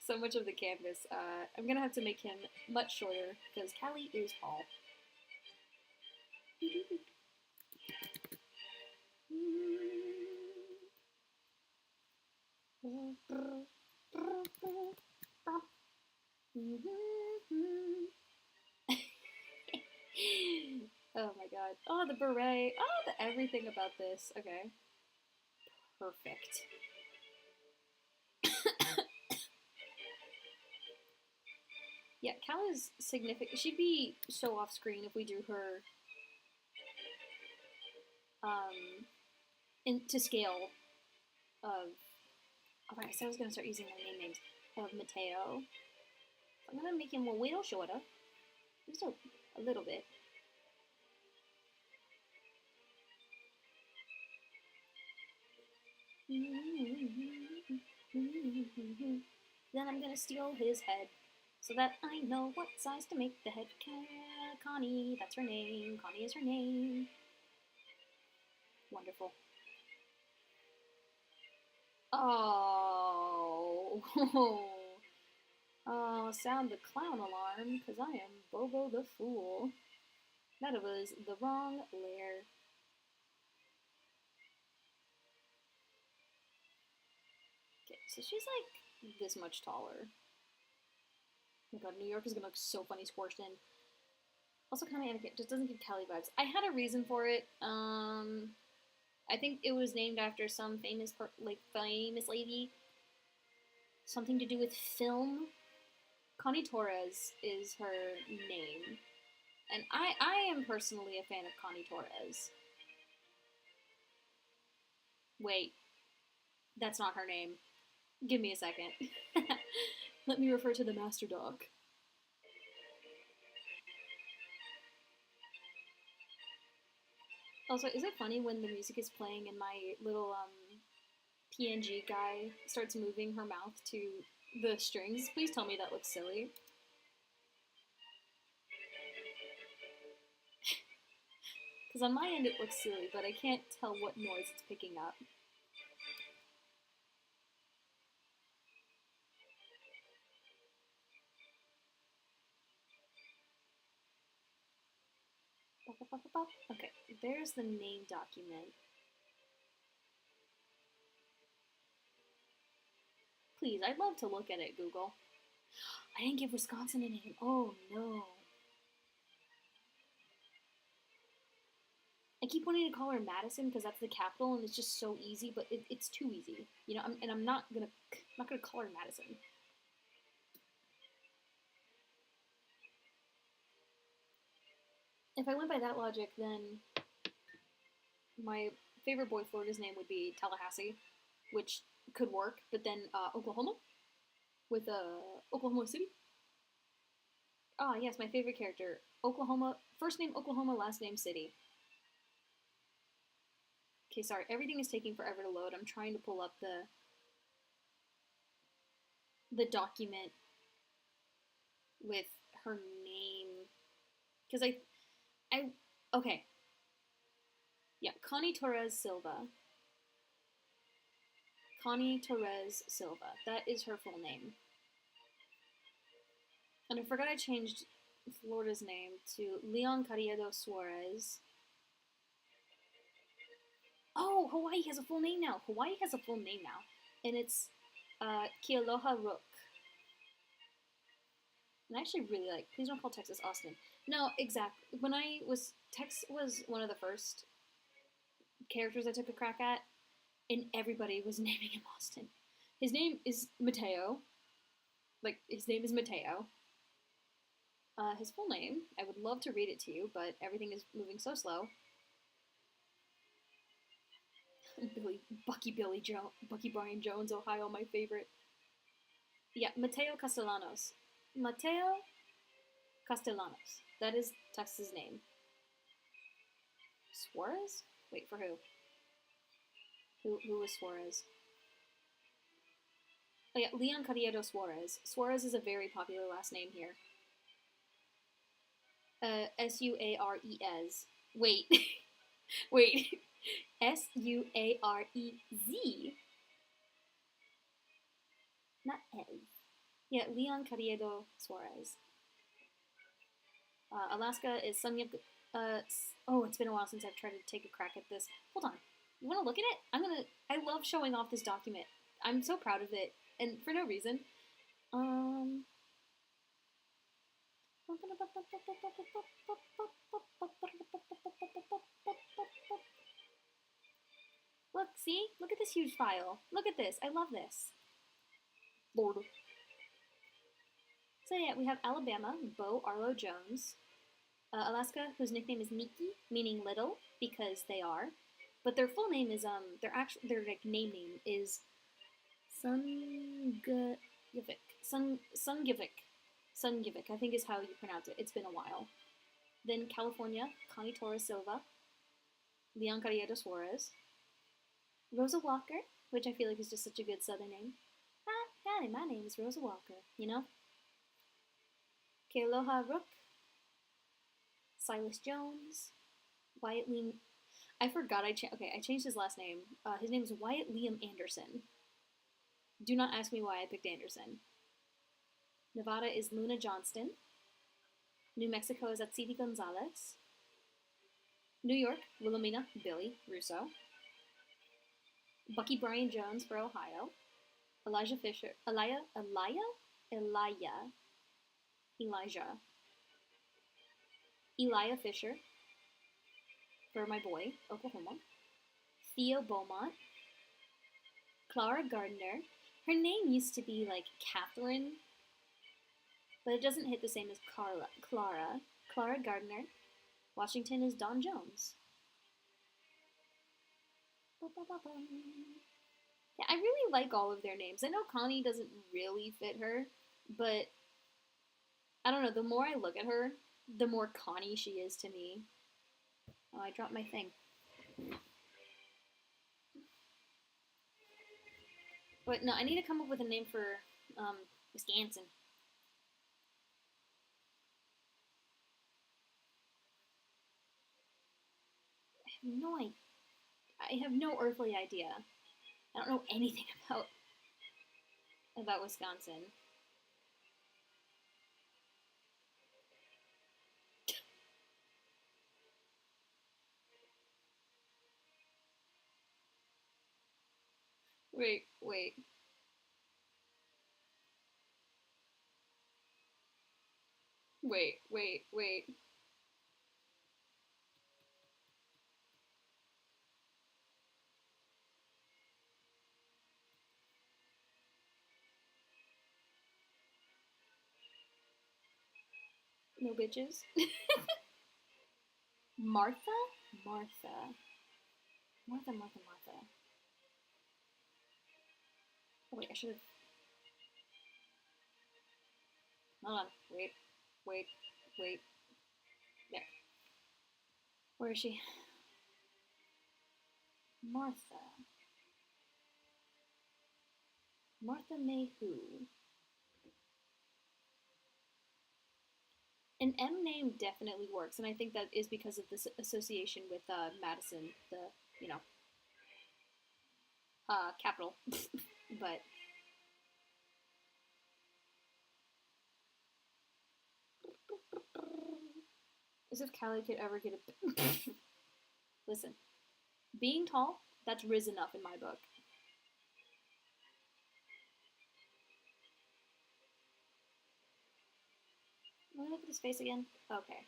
so much of the canvas. I'm gonna have to make him much shorter because Callie is tall. Oh my god. Oh, the beret. Oh, the everything about this. Okay. Perfect. Yeah, Cal is significant. She'd be so off screen if we drew her into scale of. Oh, I said I was gonna start using their name names of Mateo. I'm gonna make him a little shorter, just a little bit. Then I'm gonna steal his head so that I know what size to make the head. Connie, that's her name. Connie is her name. Wonderful. Oh. Oh, sound the clown alarm, because I am Bobo the Fool. That was the wrong layer. Okay, so she's like this much taller. Oh my god, New York is gonna look so funny squished in. Also kind of animated, just doesn't give Callie vibes. I had a reason for it. I think it was named after some famous famous lady. Something to do with film. Connie Torres is her name. And I am personally a fan of Connie Torres. Wait, that's not her name. Give me a second. Let me refer to the master doc. Also, is it funny when the music is playing and my little PNG guy starts moving her mouth to the strings? Please tell me that looks silly. Because on my end it looks silly, but I can't tell what noise it's picking up. Okay, there's the name document. Please, I'd love to look at it, Google. I didn't give Wisconsin a name. Oh no. I keep wanting to call her Madison because that's the capital and it's just so easy, but it's too easy, you know. I'm not gonna call her Madison. If I went by that logic, then my favorite boy Florida's name would be Tallahassee, which could work. But then Oklahoma with Oklahoma City. Ah, yes, my favorite character, Oklahoma. First name Oklahoma, last name City. Okay, sorry, everything is taking forever to load. I'm trying to pull up the document with her name because I okay. Yeah, Connie Torres Silva. Connie Torres Silva. That is her full name. And I forgot I changed Florida's name to Leon Carriedo Suarez. Oh, Hawaii has a full name now. Hawaii has a full name now. And it's Kealoha Rook. And I actually really like, please don't call Texas Austin. No, exactly. When I was, Tex was one of the first characters I took a crack at, and everybody was naming him Austin. His name is Mateo. Like, his name is Mateo. His full name, I would love to read it to you, but everything is moving so slow. Bucky Brian Jones, Ohio, my favorite. Yeah, Mateo Castellanos. Mateo Castellanos. That is Texas' name. Suarez? Wait, for who? Who was Suarez? Oh yeah, Leon Carriedo Suarez. Suarez is a very popular last name here. Suarez. Wait. Wait. Suarez. Not Ez. Yeah, Leon Carriedo Suarez. Alaska is Sunya. Oh, it's been a while since I've tried to take a crack at this. Hold on. You want to look at it? I love showing off this document. I'm so proud of it, and for no reason. Look, see? Look at this huge file. Look at this. I love this. Lord. So yeah, we have Alabama, Bo Arlo Jones. Alaska, whose nickname is Miki, meaning little, because they are. But their full name is their like name is Sungivik. Sungivik, I think is how you pronounce it. It's been a while. Then California, Connie Torres Silva, Leon Carriedo Suarez, Rosa Walker, which I feel like is just such a good Southern name. Howdy, my name is Rosa Walker. You know. Kealoha Rook, Silas Jones, Wyatt Liam. I forgot I changed his last name. His name is Wyatt Liam Anderson. Do not ask me why I picked Anderson. Nevada is Luna Johnston. New Mexico is Atsiti Gonzalez. New York, Wilhelmina Billy Russo. Bucky Brian Jones for Ohio. Elijah Elijah Fisher for my boy, Oklahoma. Theo Beaumont. Clara Gardner. Her name used to be like Catherine, but it doesn't hit the same as Clara. Clara Gardner. Washington is Don Jones. Yeah, I really like all of their names. I know Connie doesn't really fit her, but I don't know, the more I look at her, the more Connie she is to me. Oh, I dropped my thing. But no, I need to come up with a name for Wisconsin. I have no earthly idea. I don't know anything about Wisconsin. Wait. No bitches. Martha. Oh wait, I should have. Hold on. Wait. There. Where is she? Martha May who? An M name definitely works, and I think that is because of this association with Madison, the capital. But as if Callie could ever get a. Listen, being tall, that's risen up in my book. Let me look at his face again. Okay.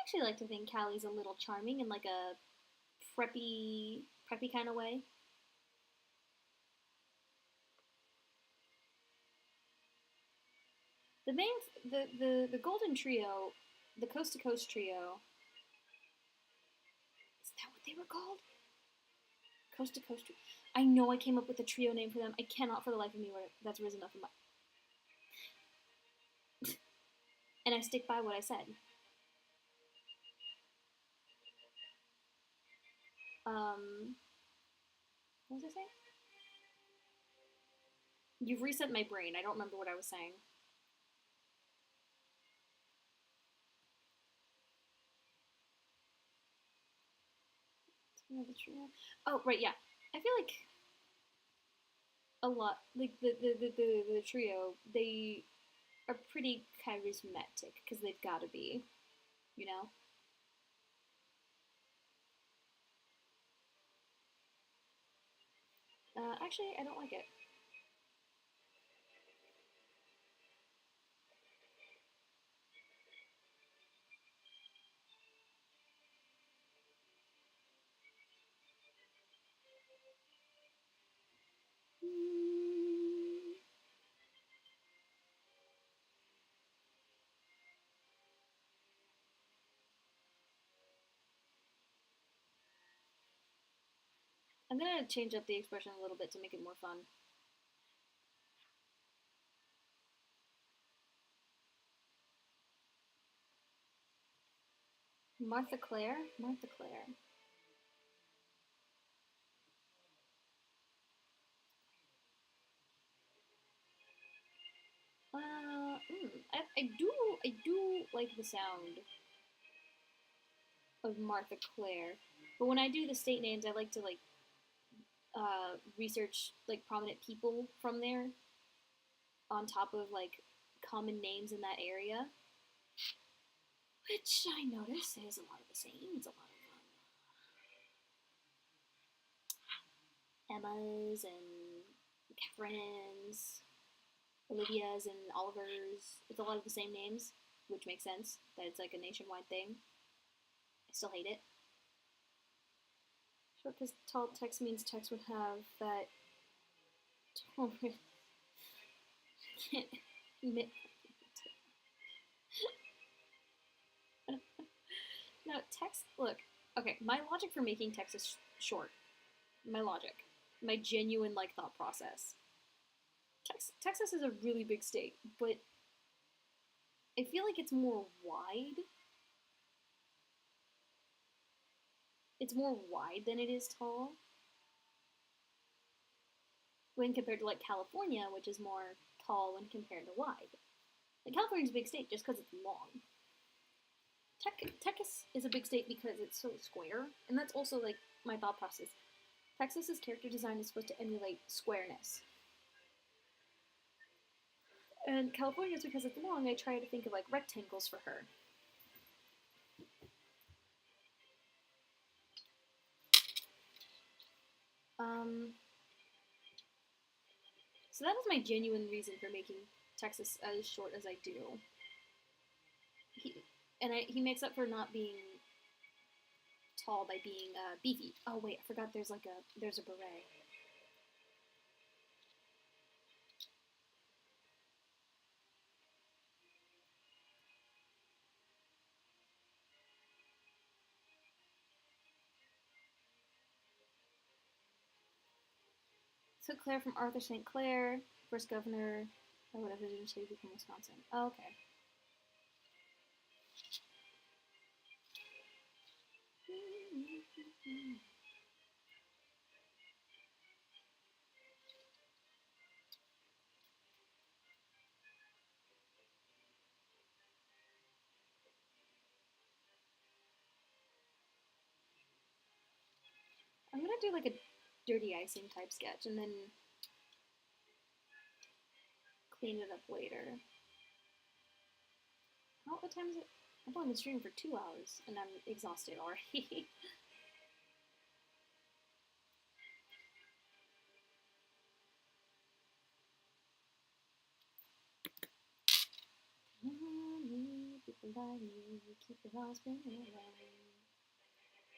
actually like to think Callie's a little charming in like a preppy kind of way. The main the Golden Trio, the Coast to Coast Trio. Is that what they were called? Coast to Coast Trio. I know I came up with a trio name for them. I cannot for the life of me where that's risen up in my. And I stick by what I said. What was I saying? You've reset my brain. I don't remember what I was saying. Oh, right, yeah. I feel like a lot, like the trio, they are pretty charismatic because they've got to be, you know. Actually, I don't like it. I'm gonna change up the expression a little bit to make it more fun. Martha Claire? Martha Claire. I do like the sound of Martha Claire, but when I do the state names, I like to like research like prominent people from there on top of like common names in that area, which I notice is a lot of the same. It's a lot of Emmas and Catherine's, Olivia's and Oliver's. It's a lot of the same names, which makes sense that it's like a nationwide thing. I still hate it. Sure, because tall text means text would have that. Oh, I can't admit. No, text. Look, okay. My logic for making text is short. My logic, my genuine like thought process. Texas is a really big state, but I feel like it's more wide. It's more wide than it is tall when compared to like California, which is more tall when compared to wide. Like California's a big state just because it's long. Texas is a big state because it's so square, and that's also like my thought process. Texas's character design is supposed to emulate squareness. And California's because it's long, I try to think of like rectangles for her. So that is my genuine reason for making Texas as short as I do. He makes up for not being tall by being beefy. Oh wait, I forgot there's a beret. So Claire from Arthur St. Clair, first governor, or whatever it is, from Wisconsin. Oh, okay. I'm gonna do like a dirty icing type sketch and then clean it up later. What time is it? I've only been streaming for 2 hours and I'm exhausted already. people like me keep the heart spinning around.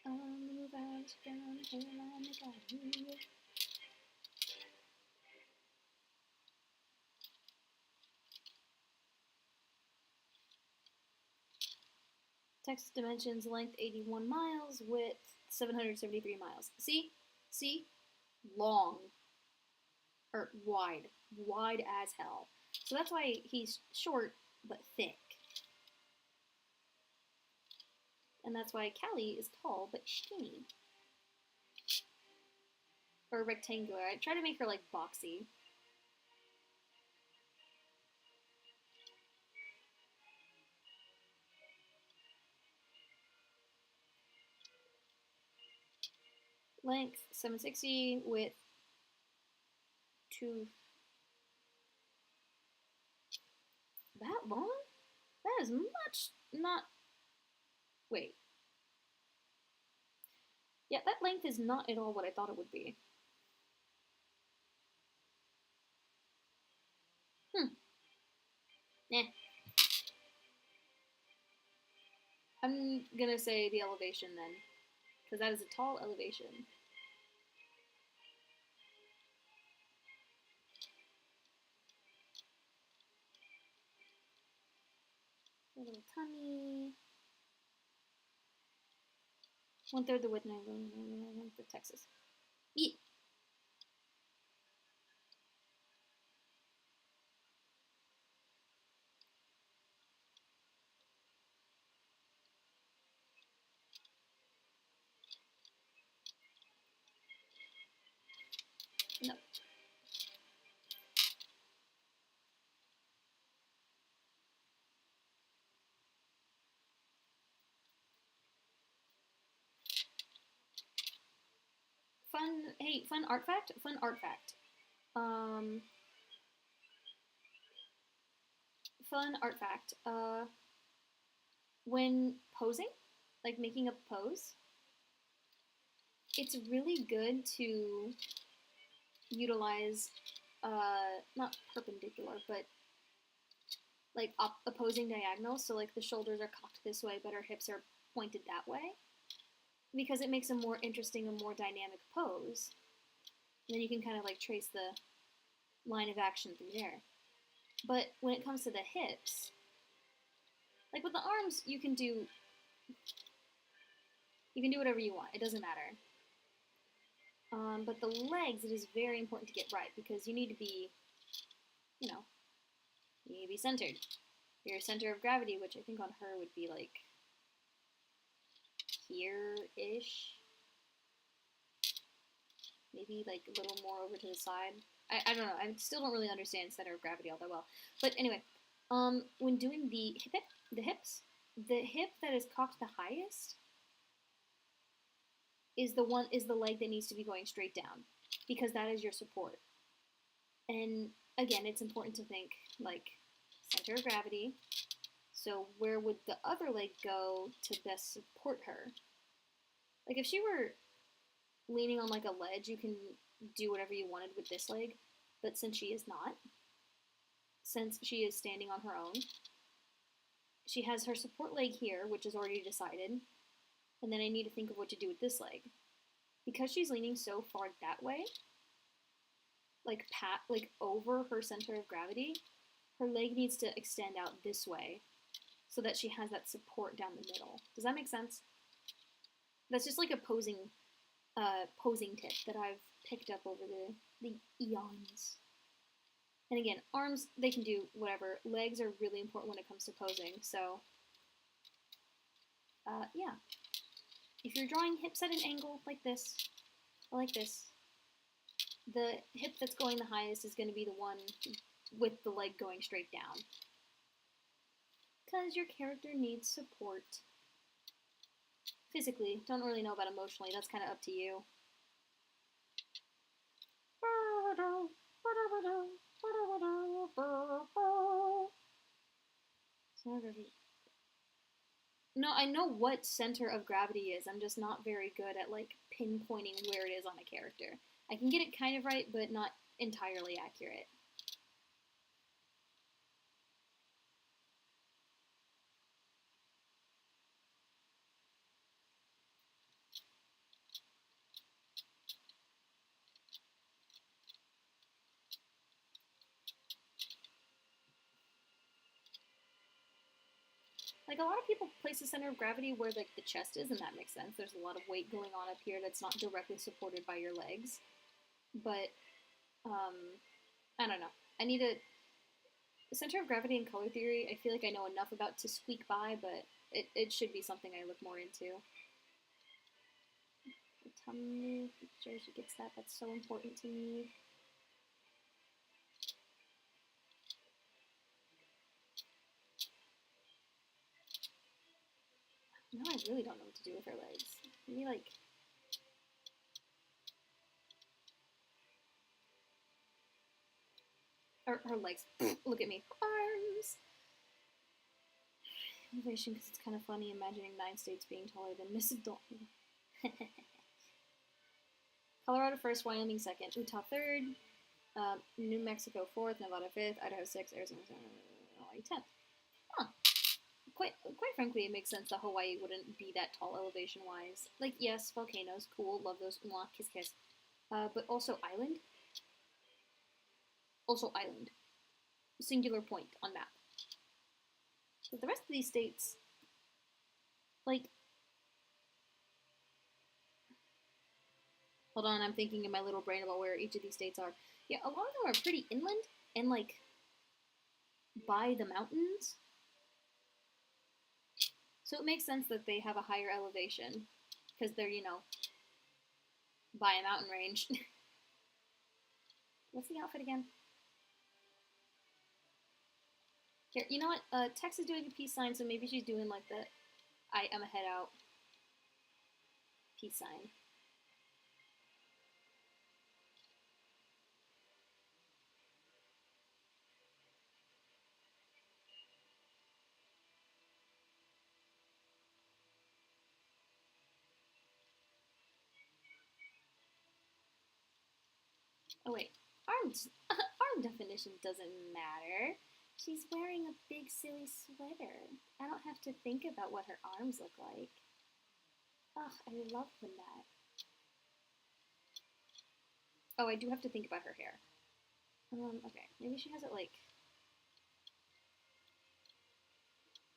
On the move out, down the hairline, they got me. Text dimensions, length 81 miles, width 773 miles. See? See? Long. Or wide. Wide as hell. So that's why he's short, but thick. And that's why Callie is tall, but skinny. Or rectangular. I try to make her, like, boxy. Length 760, width 2. That long? That is much not. Wait. Yeah, that length is not at all what I thought it would be. Nah. I'm gonna say the elevation then, because that is a tall elevation. A little tummy. 1/3 the width, 9 for Texas. Eat. No. Fun art fact. Um, fun art fact. When posing, like making a pose, it's really good to utilize, not perpendicular, but like opposing diagonals. So like the shoulders are cocked this way, but our hips are pointed that way, because it makes a more interesting and more dynamic pose. And then you can kind of like trace the line of action through there. But when it comes to the hips, like with the arms, you can do whatever you want. It doesn't matter. But the legs, it is very important to get right, because you need to be, you need to be centered. Your center of gravity, which I think on her would be like here-ish. Maybe like a little more over to the side. I don't know. I still don't really understand center of gravity all that well. But anyway, when doing the hips, the hip that is cocked the highest is the leg that needs to be going straight down, because that is your support. And again, it's important to think like center of gravity. So where would the other leg go to best support her? Like if she were leaning on like a ledge, you can do whatever you wanted with this leg. But since she is not, since she is standing on her own, she has her support leg here, which is already decided. And then I need to think of what to do with this leg. Because she's leaning so far that way, like over her center of gravity, her leg needs to extend out this way so that she has that support down the middle. Does that make sense? That's just like a posing tip that I've picked up over the eons. And again, arms, they can do whatever. Legs are really important when it comes to posing, so yeah. If you're drawing hips at an angle like this, or like this, the hip that's going the highest is going to be the one with the leg going straight down. Because your character needs support. Physically, don't really know about emotionally, that's kind of up to you. No, I know what center of gravity is. I'm just not very good at like pinpointing where it is on a character. I can get it kind of right, but not entirely accurate. Like, a lot of people place the center of gravity where, like, the chest is, and that makes sense. There's a lot of weight going on up here that's not directly supported by your legs. But, I don't know. I need a... The center of gravity and color theory, I feel like I know enough about to squeak by, but it should be something I look more into. Tell me, make sure she gets that. That's so important to me. No, I really don't know what to do with her legs. Maybe, like... Her legs. Look at me. Arms! Elevation, because it's kind of funny imagining 9 states being taller than Mrs. Dalton. Colorado 1st, Wyoming 2nd, Utah 3rd, New Mexico 4th, Nevada 5th, Idaho 6th, Arizona 7th, Hawaii 10th. Huh. Quite frankly, it makes sense that Hawaii wouldn't be that tall elevation-wise. Like, yes, volcanoes, cool, love those, mwah, kiss kiss. But also island. Also island. Singular point on map. But the rest of these states, like... Hold on, I'm thinking in my little brain about where each of these states are. Yeah, a lot of them are pretty inland and, like, by the mountains. So it makes sense that they have a higher elevation, because they're, you know, by a mountain range. What's the outfit again? Here, you know what? Tex is doing a peace sign, so maybe she's doing, like, the I am a head out peace sign. Oh wait, arm definition doesn't matter. She's wearing a big silly sweater. I don't have to think about what her arms look like. Ugh, I love when that. Oh, I do have to think about her hair. Okay, maybe she has it like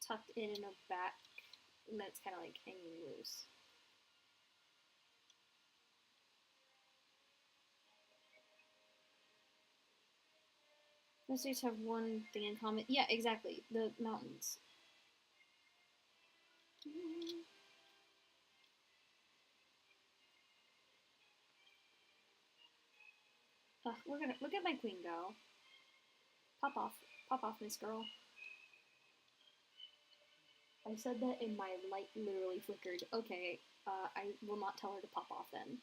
tucked in her back, and then it's kind of like hanging loose. Those states have one thing in common. Yeah, exactly. The mountains. Ugh, we're gonna look at my queen go. Pop off, Miss Girl. I said that and my light literally flickered. Okay, I will not tell her to pop off then.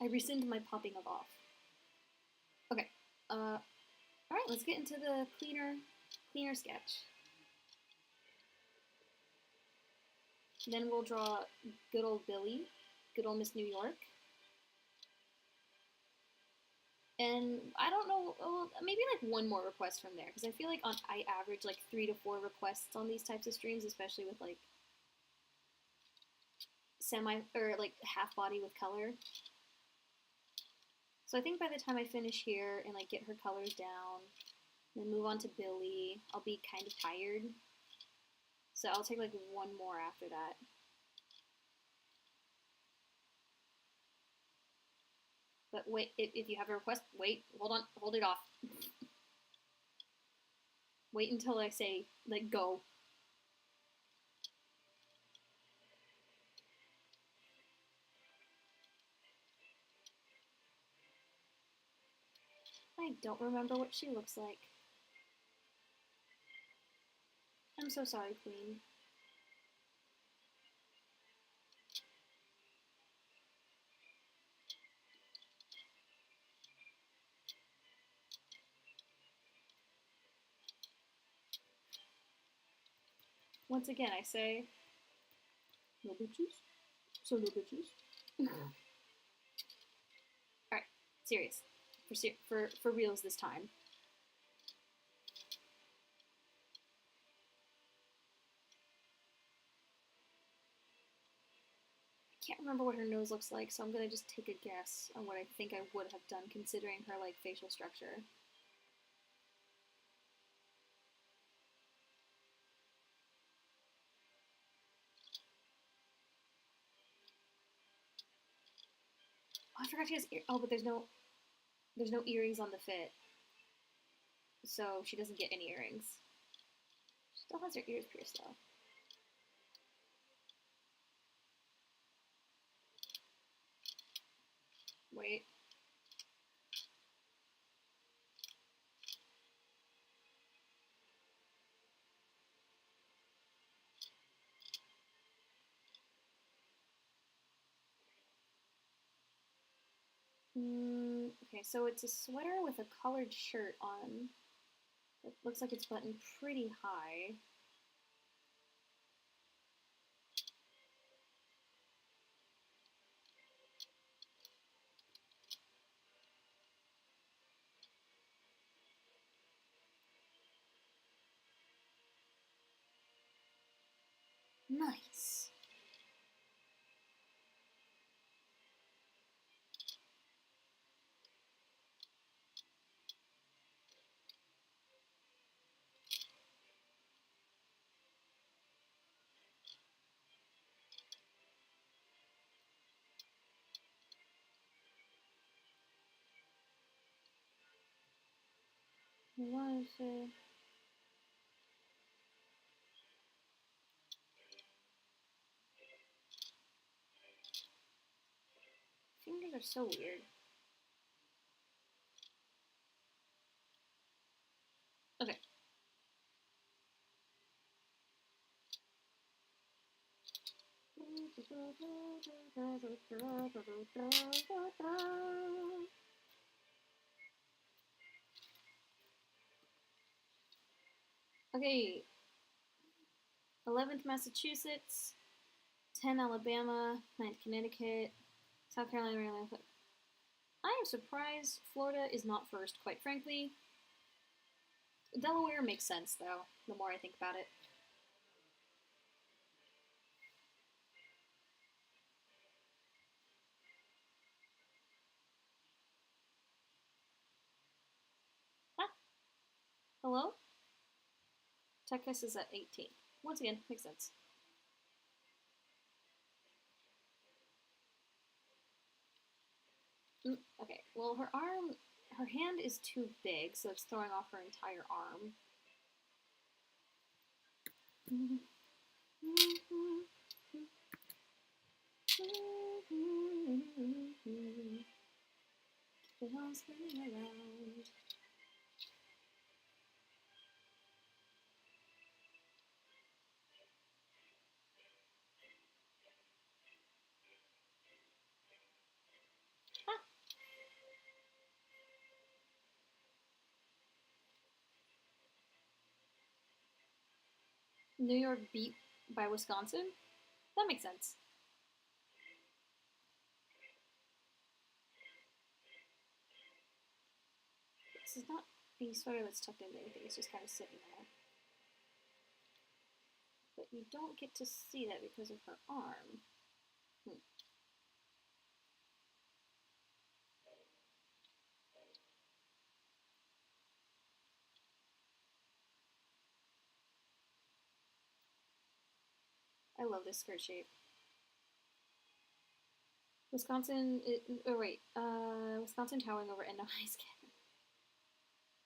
I rescind my popping of off. Okay, alright, let's get into the cleaner sketch. Then we'll draw good old Billy, good old Miss New York. And I don't know, well, maybe like one more request from there, because I feel like I average like 3 to 4 requests on these types of streams, especially with like like half body with color. So I think by the time I finish here and like get her colors down, then move on to Billy, I'll be kind of tired. So I'll take like one more after that. But wait, if you have a request, wait, hold on, hold it off. Wait until I say, like, go. I don't remember what she looks like. I'm so sorry, Queen. Once again, I say, no bitches. So no bitches. Alright, serious. For reals this time. I can't remember what her nose looks like, so I'm gonna just take a guess on what I think I would have done considering her, like, facial structure. I forgot she has oh, but there's no earrings on the fit, so she doesn't get any earrings. She still has her ears pierced though. Wait. Okay, so it's a sweater with a colored shirt on. It looks like it's buttoned pretty high. Nice. What is it? Fingers are so weird. Okay. Okay. 11th Massachusetts, 10 Alabama, 9th Connecticut, South Carolina, Maryland. I am surprised Florida is not first, quite frankly. Delaware makes sense, though, the more I think about it. Ah, hello? Texas is at 18. Once again, makes sense. Okay, well, her hand is too big, so it's throwing off her entire arm. Keep it all spinning around. Ah. New York beat by Wisconsin? That makes sense. This is not a sweater that's tucked into anything, it's just kind of sitting there. But you don't get to see that because of her arm. I love this skirt shape. Wisconsin, Wisconsin towering over NY.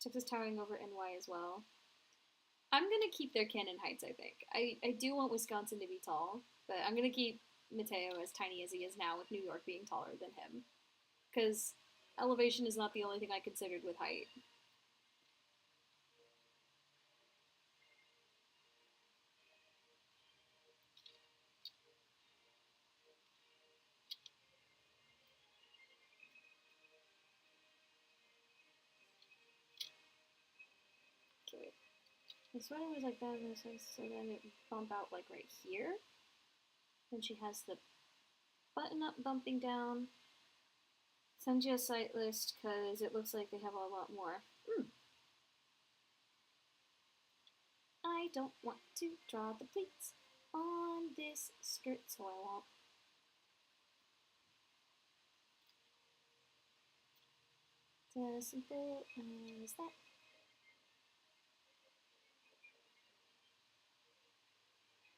Texas towering over NY as well. I'm gonna keep their Cannon Heights. I think I do want Wisconsin to be tall, but I'm gonna keep Mateo as tiny as he is now, with New York being taller than him, because elevation is not the only thing I considered with height. Okay, wait. The sweater was like that in a sense, so then it bump out like right here. Then she has the button up bumping down. Send you a site list because it looks like they have a lot more. I don't want to draw the pleats on this skirt, so I won't. As simple as that.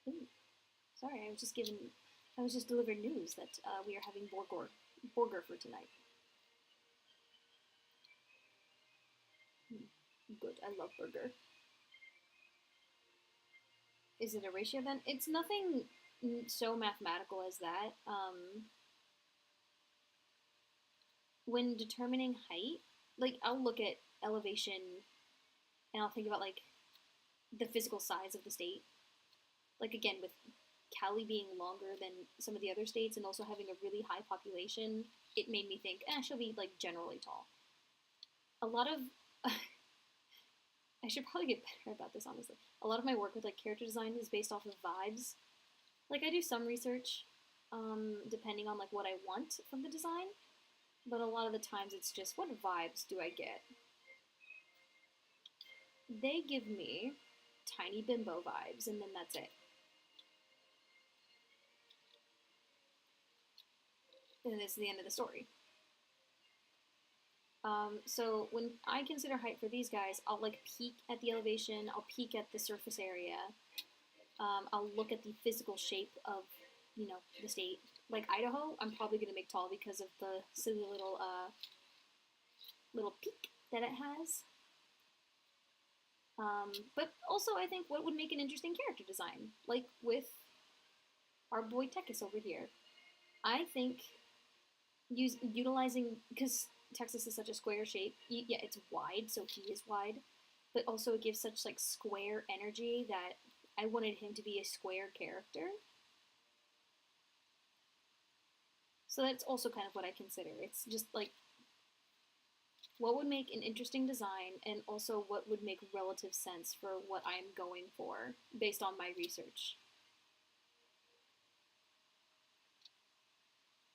Ooh, sorry, I was just delivering news that we are having Borgor burger for tonight. Good, I love burger. Is it a ratio then? It's nothing so mathematical as that. When determining height, like I'll look at elevation and I'll think about like the physical size of the state. Like again, with Cali being longer than some of the other states and also having a really high population, it made me think, she'll be like generally tall. A lot of I should probably get better about this, honestly. A lot of my work with like character design is based off of vibes. Like I do some research, depending on like what I want from the design, but a lot of the times it's just what vibes do I get? They give me tiny bimbo vibes, and then that's it. And it's the end of the story. So when I consider height for these guys, I'll like peek at the elevation, I'll peek at the surface area, I'll look at the physical shape of, the state. Like Idaho, I'm probably gonna make tall because of the silly little peak that it has. But also I think what would make an interesting character design, like with our boy Tekis over here. I think utilizing, because Texas is such a square shape. Yeah, it's wide, so he is wide, but also it gives such like square energy that I wanted him to be a square character. So that's also kind of what I consider. It's just like what would make an interesting design and also what would make relative sense for what I'm going for based on my research.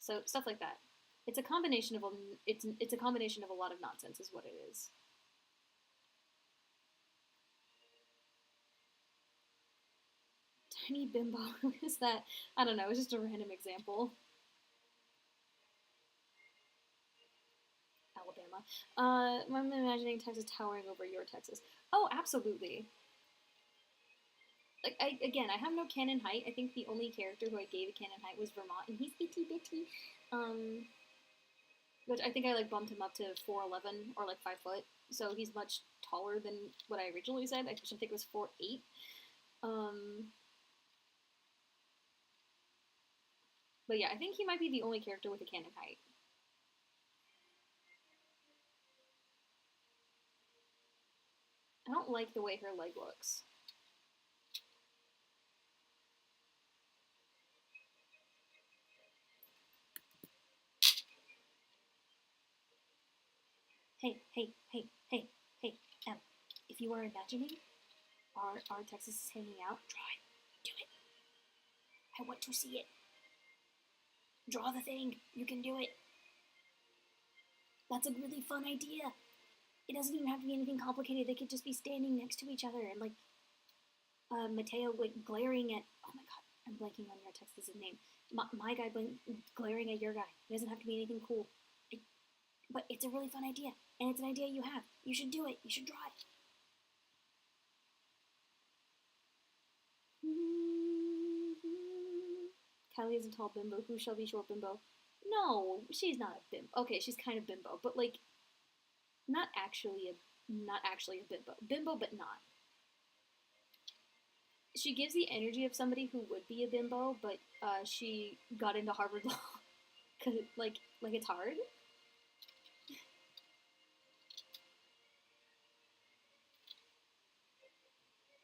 So stuff like that. It's a combination of it's a combination of a lot of nonsense, is what it is. Tiny bimbo, what is that? I don't know. It's just a random example. Alabama. I'm imagining Texas towering over your Texas. Oh, absolutely. Like I have no canon height. I think the only character who I gave a canon height was Vermont, and he's itty bitty. Which I think I like bumped him up to 4'11" or like 5 foot, so he's much taller than what I originally said. I think it was 4'8". But yeah, I think he might be the only character with a canon height. I don't like the way her leg looks. Hey, if you are imagining our Texas is hanging out, draw it. Do it. I want to see it. Draw the thing. You can do it. That's a really fun idea. It doesn't even have to be anything complicated. They could just be standing next to each other and like Mateo like glaring at. Oh my god, I'm blanking on your Texas' name. My guy glaring at your guy. It doesn't have to be anything cool. But it's a really fun idea, and it's an idea you have. You should do it. You should draw it. Callie is a tall bimbo. Who shall be short bimbo? No, she's not a bimbo. Okay, she's kind of bimbo, but like, not actually a bimbo. Bimbo, but not. She gives the energy of somebody who would be a bimbo, but she got into Harvard Law because like it's hard.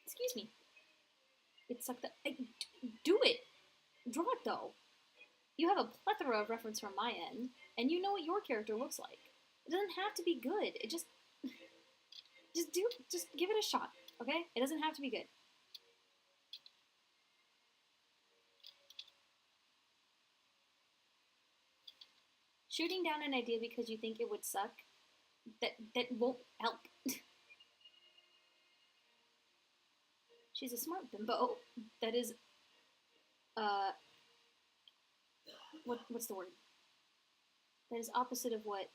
Excuse me. It sucked up. Do it! Draw it, though. You have a plethora of reference from my end, and you know what your character looks like. It doesn't have to be good. It just give it a shot, okay? It doesn't have to be good. Shooting down an idea because you think it would suck, that won't help. She's a smart bimbo that is, what's the word? That is opposite of what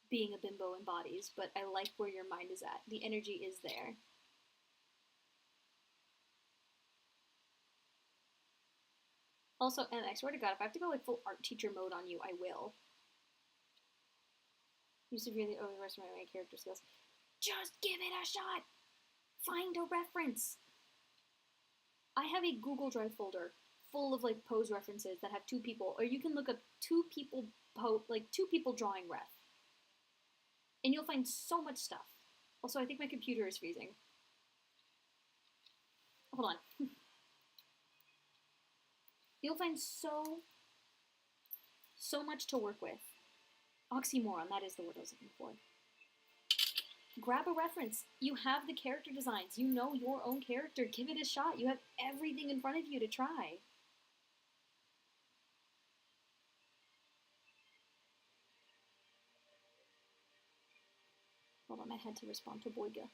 being a bimbo embodies, but I like where your mind is at. The energy is there. Also, and I swear to God, if I have to go like full art teacher mode on you, I will. You severely overestimate my character skills. Just give it a shot. Find a reference. I have a Google Drive folder full of like pose references that have two people, or you can look up two people two people drawing ref, and you'll find so much stuff. Also, I think my computer is freezing. Hold on. You'll find so much to work with. Oxymoron, that is the word I was looking for. Grab a reference. You have the character designs. You know your own character. Give it a shot. You have everything in front of you to try. Hold on, I had to respond to Boyga.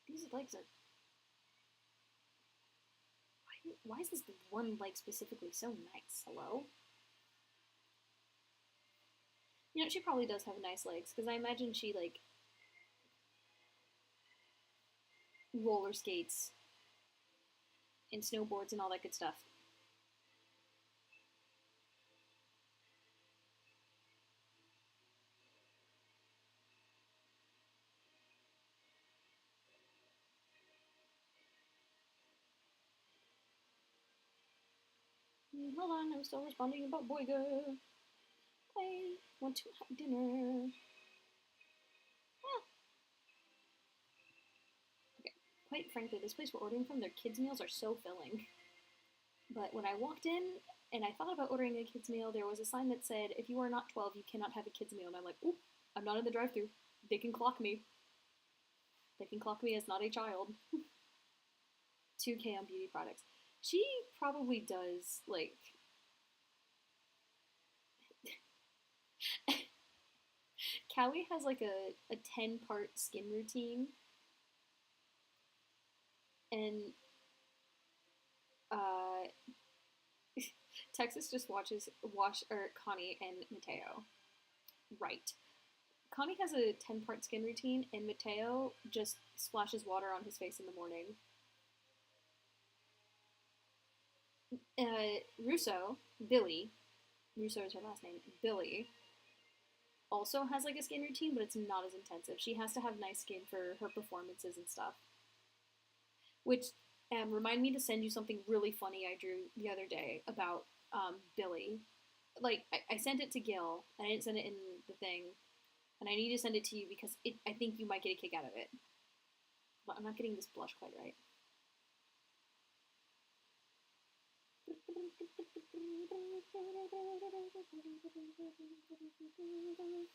These legs are... Why is this one leg specifically so nice? Hello? You know, she probably does have nice legs, because I imagine she, like, roller skates and snowboards and all that good stuff. Hold on, I'm still responding about Boyga. I want to have dinner. Ah. Okay, quite frankly, this place we're ordering from, their kids' meals are so filling. But when I walked in and I thought about ordering a kids' meal, there was a sign that said, if you are not 12, you cannot have a kids' meal. And I'm like, ooh, I'm not in the drive-thru. They can clock me. They can clock me as not a child. 2K on beauty products. She probably does, like... Callie has, like, a 10-part skin routine. And, Texas just Connie and Mateo. Right. Connie has a 10-part skin routine, and Mateo just splashes water on his face in the morning. Billy Russo is her last name, Billy, also has like a skin routine, but it's not as intensive. She has to have nice skin for her performances and stuff. Which, remind me to send you something really funny I drew the other day about Billy. Like, I sent it to Gil, and I didn't send it in the thing, and I need to send it to you because I think you might get a kick out of it. But I'm not getting this blush quite right.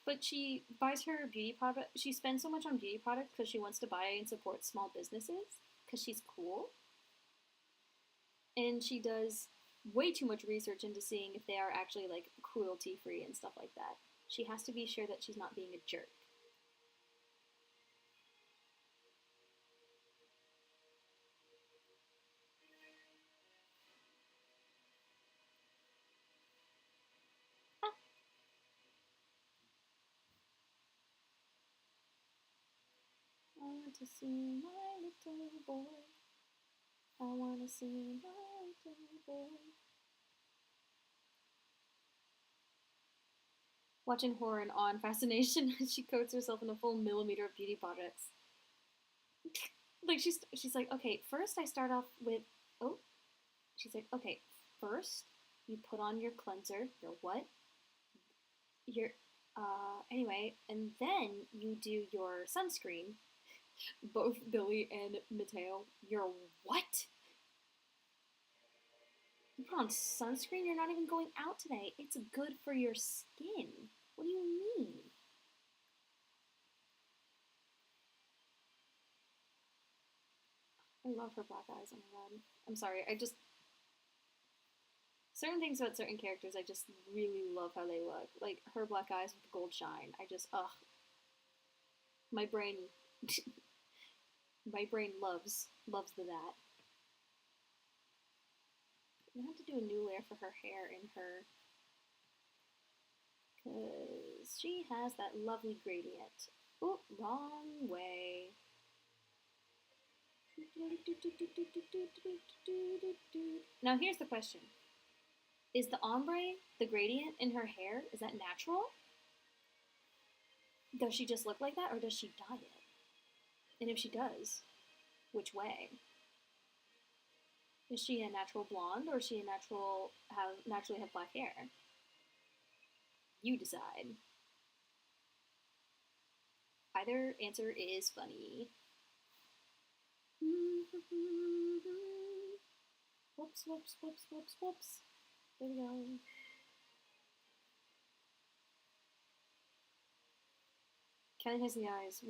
But she buys her beauty product. She spends so much on beauty products because she wants to buy and support small businesses because she's cool. And she does way too much research into seeing if they are actually like cruelty free and stuff like that. She has to be sure that she's not being a jerk. I want to see my little boy. I want to see my little boy. Watching horror and awe and fascination, she coats herself in a full millimeter of beauty products. Like, she's like, okay, first I start off with, she's like, okay, first you put on your cleanser, your what? Anyway, and then you do your sunscreen. Both Billy and Mateo, your what? You put on sunscreen? You're not even going out today. It's good for your skin. What do you mean? I love her black eyes. Oh my god. I'm sorry. Certain things about certain characters, I just really love how they look. Like her black eyes with gold shine. Ugh. My brain, my brain loves that. I have to do a new layer for her hair in her, because she has that lovely gradient. Oh, wrong way. Now here's the question. Is the ombre, the gradient in her hair, is that natural? Does she just look like that, or does she dye it? And if she does, which way? Is she a natural blonde, or is she a naturally have black hair? You decide. Either answer is funny. Whoops, whoops, whoops, whoops, whoops. There we go. Kelly has the eyes.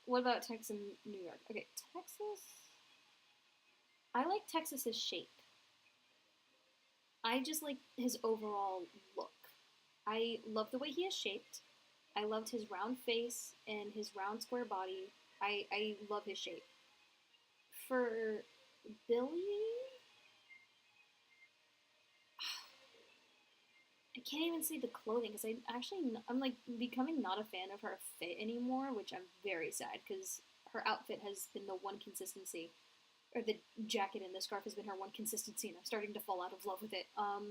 What about Texas and New York? Okay, Texas. I like Texas's shape. I just like his overall look. I love the way he is shaped. I loved his round face and his round square body. I love his shape. For Billy, I can't even see the clothing because I'm like becoming not a fan of her fit anymore, which I'm very sad because her outfit has been the one consistency, or the jacket and the scarf has been her one consistency, and I'm starting to fall out of love with it. I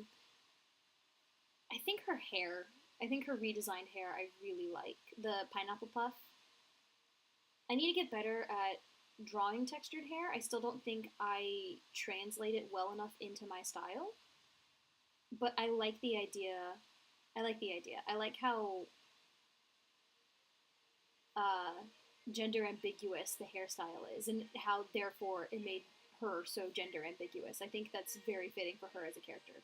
think her hair, I think her redesigned hair, I really like the pineapple puff. I need to get better at drawing textured hair. I still don't think I translate it well enough into my style, but I like the idea. I like the idea. I like how uh, gender ambiguous the hairstyle is, and how therefore it made her so gender ambiguous. I think that's very fitting for her as a character.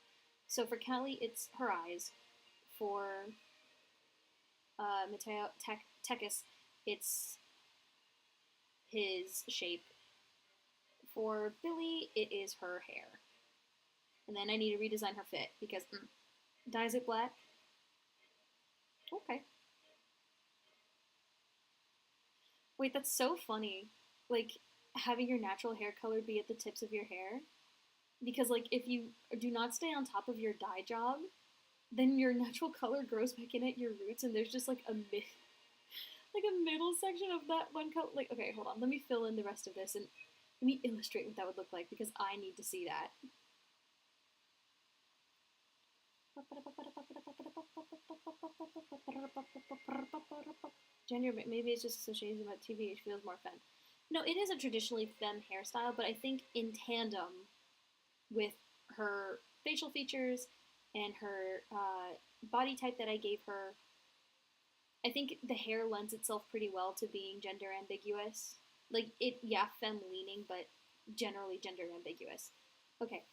So for Callie, it's her eyes. For Mateo Tekis, it's his shape. For Billy, it is her hair. And then I need to redesign her fit because dyes it black. Okay. Wait, that's so funny. Like having your natural hair color be at the tips of your hair, because like if you do not stay on top of your dye job, then your natural color grows back in at your roots, and there's just like like a middle section of that one color. Like, okay, hold on, let me fill in the rest of this and let me illustrate what that would look like because I need to see that. Gender, maybe it's just association about TV. It feels more femme. No, it is a traditionally femme hairstyle, but I think in tandem with her facial features and her body type that I gave her, I think the hair lends itself pretty well to being gender ambiguous. Like it, yeah, femme leaning, but generally gender ambiguous. Okay,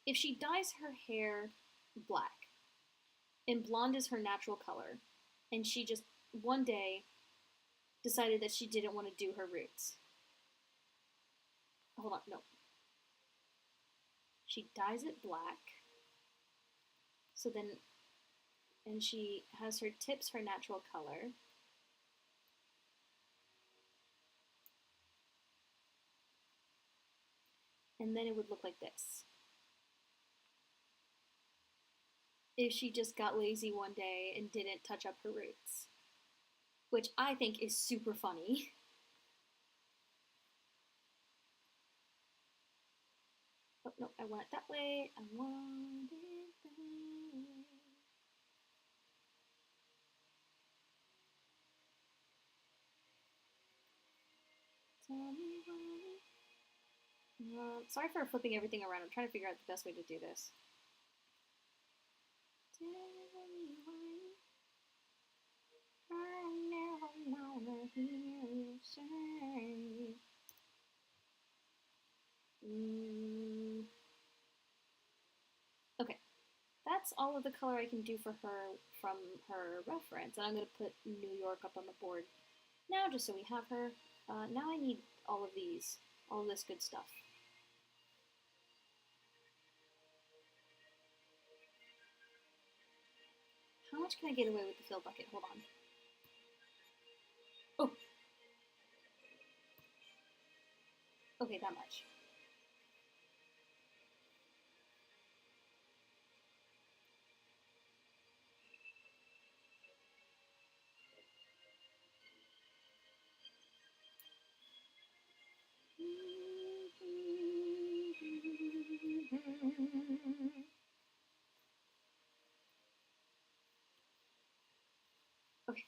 if she dyes her hair black and blonde is her natural color, and she just one day decided that she didn't want to do her roots. Hold on, no. She dyes it black. So then, and she has her tips her natural color. And then it would look like this. If she just got lazy one day and didn't touch up her roots. Which I think is super funny. Oh, no, I want it that way. I want it that way. Tell me why. Sorry for flipping everything around. I'm trying to figure out the best way to do this. Tell me why. I never wanna hear you say. that's all of the color I can do for her from her reference. And I'm going to put New York up on the board now just so we have her. Now I need all of these, all of this good stuff. How much can I get away with the fill bucket? Hold on. Oh! Okay, that much. Okay.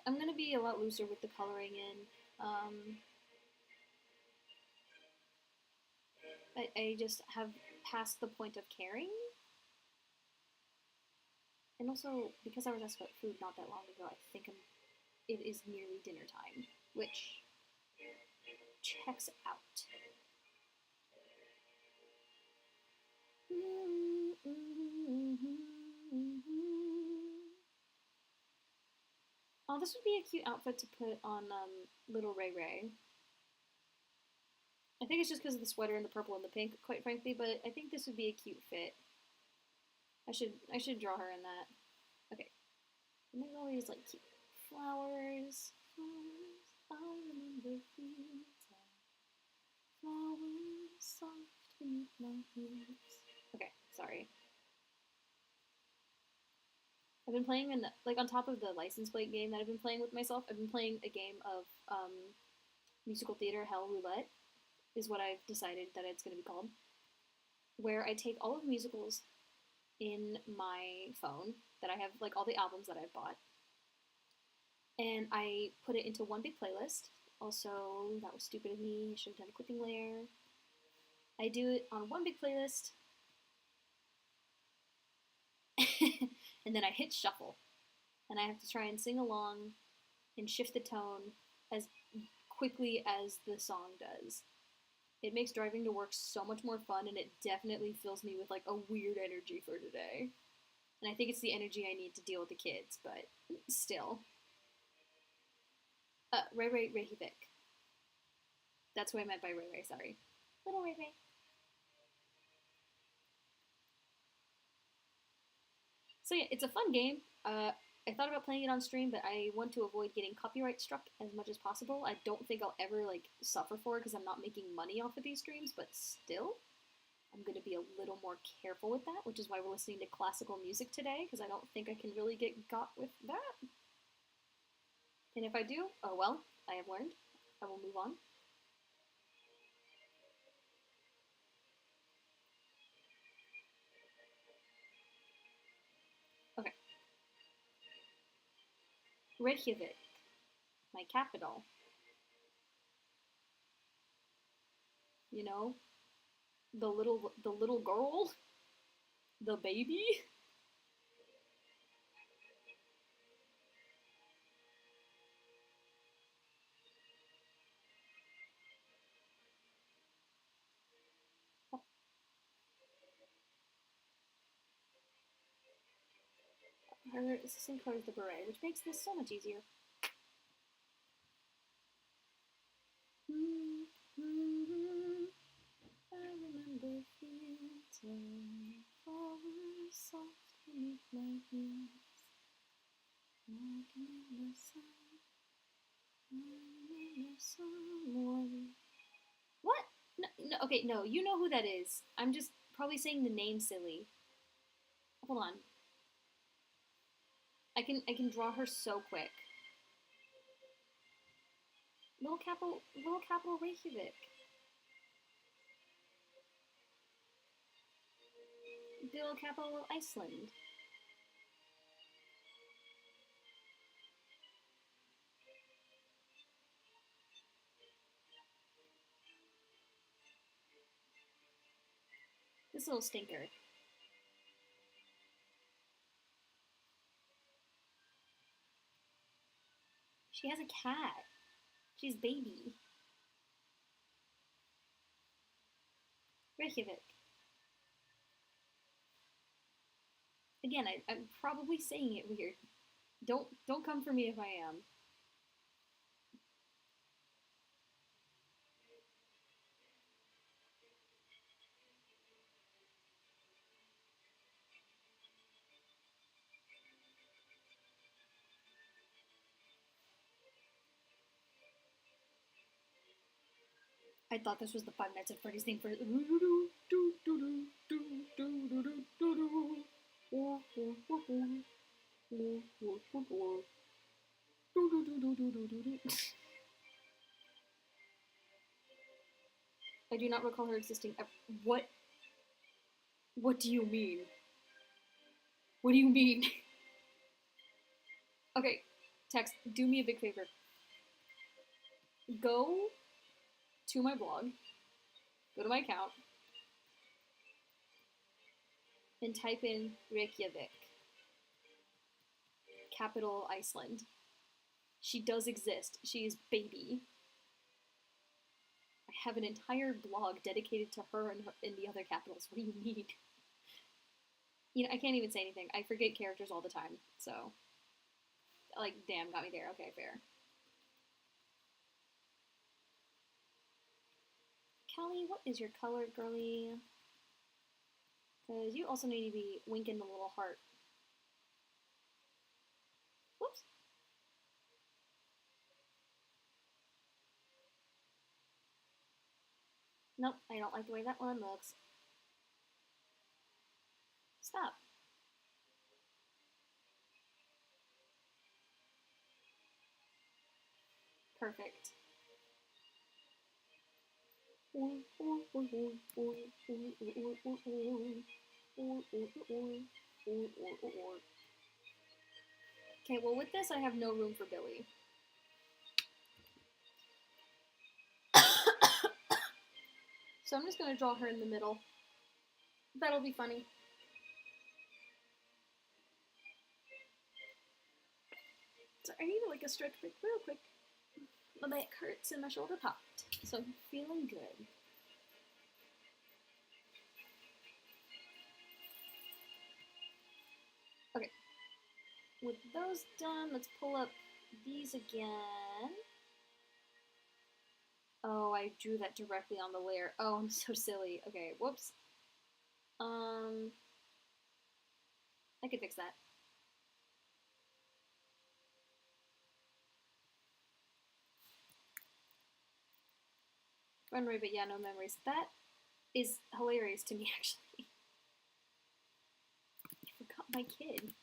I'm gonna be a lot looser with the coloring in. I just have passed the point of caring. And also, because I was asked about food not that long ago, I think it is nearly dinner time, which checks out. Oh, this would be a cute outfit to put on little Ray Ray. I think it's just because of the sweater and the purple and the pink, quite frankly, but I think this would be a cute fit. I should draw her in that. Okay. And there's all these like cute flowers. Flowers, I remember fields and flowers soft beneath my ears. Okay, sorry. I've been playing like on top of the license plate game that I've been playing with myself. I've been playing a game of musical theater Hell Roulette, is what I've decided that it's going to be called, where I take all of the musicals in my phone that I have, like all the albums that I've bought, and I put it into one big playlist. Also, that was stupid of me. I should have done a clipping layer. I do it on one big playlist, and then I hit shuffle, and I have to try and sing along and shift the tone as quickly as the song does. It makes driving to work so much more fun, and it definitely fills me with like a weird energy for today. And I think it's the energy I need to deal with the kids, but still. Ray Ray Reykjavik. That's what I meant by Ray Ray, sorry. Little Ray Ray. So yeah, it's a fun game. I thought about playing it on stream, but I want to avoid getting copyright struck as much as possible. I don't think I'll ever like suffer for it because I'm not making money off of these streams, but still, I'm going to be a little more careful with that, which is why we're listening to classical music today, because I don't think I can really get got with that. And if I do, oh well, I have learned. I will move on. Okay. Reykjavik, my capital. You know, the little girl, the baby. It's the same color as the beret, which makes this so much easier. I remember fields and flowers soft beneath my ears. I can remember someone. What? No, no, okay, no, you know who that is. I'm just probably saying the name silly. Hold on. I can draw her so quick. Little capital Reykjavik. Little capital Iceland. This little stinker. She has a cat. She's baby. Reykjavik. Again, I'm probably saying it weird. Don't come for me if I am. I thought this was the Five Nights at Freddy's theme for. I do not recall her existing. What? What do you mean? What do you mean? Okay, Tex, do me a big favor. Go to my blog, go to my account, and type in Reykjavik, capital Iceland. She does exist. She is baby. I have an entire blog dedicated to her and the other capitals. What do you need? You know, I can't even say anything. I forget characters all the time, so. Like, damn, got me there. Okay, fair. Kelly, what is your color, girly? Because you also need to be winking the little heart. Whoops. Nope, I don't like the way that one looks. Stop. Perfect. Okay, well with this I have no room for Billy. So I'm just gonna draw her in the middle. That'll be funny. So I need like a stretch break real quick. My back hurts and my shoulder popped. So I'm feeling good. Okay. With those done, let's pull up these again. Oh, I drew that directly on the layer. Oh, I'm so silly. Okay, whoops. I could fix that. Run away, but yeah, no memories. That is hilarious to me, actually. I forgot my kid.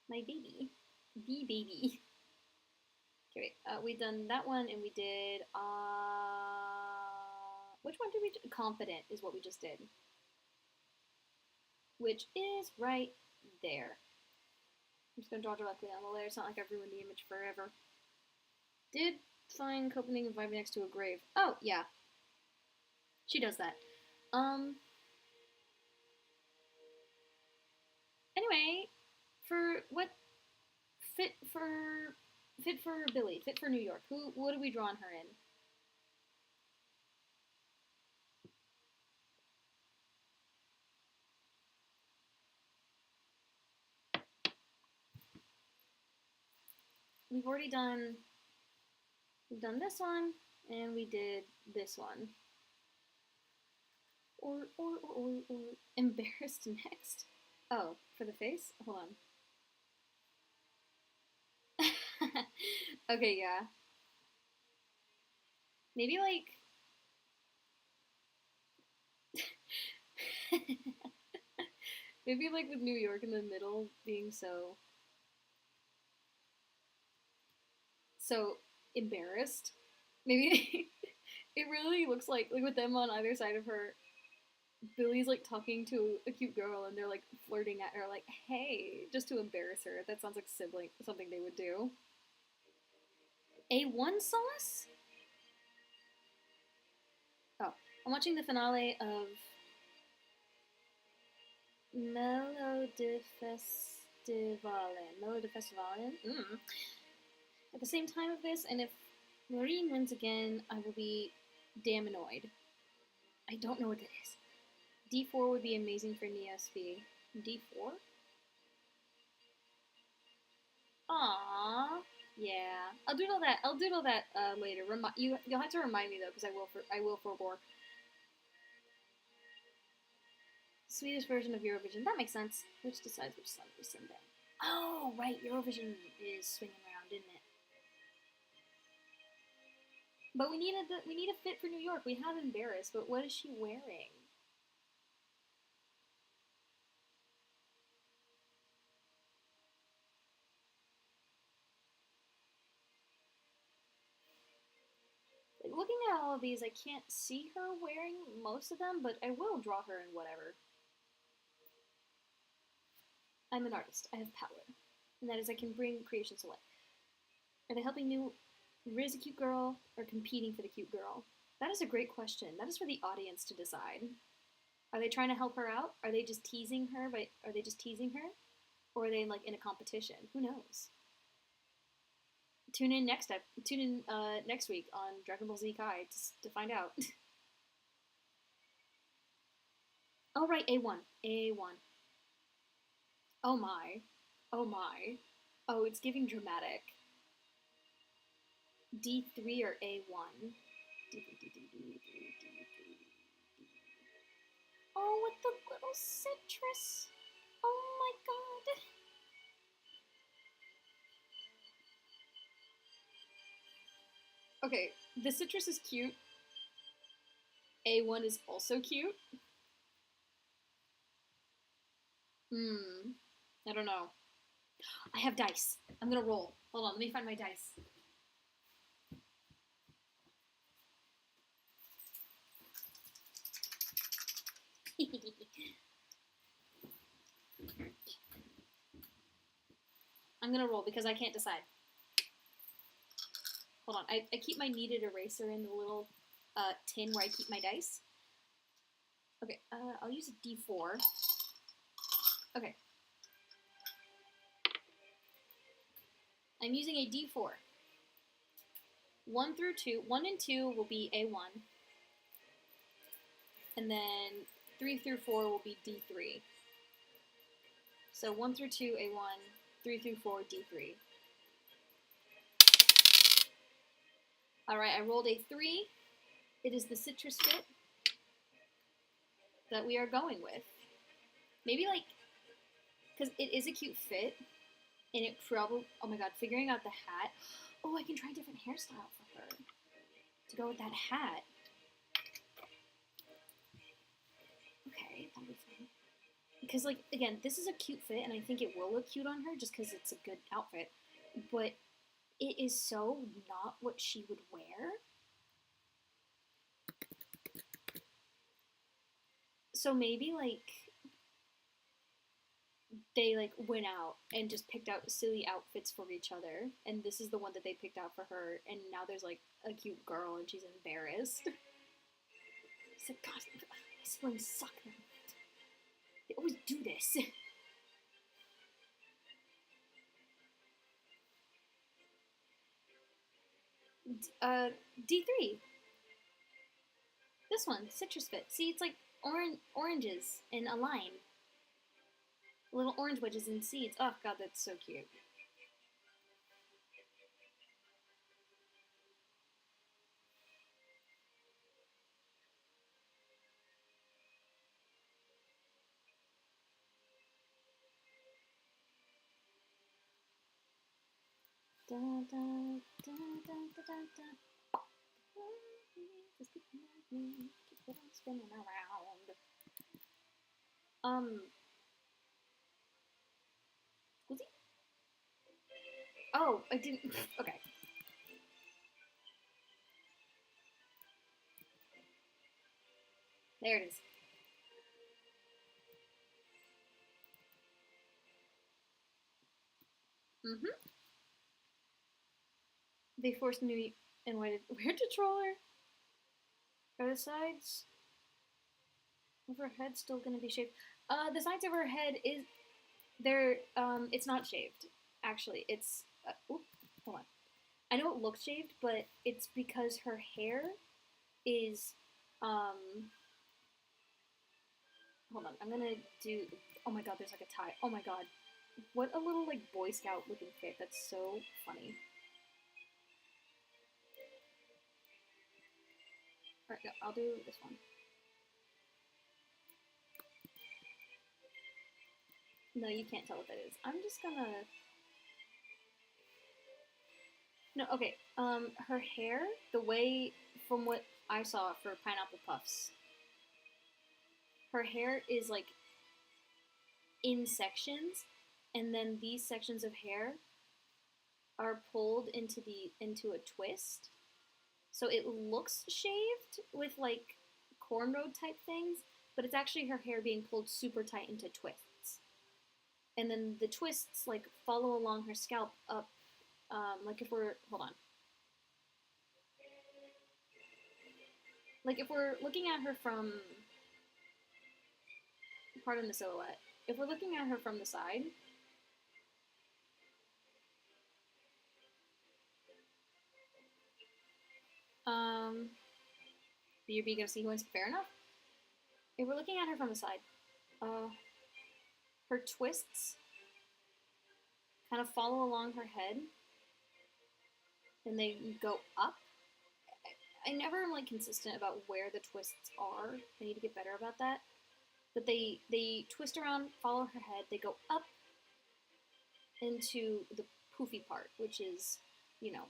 My baby. The baby. Okay, wait. We done that one, and we did, which one did we do? Confident is what we just did. Which is right there. I'm just gonna draw directly on the layer. It's not like I've ruined the image forever. Did find Copenhagen vibing next to a grave. Oh, yeah. She does that. Anyway, for what fit for Billy, fit for New York. What are we drawing her in? We've done this one, and we did this one. Or embarrassed next. Oh, for the face? Hold on. Okay, yeah. Maybe like maybe like with New York in the middle being so embarrassed. Maybe it really looks like with them on either side of her, Billy's like talking to a cute girl and they're like flirting at her like, hey, just to embarrass her. That sounds like something they would do. A1 sauce? Oh, I'm watching the finale of Melodifestivalen. at the same time of this, and if Marine wins again, I will be damn annoyed. I don't know what it is. D4 would be amazing for NESV. D4? Aww. Yeah. I'll doodle that. I'll doodle that later. You'll have to remind me though, because I will forbore. Swedish version of Eurovision. That makes sense. Which decides which song we sing then. Oh, right. Eurovision is swinging around, isn't it? But we need a fit for New York. We have Embarrassed, but what is she wearing? Looking at all of these, I can't see her wearing most of them, but I will draw her in whatever. I'm an artist. I have power. And that is I can bring creations to life. Are they helping new Riz a cute girl or competing for the cute girl? That is a great question. That is for the audience to decide. Are they trying to help her out? Are they just teasing her? Are they just teasing her? Or are they like in a competition? Who knows? Tune in next week on Dragon Ball Z Kai to find out. Oh right, A1. A1. Oh my. Oh my. Oh, it's giving dramatic. D3 or A1? Oh, with the little citrus. Oh my god. Okay, the citrus is cute. A1 is also cute. I don't know. I have dice. I'm gonna roll. Hold on, let me find my dice. I'm gonna roll because I can't decide. Hold on, I keep my kneaded eraser in the little tin where I keep my dice. Okay, I'll use a D4. Okay. I'm using a D4. 1 and 2 will be A1. And then 3 through 4 will be D3. So 1 through 2, A1, 3 through 4, D3. Alright, I rolled a 3. It is the citrus fit that we are going with. Maybe like, because it is a cute fit, and it probably, oh my god, figuring out the hat. Oh, I can try a different hairstyle for her to go with that hat. Okay, that'll be fun. Because, like, again, this is a cute fit, and I think it will look cute on her just because it's a good outfit. But it is so not what she would wear. So maybe, like, they, like, went out and just picked out silly outfits for each other, and this is the one that they picked out for her, and now there's, like, a cute girl, and she's embarrassed. She's like, God, my siblings suck. They always do this. D3. This one, citrus fit. See, it's like oranges in a line. Little orange wedges and seeds. Oh god, that's so cute. Da, da, da, da, da, da, da. Keep it on spinning around. Was he? Oh, I didn't. Okay. There it is. They forced me and where to troll her? Are the sides of her head still gonna be shaved? The sides of her head it's not shaved. Actually, it's, hold on. I know it looks shaved, but it's because her hair is, um, hold on, I'm gonna do, oh my god, there's like a tie. Oh my god. What a little like Boy Scout looking fit. That's so funny. Alright, no, I'll do this one. No, you can't tell what that is. I'm just gonna... No, okay. Her hair, the way, from what I saw for Pineapple Puffs, her hair is like in sections, and then these sections of hair are pulled into a twist. So it looks shaved with like cornrow type things, but it's actually her hair being pulled super tight into twists. And then the twists like follow along her scalp up. Like if we're hold on, like if we're looking at her from, pardon the silhouette, if we're looking at her from the side, BRB gonna see who wins. Fair enough. If we're looking at her from the side, her twists kind of follow along her head, and they go up. I never am like consistent about where the twists are. I need to get better about that. But they twist around, follow her head. They go up into the poofy part, which is, you know,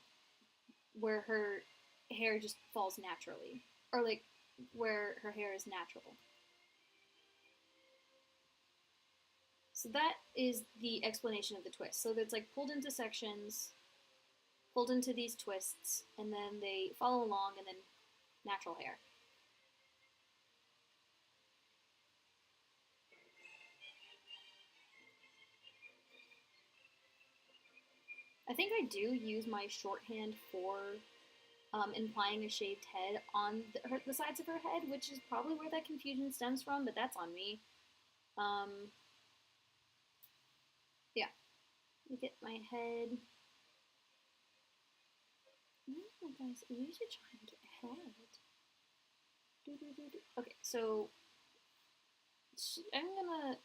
where her hair just falls naturally, or like where her hair is natural. So that is the explanation of the twist. So it's like pulled into sections, pulled into these twists, and then they follow along, and then natural hair. I think I do use my shorthand for implying a shaved head on the sides of her head, which is probably where that confusion stems from, but that's on me. Yeah. Let me get my head. Oh, guys, we should try and get ahead. Okay, so I'm gonna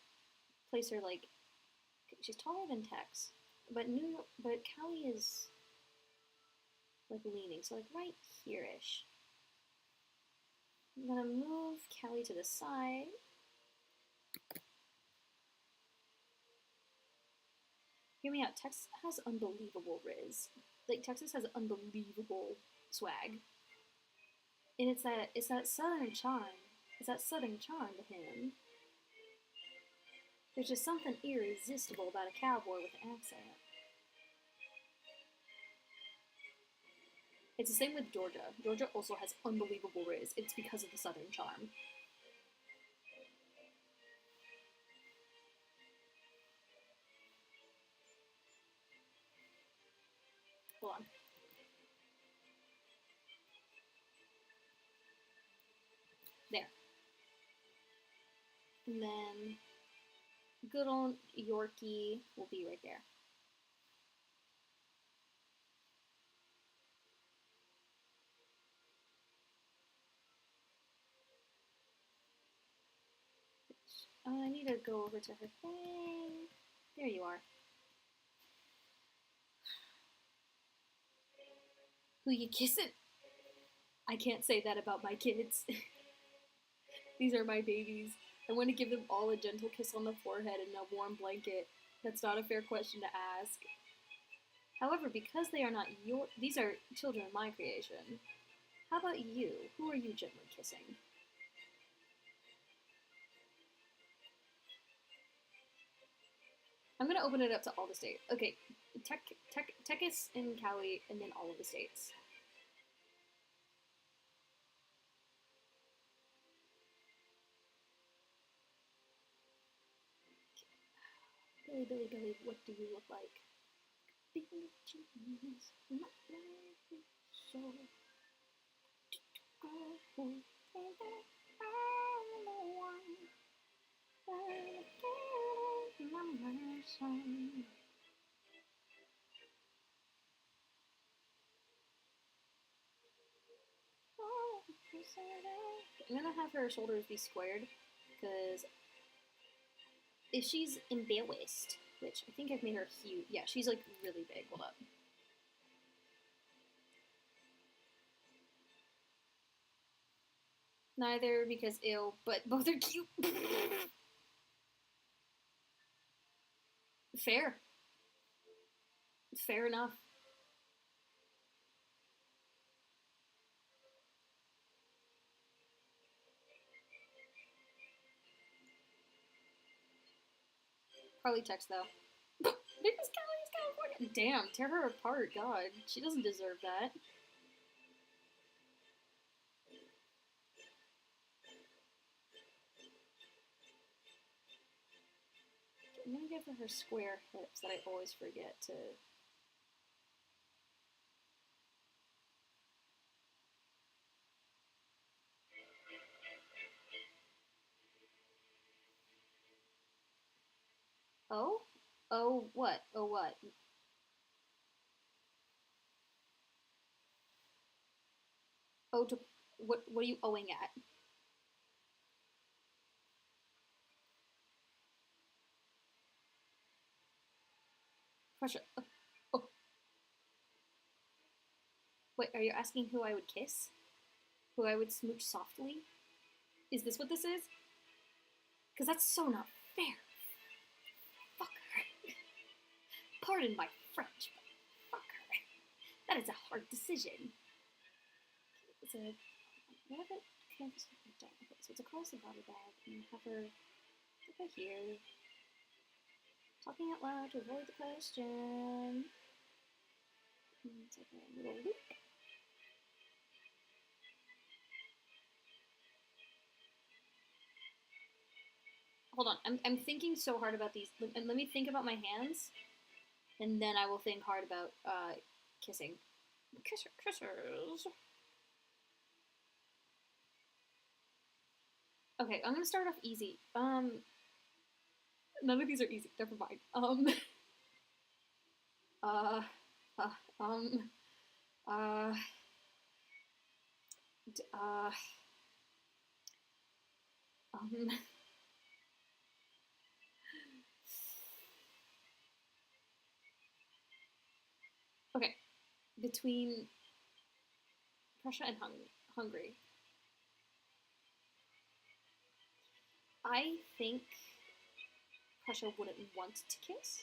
place her like, she's taller than Tex, but Callie is like leaning, so like right here-ish. I'm gonna move Callie to the side. Hear me out. Texas has unbelievable riz. Like Texas has unbelievable swag, and it's that southern charm. It's that southern charm to him. There's just something irresistible about a cowboy with an accent. It's the same with Georgia. Georgia also has unbelievable riz. It's because of the southern charm. Hold on. There. And then good old Yorkie will be right there. I need to go over to her thing. There you are. Who you kissing? I can't say that about my kids. These are my babies. I want to give them all a gentle kiss on the forehead and a warm blanket. That's not a fair question to ask. However, because they are not these are children of my creation. How about you? Who are you gently kissing? I'm gonna open it up to all the states. Okay, Tekis and Cali, and then all of the states. Billy, Billy, Billy, what do you look like? Billy Jeans, my life is so go take that I'm the one that can my son. I'm gonna have her shoulders be squared, because if she's embarrassed, which I think I've made her huge. Yeah, she's like really big. Hold up. Neither, because ew, but both are cute. Fair. Fair enough. Probably text though. Because Callie's California. Damn, tear her apart. God, she doesn't deserve that. I'm gonna give her square hips that I always forget to. Oh? Oh, what? Oh, what? Oh, to, what are you owing at? Pressure. Oh, oh. Wait, are you asking who I would kiss? Who I would smooch softly? Is this what this is? Because that's so not fair. Fuck her. Pardon my French, but fuck her. That is a hard decision. It's a. What if it canvas down? Okay, so it's across the body bag, and have her over here. Talking out loud to avoid the question. It's like a little loop. Hold on, I'm thinking so hard about these. And let me think about my hands, and then I will think hard about kissing. Kissers. Okay, I'm gonna start off easy. None of these are easy. Never mind. Uh, uh, um, uh, uh, um. Okay, between Prussia and Hungary, I think Prussia wouldn't want to kiss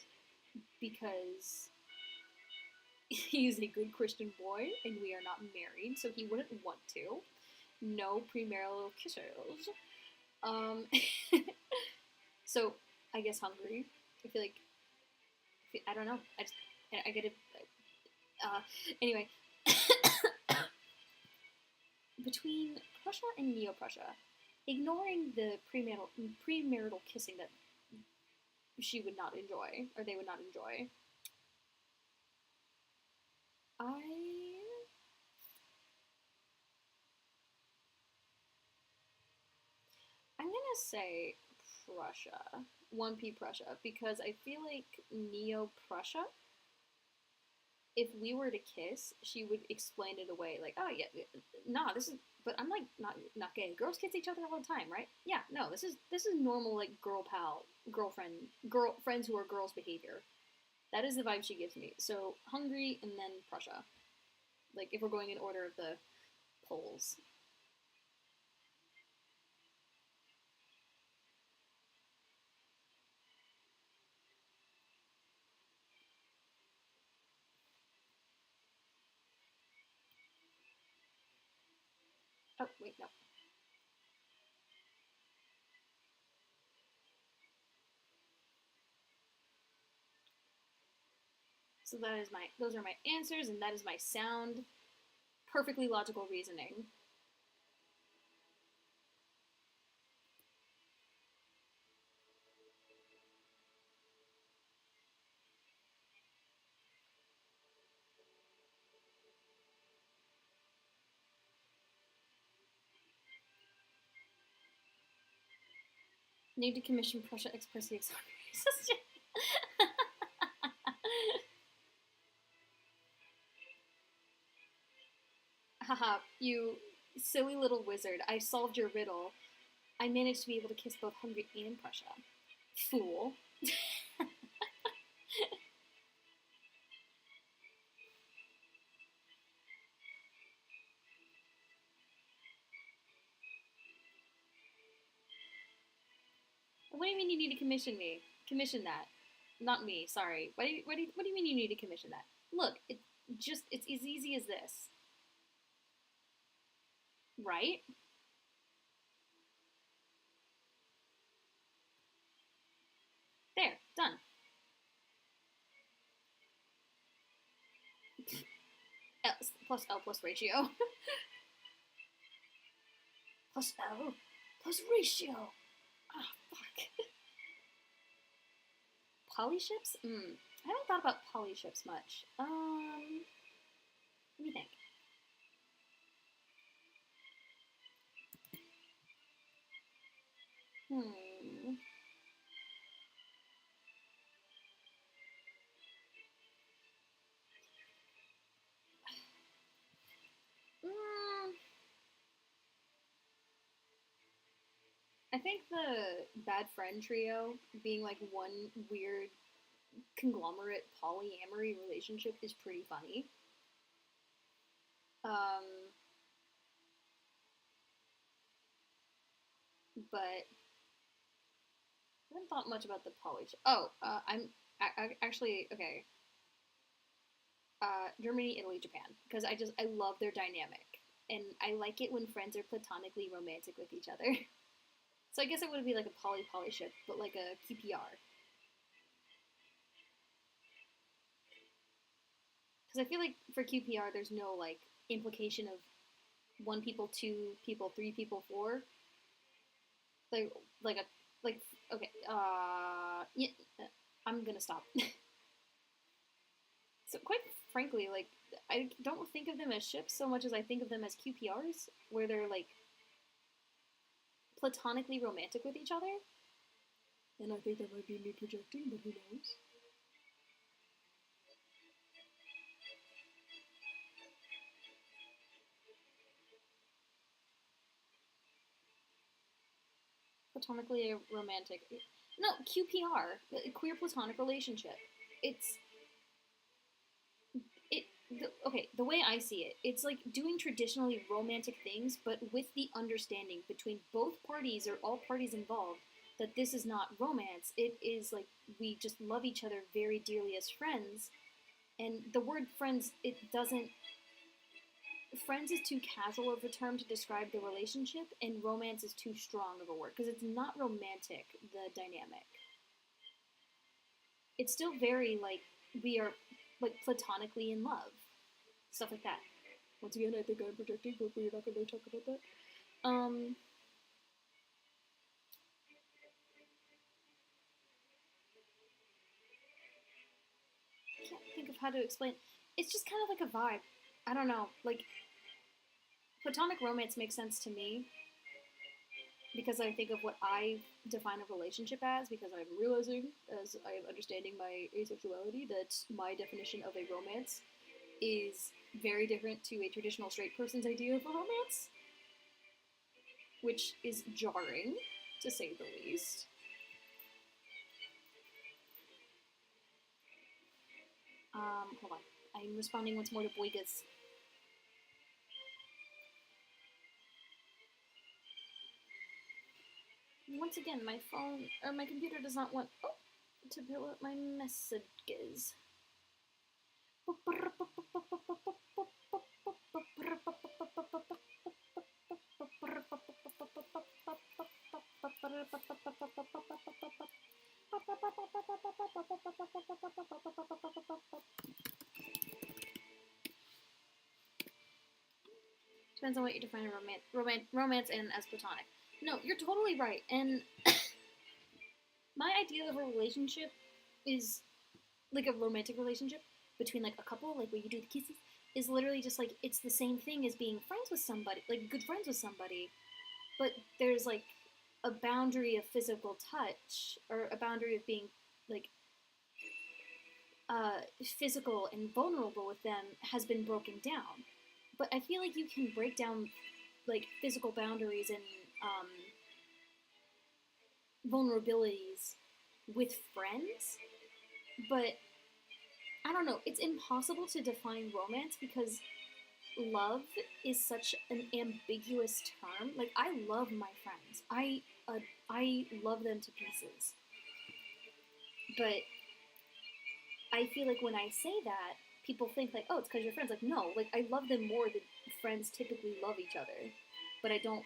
because he's a good Christian boy and we are not married, so he wouldn't want to. No premarital kisses. Um, so I guess Hungary. I feel like I don't know. I get it. Uh, anyway, between Prussia and Neo Prussia, ignoring the premarital kissing that she would not enjoy or they would not enjoy, I'm gonna say Prussia, 1P Prussia, because I feel like Neo Prussia, if we were to kiss, she would explain it away like, oh yeah, nah, this is. But I'm like not gay. Girls kiss each other all the time, right? Yeah, no, this is normal like girl pal, girlfriend, friends who are girls behavior. That is the vibe she gives me. So Hungary and then Prussia. Like if we're going in order of the polls. Oh wait, no. So that is my those are my answers and that is my sound. Perfectly logical reasoning. Need to commission Prussia Expressi exoneration. Haha, you Silly little wizard, I solved your riddle. I managed to be able to kiss both Hungary and Prussia. Fool. What do you mean you need to commission me? Commission that. Not me, sorry. What do you mean you need to commission that? Look, it's as easy as this. Right? There, done. L plus L plus ratio. Plus L plus ratio. Ah, oh, fuck. Polyships? I haven't thought about polyships much. Let me think. Hmm. Mm, I think the bad friend trio being like one weird conglomerate polyamory relationship is pretty funny. Um, but I haven't thought much about the poly. Oh, actually okay. Germany, Italy, Japan, because I love their dynamic, and I like it when friends are platonically romantic with each other. So I guess it would be like a poly ship, but like a QPR. Because I feel like for QPR, there's no like implication of one people, two people, three people, four. Like like a like okay. Yeah, I'm gonna stop. So quite frankly, like I don't think of them as ships so much as I think of them as QPRs, where they're like platonically romantic with each other. And I think that might be me projecting, but who knows? Platonically romantic. No, QPR, queer platonic relationship. It's okay. The way I see it, it's like doing traditionally romantic things, but with the understanding between both parties or all parties involved that this is not romance. It is like we just love each other very dearly as friends. And the word friends, it doesn't. Friends is too casual of a term to describe the relationship, and romance is too strong of a word because it's not romantic, the dynamic. It's still very like we are like platonically in love, stuff like that. Once again, I think I'm projecting, but we're not going to talk about that. I can't think of how to explain. It's just kind of like a vibe. I don't know. Like platonic romance makes sense to me because I think of what I define a relationship as, because I'm realizing as I am understanding my asexuality that my definition of a romance is very different to a traditional straight person's idea of a romance, which is jarring, to say the least. Hold on. I'm responding once more to Boygas. Once again, my phone, or my computer does not want to fill out my messages. Depends on what you define romance and as platonic. No, you're totally right. And my idea of a relationship is like a romantic relationship between like a couple, like where you do the kisses, is literally just like it's the same thing as being friends with somebody, like good friends with somebody, but there's like a boundary of physical touch or a boundary of being like physical and vulnerable with them has been broken down. But I feel like you can break down like physical boundaries and um, vulnerabilities with friends, but I don't know. It's impossible to define romance because love is such an ambiguous term. Like I love my friends. I love them to pieces. But I feel like when I say that, people think like, "Oh, it's because you're friends." Like, no. Like I love them more than friends typically love each other. But I don't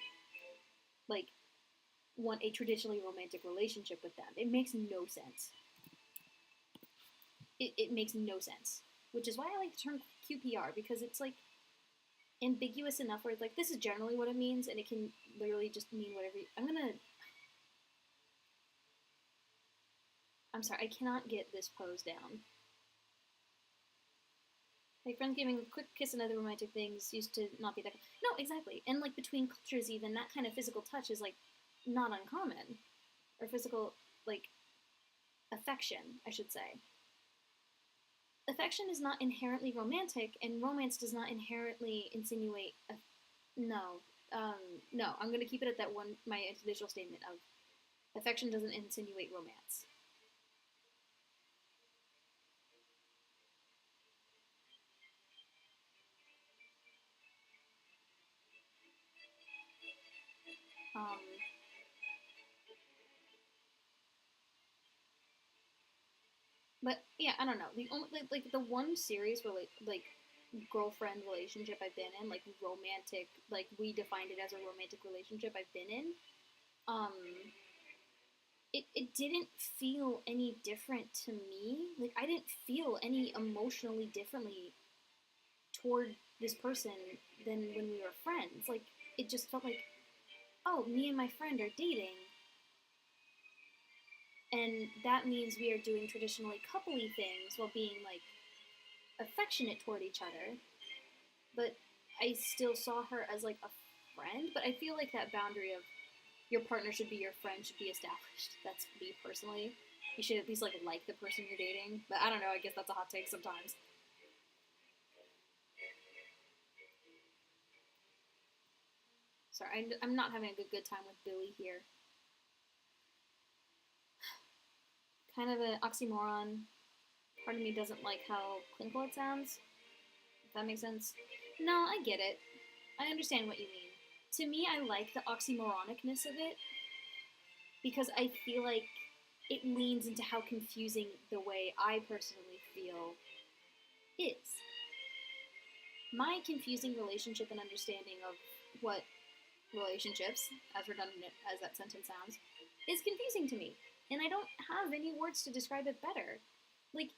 like want a traditionally romantic relationship with them. It makes no sense. It makes no sense. Which is why I like the term QPR because it's like ambiguous enough where it's like this is generally what it means and it can literally just mean whatever I'm sorry, I cannot get this pose down. Like friends giving a quick kiss and other romantic things used to not be that. No, exactly. And like between cultures, even that kind of physical touch is like not uncommon, or physical like affection, I should say. Affection is not inherently romantic, and romance does not inherently insinuate. No, no. I'm gonna keep it at that one. My initial statement of affection doesn't insinuate romance. Um, but yeah, I don't know. The only like the one serious girlfriend relationship I've been in, like romantic, like we defined it as a romantic relationship I've been in. Um, it didn't feel any different to me. Like I didn't feel any emotionally differently toward this person than when we were friends. Like it just felt like, oh, me and my friend are dating, and that means we are doing traditionally coupley things while being like affectionate toward each other. But I still saw her as like a friend. But I feel like that boundary of your partner should be your friend should be established. That's me personally. You should at least like the person you're dating. But I don't know. I guess that's a hot take sometimes. Sorry, I'm not having a good time with Billy here. Kind of an oxymoron. Part of me doesn't like how clinical it sounds. If that makes sense. No, I get it. I understand what you mean. To me, I like the oxymoronicness of it because I feel like it leans into how confusing the way I personally feel is. My confusing relationship and understanding of what relationships, as redundant as that sentence sounds, is confusing to me. And I don't have any words to describe it better. Like,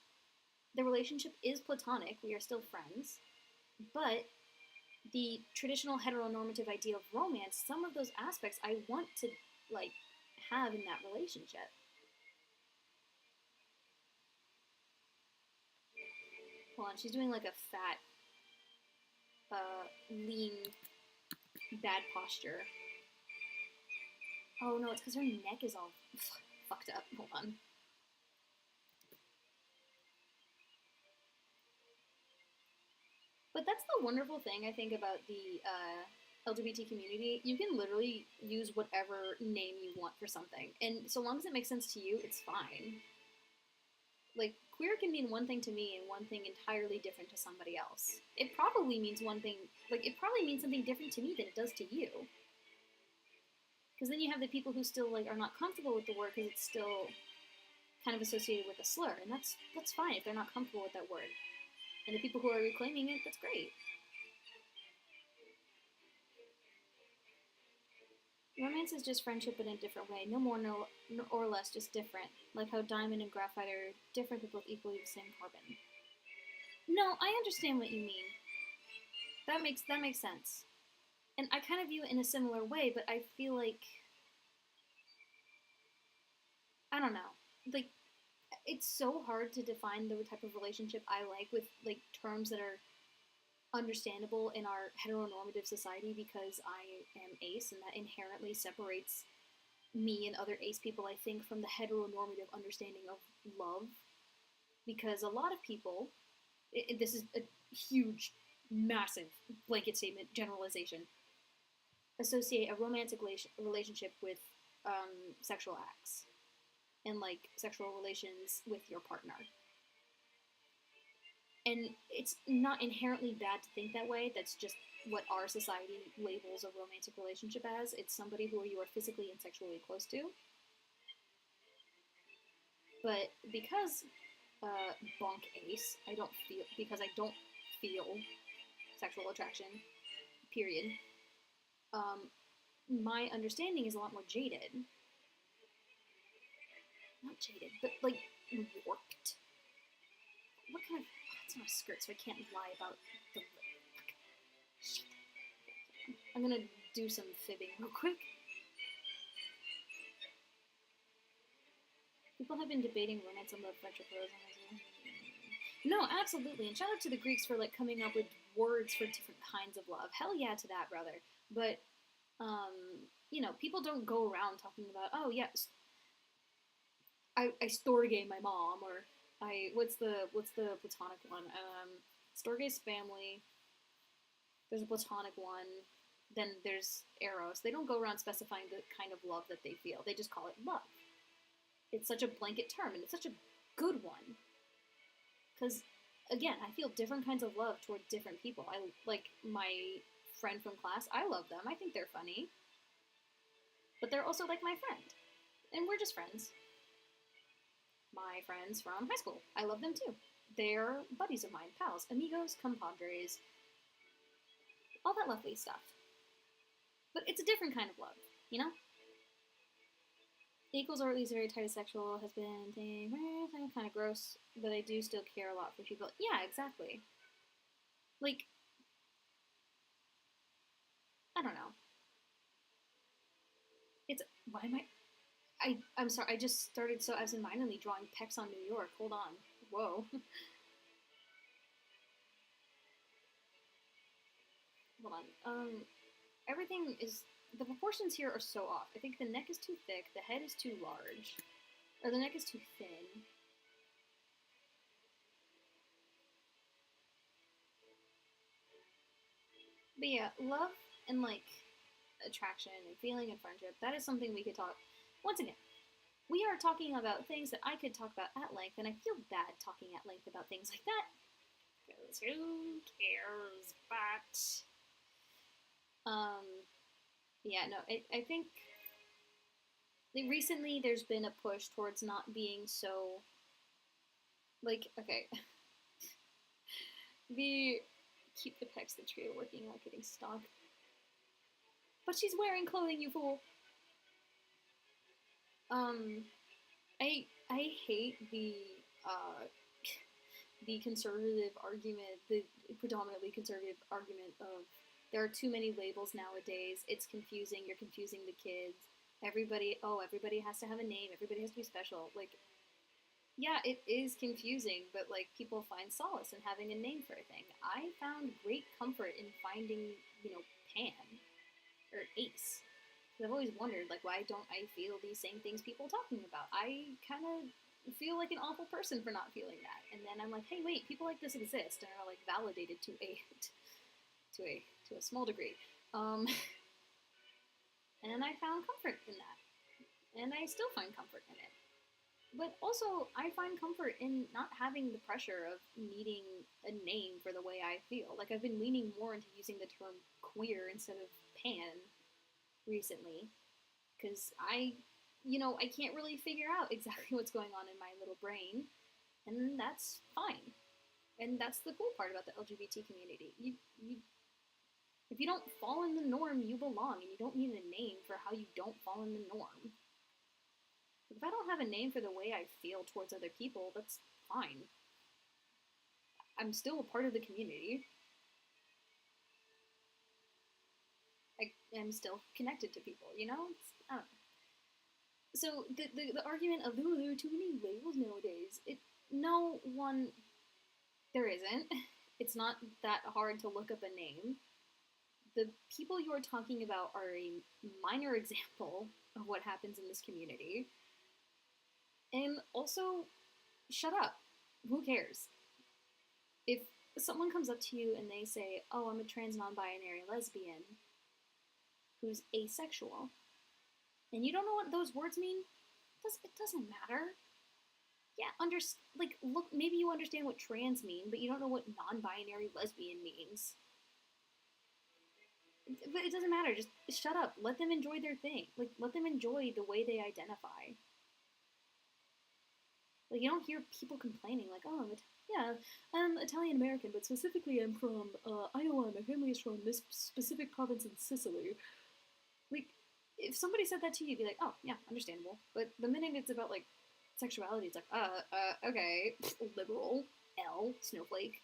the relationship is platonic, we are still friends, but the traditional heteronormative idea of romance, some of those aspects I want to, like, have in that relationship. Hold on, she's doing like a fat, lean, bad posture. Oh no, it's because her neck is all fucked up. Hold on. But that's the wonderful thing I think about the LGBT community. You can literally use whatever name you want for something, and so long as it makes sense to you, it's fine. Like queer can mean one thing to me and one thing entirely different to somebody else. It probably means one thing. Like it probably means something different to me than it does to you. Because then you have the people who still like are not comfortable with the word because it's still kind of associated with a slur, and that's fine if they're not comfortable with that word. And the people who are reclaiming it, that's great. Romance is just friendship in a different way, no more no or less, just different. Like how diamond and graphite are different but both equally the same carbon. No, I understand what you mean. That makes sense. And I kind of view it in a similar way, but I feel like I don't know. Like it's so hard to define the type of relationship I like with like terms that are understandable in our heteronormative society because I am ace and that inherently separates me and other ace people, I think, from the heteronormative understanding of love. Because a lot of people, this is a huge, massive blanket statement generalization. associate a romantic relationship with sexual acts and like sexual relations with your partner. And it's not inherently bad to think that way. That's just what our society labels a romantic relationship as. It's somebody who you are physically and sexually close to. But because bonk ace, I don't feel sexual attraction, period. My understanding is a lot more jaded. Not jaded, but like warped. What kind of? It's not a skirt, so I can't lie about the. Shit. I'm gonna do some fibbing real quick. People have been debating romance on the French prose. No, absolutely, and shout out to the Greeks for like coming up with words for different kinds of love. Hell yeah to that, brother. But people don't go around talking about, oh yes, I storge my mom, or what's the platonic one? Storge's family. There's a platonic one. Then there's Eros. They don't go around specifying the kind of love that they feel. They just call it love. It's such a blanket term, and it's such a good one. Because, again, I feel different kinds of love toward different people. I like my friend from class. I love them. I think they're funny. But they're also like my friend. And we're just friends. My friends from high school. I love them too. They're buddies of mine, pals, amigos, compadres, all that lovely stuff. But it's a different kind of love, you know? Equals or at least very heterosexual has been kind of gross, but I do still care a lot for people. Yeah, exactly. Like, I don't know. Why am I'm sorry, I just started so absentmindedly drawing pecs on New York. Hold on. Whoa. Hold on. Everything is, the proportions here are so off. I think the neck is too thick, the head is too large, or the neck is too thin. But yeah, love and like attraction and feeling and friendship, that is something we could talk. Once again, we are talking about things that I could talk about at length, and I feel bad talking at length about things like that. Because who cares? But yeah, no, I think recently there's been a push towards not being so like, okay. The keep the pecs, the trio working out getting stuck. But she's wearing clothing, you fool. I hate the conservative argument, the predominantly conservative argument of there are too many labels nowadays. It's confusing. You're confusing the kids. Everybody has to have a name. Everybody has to be special. Like, yeah, it is confusing, but like people find solace in having a name for a thing. I found great comfort in finding, Pan or Ace. I've always wondered, like, why don't I feel these same things people are talking about? I kind of feel like an awful person for not feeling that. And then I'm like, hey, wait, people like this exist and are like validated to a small degree. And I found comfort in that, and I still find comfort in it. But also, I find comfort in not having the pressure of needing a name for the way I feel. Like, I've been leaning more into using the term queer instead of pan recently, because I can't really figure out exactly what's going on in my little brain, and that's fine. And that's the cool part about the LGBT community. If you don't fall in the norm, you belong, and you don't need a name for how you don't fall in the norm. If I don't have a name for the way I feel towards other people, that's fine. I'm still a part of the community. I'm still connected to people, I don't know. So the argument of, oh, there are too many labels nowadays, there isn't. It's not that hard to look up a name. The people you are talking about are a minor example of what happens in this community. And also, shut up. Who cares? If someone comes up to you and they say, oh, I'm a trans non-binary lesbian, who's asexual, and you don't know what those words mean, it doesn't matter. Yeah, look, maybe you understand what trans mean, but you don't know what non-binary lesbian means. But it doesn't matter. Just shut up. Let them enjoy their thing. Like, let them enjoy the way they identify. Like, you don't hear people complaining, like, oh, yeah, I'm Italian American, but specifically I'm from Iowa. My family is from this specific province in Sicily. Like, if somebody said that to you, you'd be like, oh, yeah, understandable. But the minute it's about, like, sexuality, it's like, okay, liberal, L, snowflake.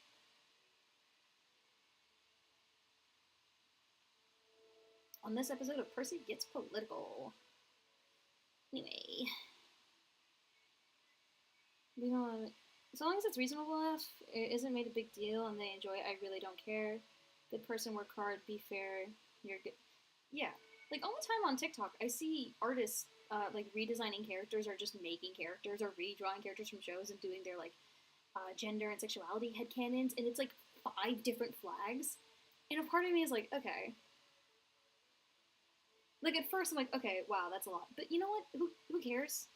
On this episode of Percy Gets Political. Anyway. You know, as long as it's reasonable enough, it isn't made a big deal, and they enjoy it, I really don't care. Good person, work hard, be fair, you're good. Yeah. Like, all the time on TikTok, I see artists, like, redesigning characters or just making characters or redrawing characters from shows and doing their, like, gender and sexuality headcanons, and it's, like, 5 different flags. And a part of me is like, okay. Like, at first I'm like, okay, wow, that's a lot. But you know what? Who cares?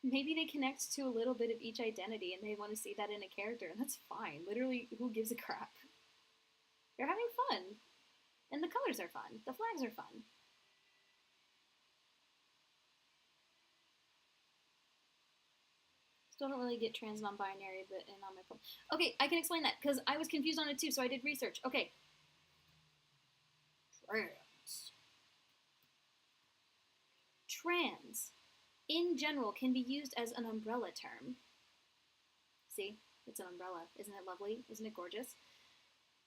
Maybe they connect to a little bit of each identity and they want to see that in a character, and that's fine. Literally, who gives a crap? They're having fun. And the colors are fun. The flags are fun. Still don't really get trans non-binary, but in on my phone. Okay, I can explain that, because I was confused on it too, so I did research. Okay. Trans. Trans, in general, can be used as an umbrella term. See? It's an umbrella. Isn't it lovely? Isn't it gorgeous?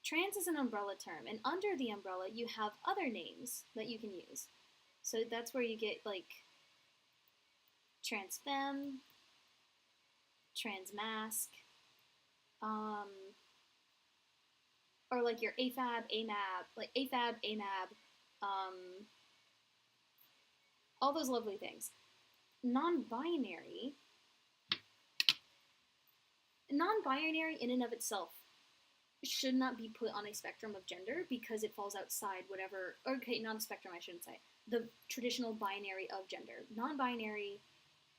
Trans is an umbrella term, and under the umbrella, you have other names that you can use. So that's where you get, like, trans femme, trans masc, or like your AFAB, AMAB, like AFAB, AMAB, all those lovely things. Non-binary in and of itself should not be put on a spectrum of gender because it falls outside whatever, okay, not a spectrum, I shouldn't say, the traditional binary of gender. Non-binary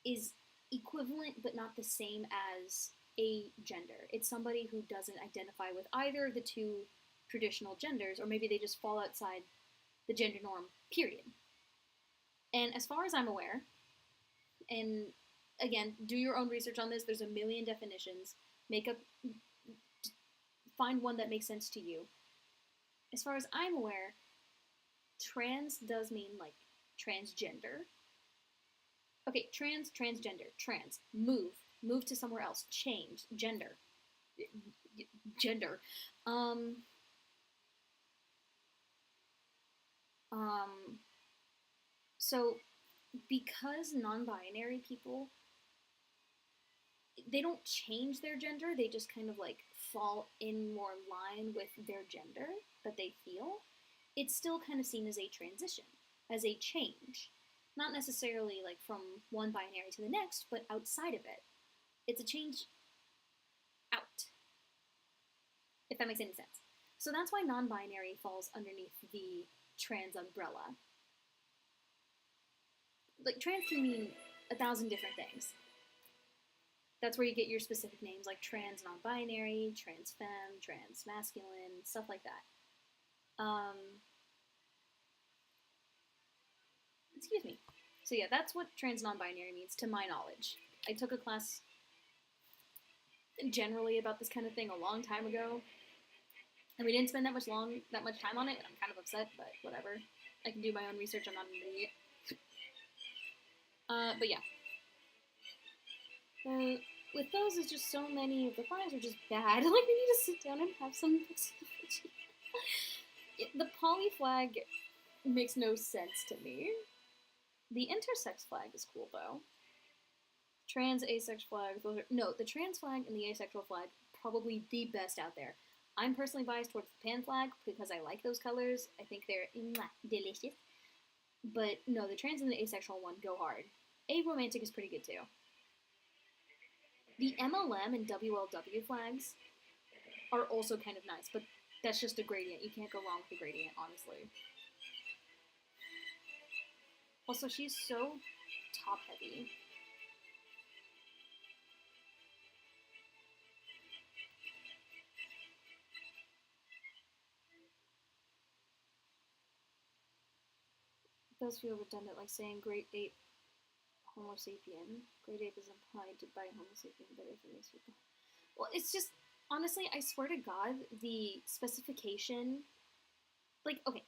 is equivalent but not the same as a gender. It's somebody who doesn't identify with either of the two traditional genders, or maybe they just fall outside the gender norm, period. And as far as I'm aware, and again, do your own research on this, there's a million definitions, find one that makes sense to you. As far as I'm aware, trans does mean, like, transgender. Okay, transgender, trans, move to somewhere else, change, gender. So, because non-binary people, they don't change their gender, they just kind of, like, fall in more line with their gender that they feel, it's still kind of seen as a transition, as a change. Not necessarily, like, from one binary to the next, but outside of it. It's a change out, if that makes any sense. So that's why non-binary falls underneath the trans umbrella. Like, trans can mean 1,000 different things. That's where you get your specific names, like trans non-binary, trans femme, trans masculine, stuff like that. Excuse me. So yeah, that's what trans non-binary means, to my knowledge. I took a class generally about this kind of thing a long time ago, and we didn't spend that much time on it, and I'm kind of upset, but whatever. I can do my own research, I'm not an idiot. But yeah. With those, it's just so many of the flags are just bad. Like, we need to sit down and have some The poly flag makes no sense to me. The intersex flag is cool, though. Trans, asex flags, the trans flag and the asexual flag, probably the best out there. I'm personally biased towards the pan flag because I like those colors. I think they're delicious. But no, the trans and the asexual one go hard. Aromantic is pretty good, too. The MLM and WLW flags are also kind of nice, but that's just a gradient. You can't go wrong with the gradient, honestly. Also, she's so top heavy. It does feel redundant, like saying great ape Homo sapien. Great ape is implied by Homo sapien, but if it makes people. Well, it's just honestly, I swear to God, the specification, like, okay,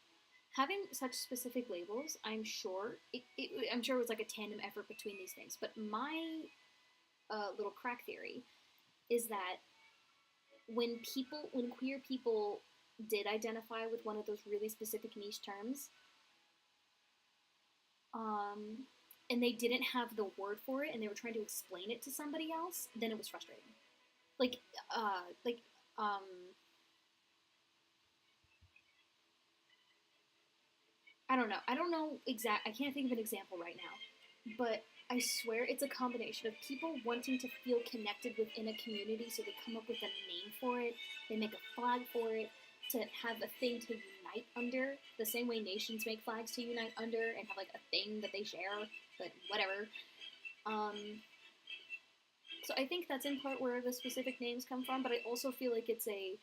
having such specific labels, I'm sure it was like a tandem effort between these things. But my little crack theory is that when queer people did identify with one of those really specific niche terms, um, and they didn't have the word for it, and they were trying to explain it to somebody else, then it was frustrating. Like, like, um, I don't know. I don't know exact. I can't think of an example right now, but I swear it's a combination of people wanting to feel connected within a community, so they come up with a name for it. They make a flag for it to have a thing to unite under, the same way nations make flags to unite under and have like a thing that they share. But whatever. Um, so I think that's in part where the specific names come from, but I also feel like it's a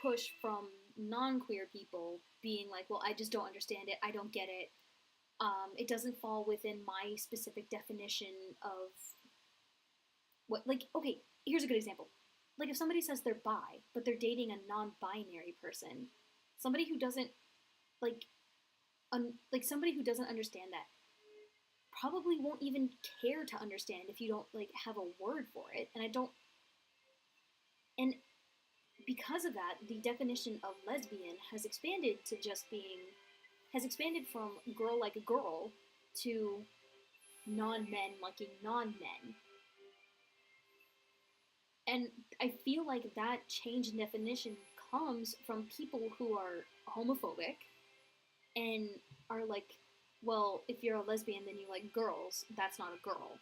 push from non-queer people being like, well, I just don't understand it. I don't get it. It doesn't fall within my specific definition of what. Like, okay, here's a good example. Like, if somebody says they're bi, but they're dating a non-binary person, somebody who doesn't like, like somebody who doesn't understand that probably won't even care to understand if you don't like have a word for it. And I don't. And because of that, the definition of lesbian has expanded from girl like a girl to non-men liking non-men. And I feel like that change in definition comes from people who are homophobic and are like, well, if you're a lesbian, then you like girls. That's not a girl.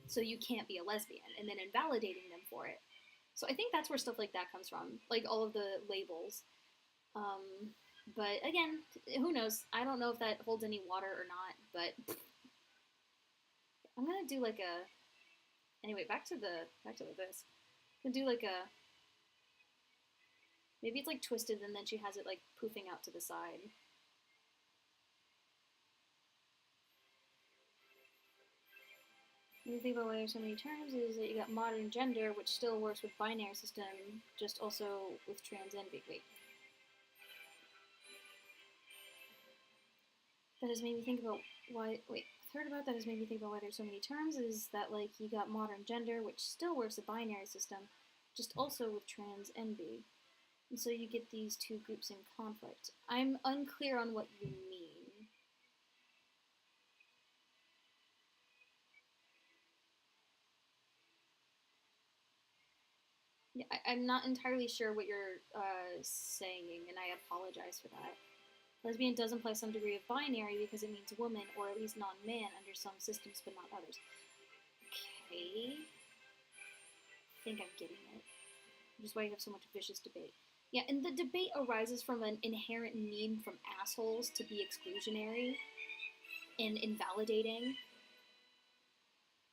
So you can't be a lesbian. And then invalidating them for it. So I think that's where stuff like that comes from. Like all of the labels. Um, but again, who knows? I don't know if that holds any water or not. But I'm gonna do like a. Anyway, back to this. I'm gonna do like a. Maybe it's like twisted and then she has it like poofing out to the side. The thing about why there's so many terms is that you got modern gender, which still works with binary system, just also with trans and wait. That has made me think about why. Wait, third about that has made me think about why there's so many terms is that like you got modern gender, which still works with binary system, just also with trans and bi. And so you get these two groups in conflict. I'm unclear on what you mean. Yeah, I'm not entirely sure what you're saying, and I apologize for that. Lesbian does imply some degree of binary because it means woman or at least non-man under some systems but not others. Okay. I think I'm getting it. Which is why you have so much vicious debate. Yeah, and the debate arises from an inherent need from assholes to be exclusionary and invalidating.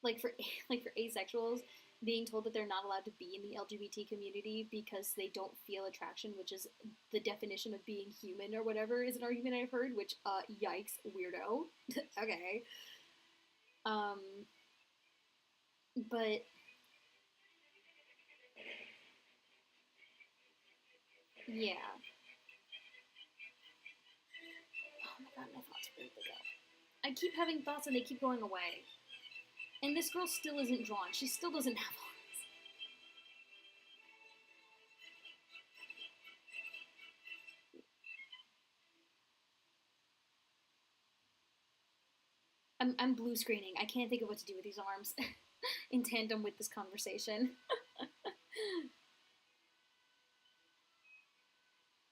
Like for like for asexuals, being told that they're not allowed to be in the LGBT community because they don't feel attraction, which is the definition of being human or whatever, is an argument I've heard. Which, yikes, weirdo. Okay. Um, but yeah. Oh my god, my thoughts, where did they go? I keep having thoughts and they keep going away. And this girl still isn't drawn. She still doesn't have arms. I'm blue screening. I can't think of what to do with these arms in tandem with this conversation.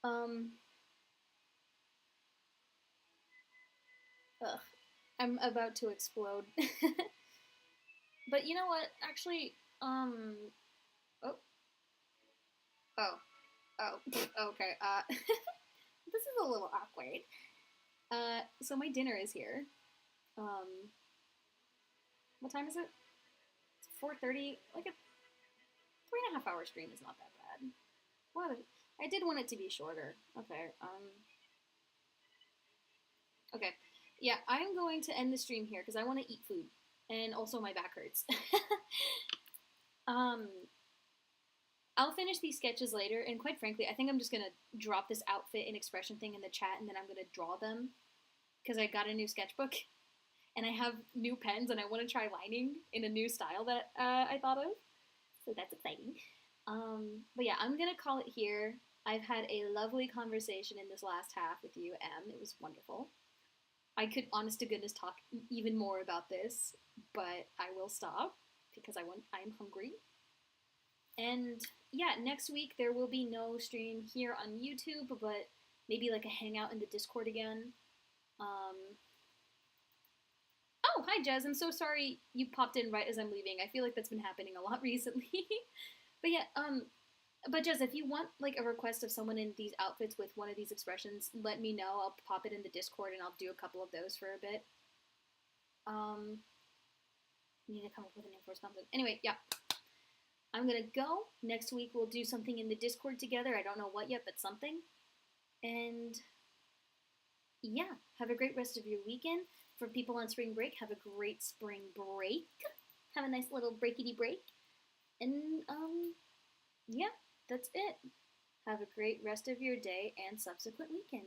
um, ugh, I'm about to explode. But you know what? Actually, oh, oh, oh, okay. This is a little awkward. So my dinner is here. Um, what time is it? It's 4:30. Like a 3.5 hour stream is not that bad. What? I did want it to be shorter. Okay. Okay. Yeah, I'm going to end the stream here because I want to eat food, and also my back hurts. um, I'll finish these sketches later, and quite frankly, I think I'm just gonna drop this outfit and expression thing in the chat, and then I'm gonna draw them because I got a new sketchbook and I have new pens, and I want to try lining in a new style that I thought of. So that's exciting. But yeah, I'm gonna call it here. I've had a lovely conversation in this last half with you, Em. It was wonderful. I could, honest to goodness, talk even more about this, but I will stop because I'm hungry. And yeah, next week there will be no stream here on YouTube, but maybe like a hangout in the Discord again. Um, oh, hi Jez. I'm so sorry you popped in right as I'm leaving. I feel like that's been happening a lot recently. But yeah, but Jez, if you want like a request of someone in these outfits with one of these expressions, let me know. I'll pop it in the Discord and I'll do a couple of those for a bit. Um, need to come up with a name for something. Anyway, yeah. I'm gonna go. Next week we'll do something in the Discord together. I don't know what yet, but something. And yeah, have a great rest of your weekend. For people on spring break, have a great spring break. Have a nice little breakity break. And yeah, that's it. Have a great rest of your day and subsequent weekend.